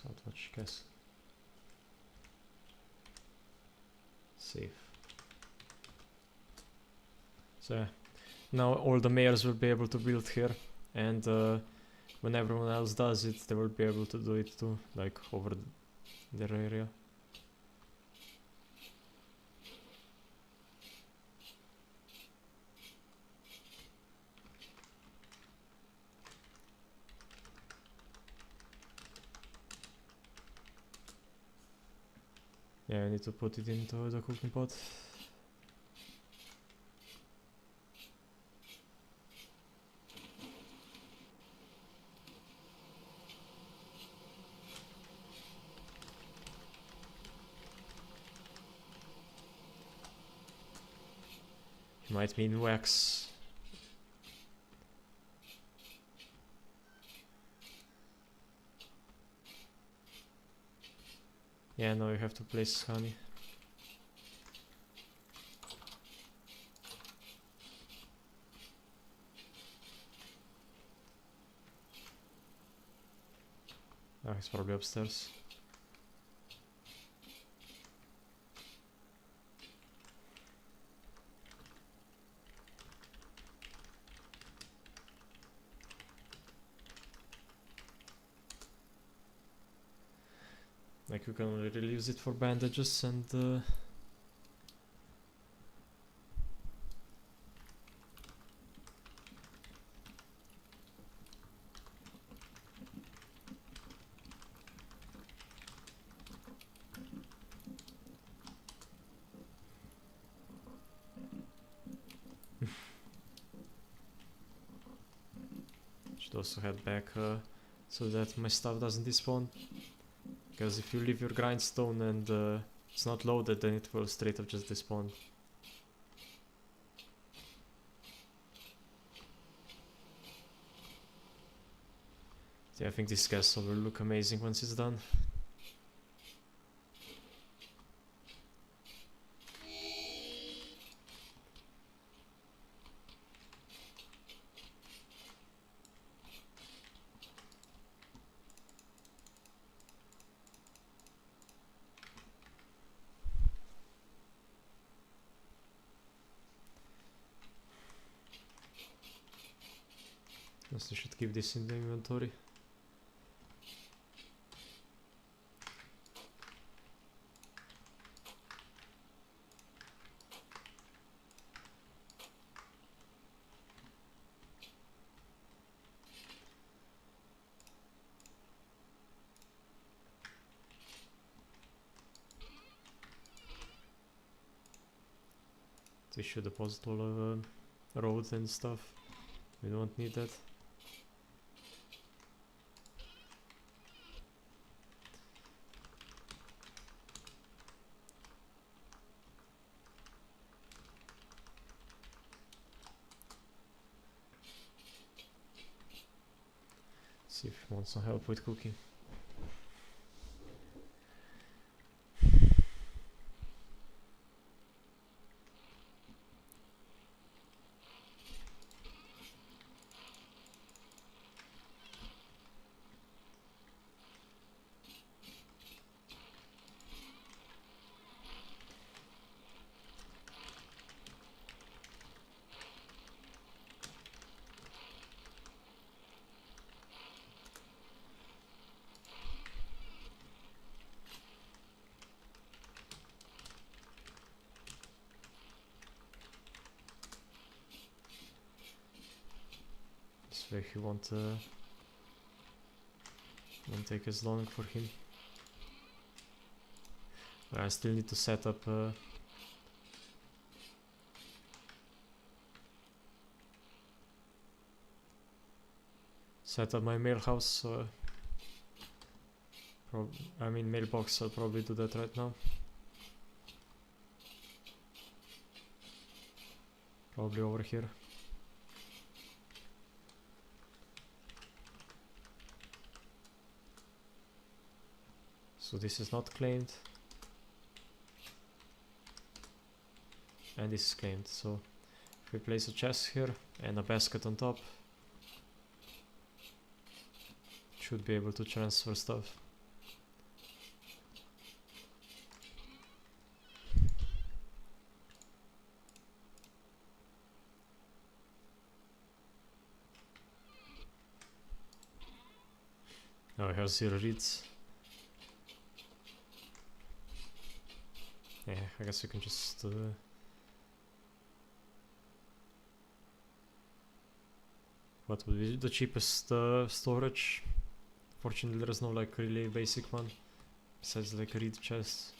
Southwatch castle. Save. So yeah, now all the mayors will be able to build here, and when everyone else does it, they will be able to do it too, like over their area. Yeah, I need to put it into the cooking pot. Might mean wax. Yeah, now you have to place honey. Oh, he's probably upstairs. Like, you can only really use it for bandages and Should also head back so that my stuff doesn't despawn. Because if you leave your grindstone and it's not loaded, then it will straight up just despawn. Yeah, I think this castle will look amazing once it's done. Guess I should keep this in the inventory. We should deposit all of roads and stuff. We don't need that. See if he wants some help with cooking. This way he won't take as long for him. But I still need to set up my mail house. I mean mailbox. I'll probably do that right now. Probably over here. So this is not claimed. And this is claimed. So if we place a chest here and a basket on top, should be able to transfer stuff. Oh, here's 0 reads. Yeah, I guess we can just what would be the cheapest storage? Fortunately there's no like really basic one besides like a reed chest.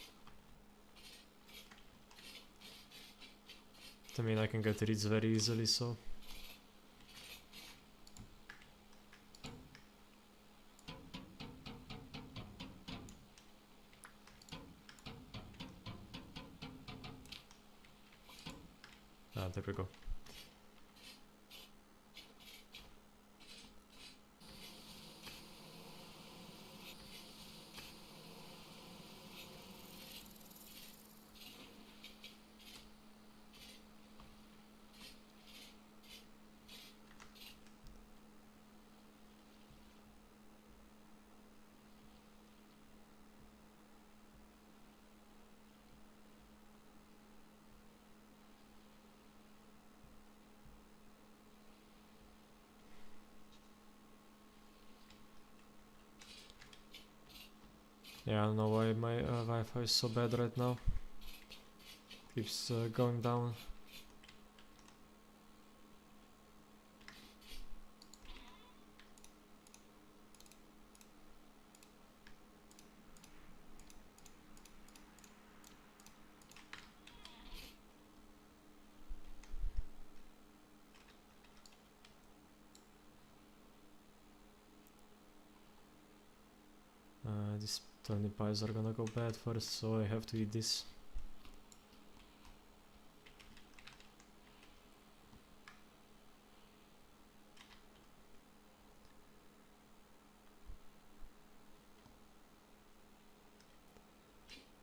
I mean I can get reeds very easily, so there we go. Yeah, I don't know why my Wi-Fi is so bad right now. Keeps going down. These turnip pies are gonna go bad first, so I have to eat this.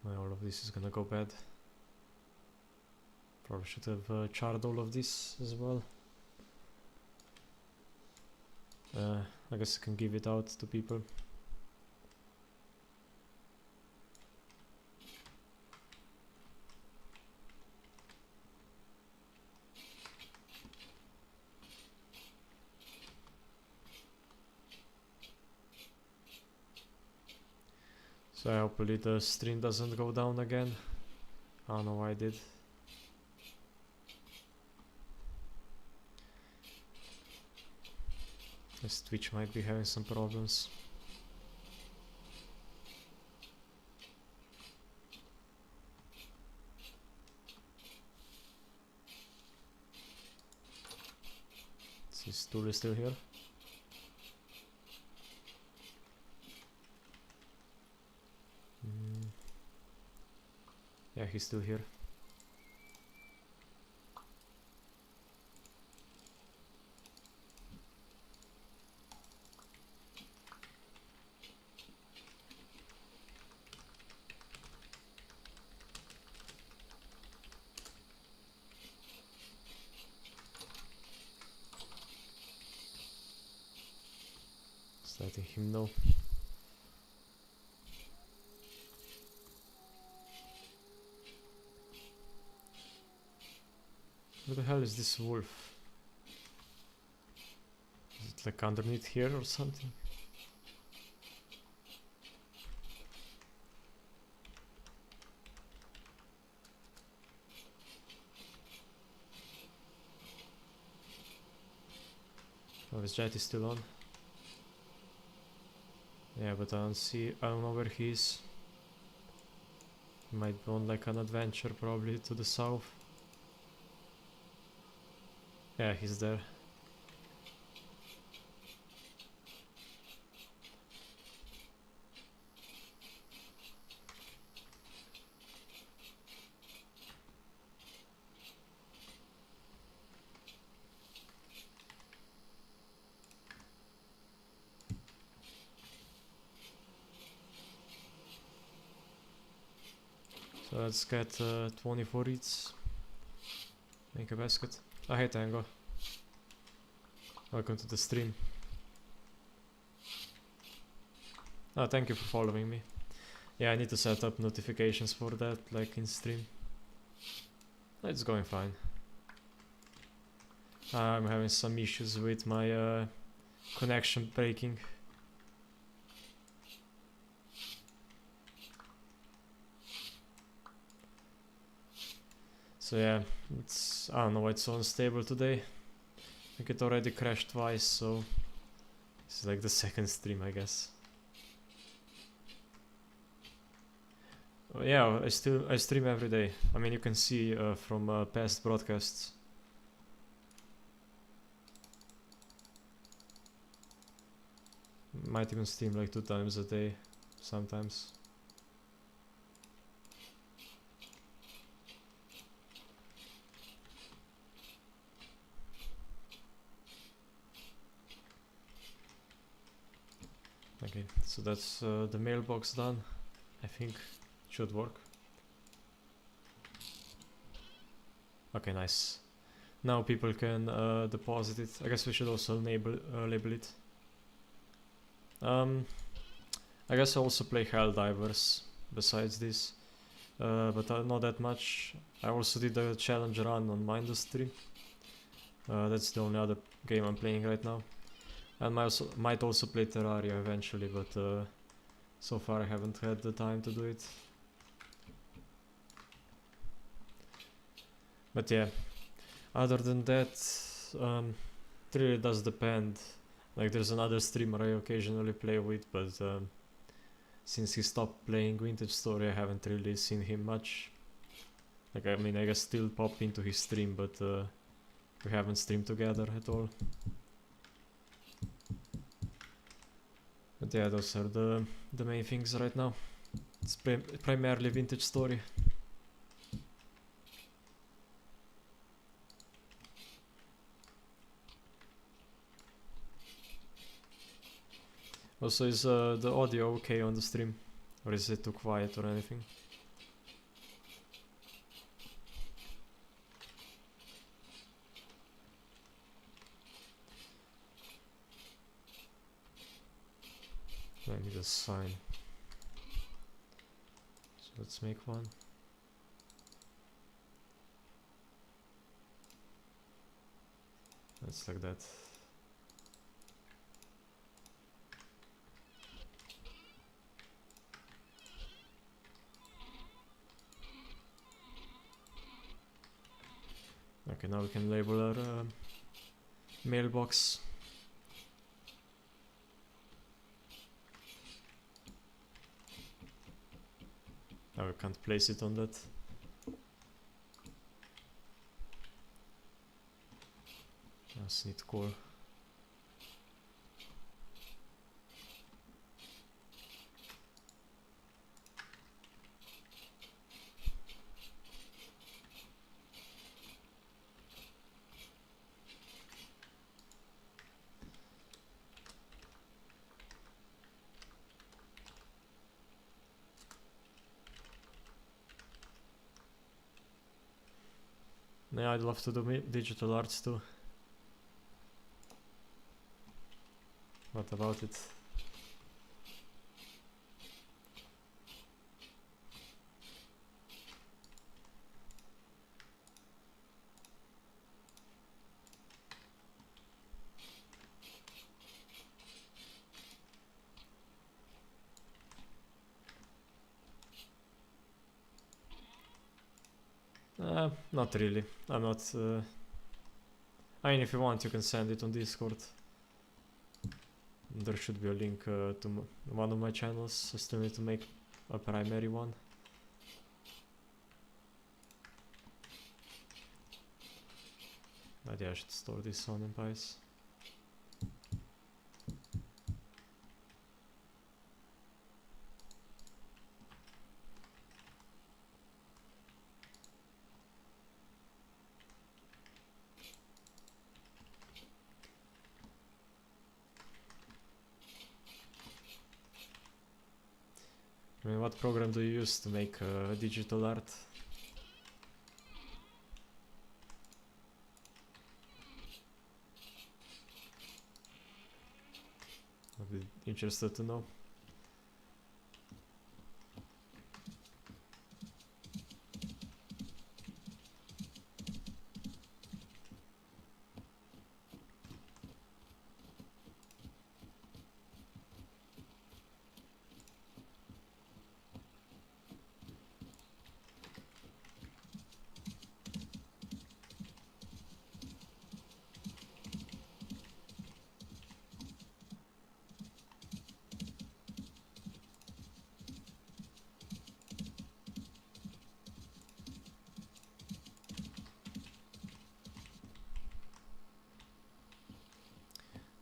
All of this is gonna go bad. Probably should have charred all of this as well. I guess I can give it out to people. So hopefully the stream doesn't go down again. I don't know why I did. This Twitch might be having some problems. This tool is still here. Yeah, he's still here. Just letting him know. Where the hell is this wolf? Is it like underneath here or something? Oh, his jet is still on. Yeah, but I don't know where he is. He might be on like an adventure probably to the south. Yeah, he's there. So let's get 24 eats. Make a basket. Oh, hey Tango. Welcome to the stream. Oh, thank you for following me. Yeah, I need to set up notifications for that, like in stream. It's going fine. I'm having some issues with my connection breaking. So yeah, I don't know why it's so unstable today. I think it already crashed twice, so this is like the second stream, I guess. Yeah, I stream every day. I mean, you can see from past broadcasts. Might even stream like 2 times a day, sometimes. Okay, so that's the mailbox done. I think it should work. Okay, nice. Now people can deposit it. I guess we should also label it. I guess I also play Helldivers besides this, but not that much. I also did a challenge run on Mindustry. That's the only other game I'm playing right now. And might also play Terraria eventually, but so far I haven't had the time to do it. But yeah, other than that, it really does depend. Like there's another streamer I occasionally play with, but since he stopped playing Vintage Story, I haven't really seen him much. Like I mean, I guess still pop into his stream, but we haven't streamed together at all. But yeah, those are the main things right now. It's primarily vintage story. Also, is the audio okay on the stream? Or is it too quiet or anything? I need a sign. So let's make one. That's like that. Okay, now we can label our mailbox. Now we can't place it on that. Just need core. Yeah, I'd love to do digital arts too. What about it? Not really. I'm not... I mean, if you want, you can send it on Discord. There should be a link to one of my channels. I still need to make a primary one. But yeah, I should store this on Empires. I mean, what program do you use to make digital art? I'd be interested to know.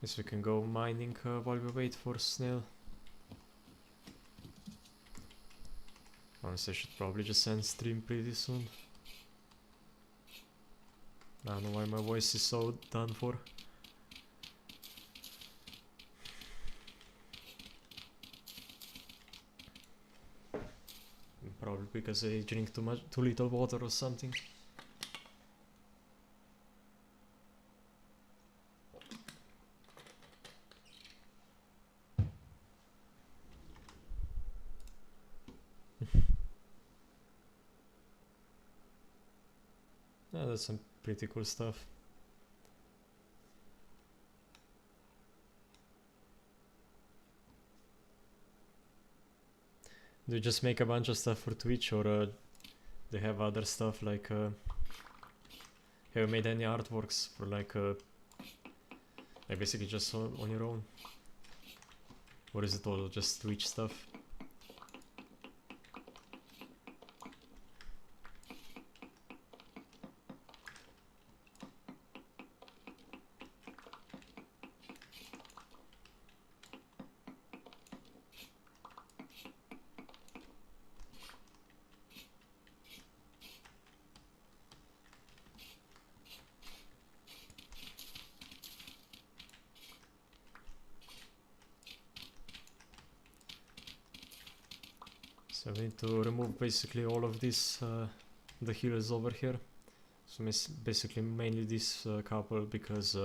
Guess we can go mining while we wait for snail. Honestly, I should probably just end stream pretty soon. I don't know why my voice is so done for. Probably because I drink too little water or something. Yeah, that's some pretty cool stuff. Do you just make a bunch of stuff for Twitch, or they have other stuff like have you made any artworks for like basically just on your own? Or is it all just Twitch stuff? So we need to remove basically all of this, the hills over here. So basically mainly this couple, because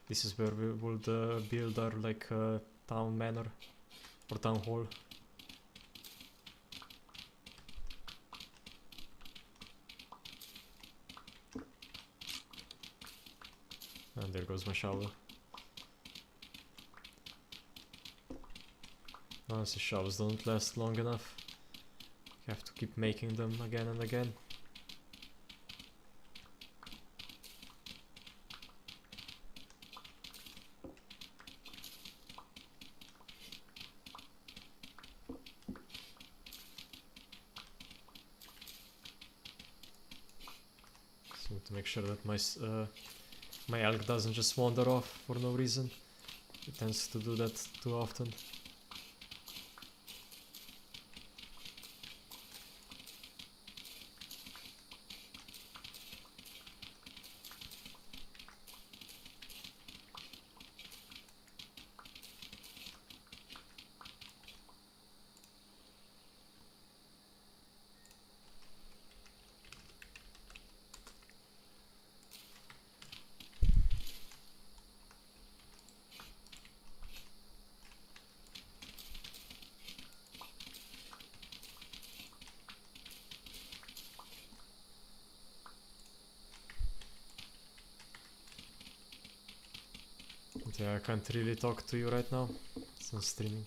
this is where we would build our like town manor or town hall. And there goes my shovel. Honestly, shovels don't last long enough. You have to keep making them again and again. So to make sure that my elk doesn't just wander off for no reason. It tends to do that too often. Yeah, I can't really talk to you right now, it's not streaming.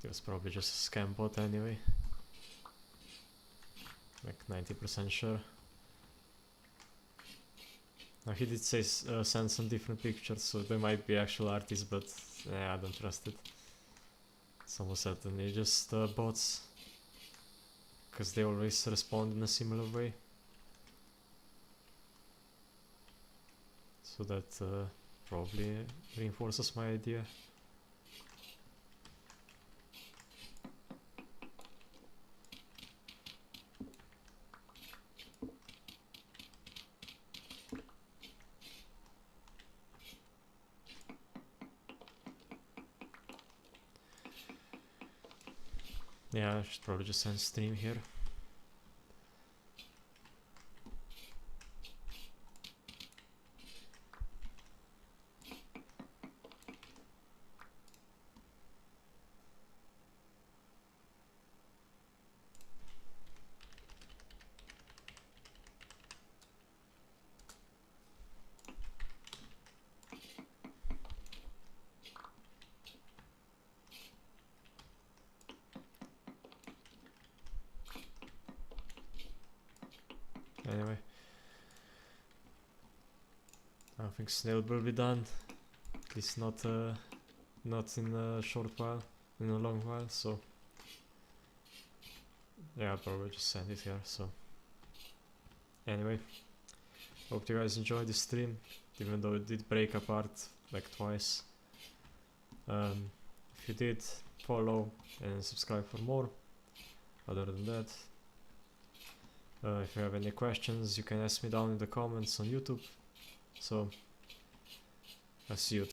It was probably just a scam bot anyway. Like 90% sure. Now he did say send some different pictures, so they might be actual artists, but I don't trust it. It's almost certainly just bots, because they always respond in a similar way. So that probably reinforces my idea. Yeah, I should probably just end stream here. Anyway, I don't think snail will be done, at least not in a short while, in a long while, so yeah, I'll probably just send it here. So anyway, hope you guys enjoyed the stream, even though it did break apart like twice. If you did, follow and subscribe for more. Other than that, if you have any questions, you can ask me down in the comments on YouTube. So I'll see you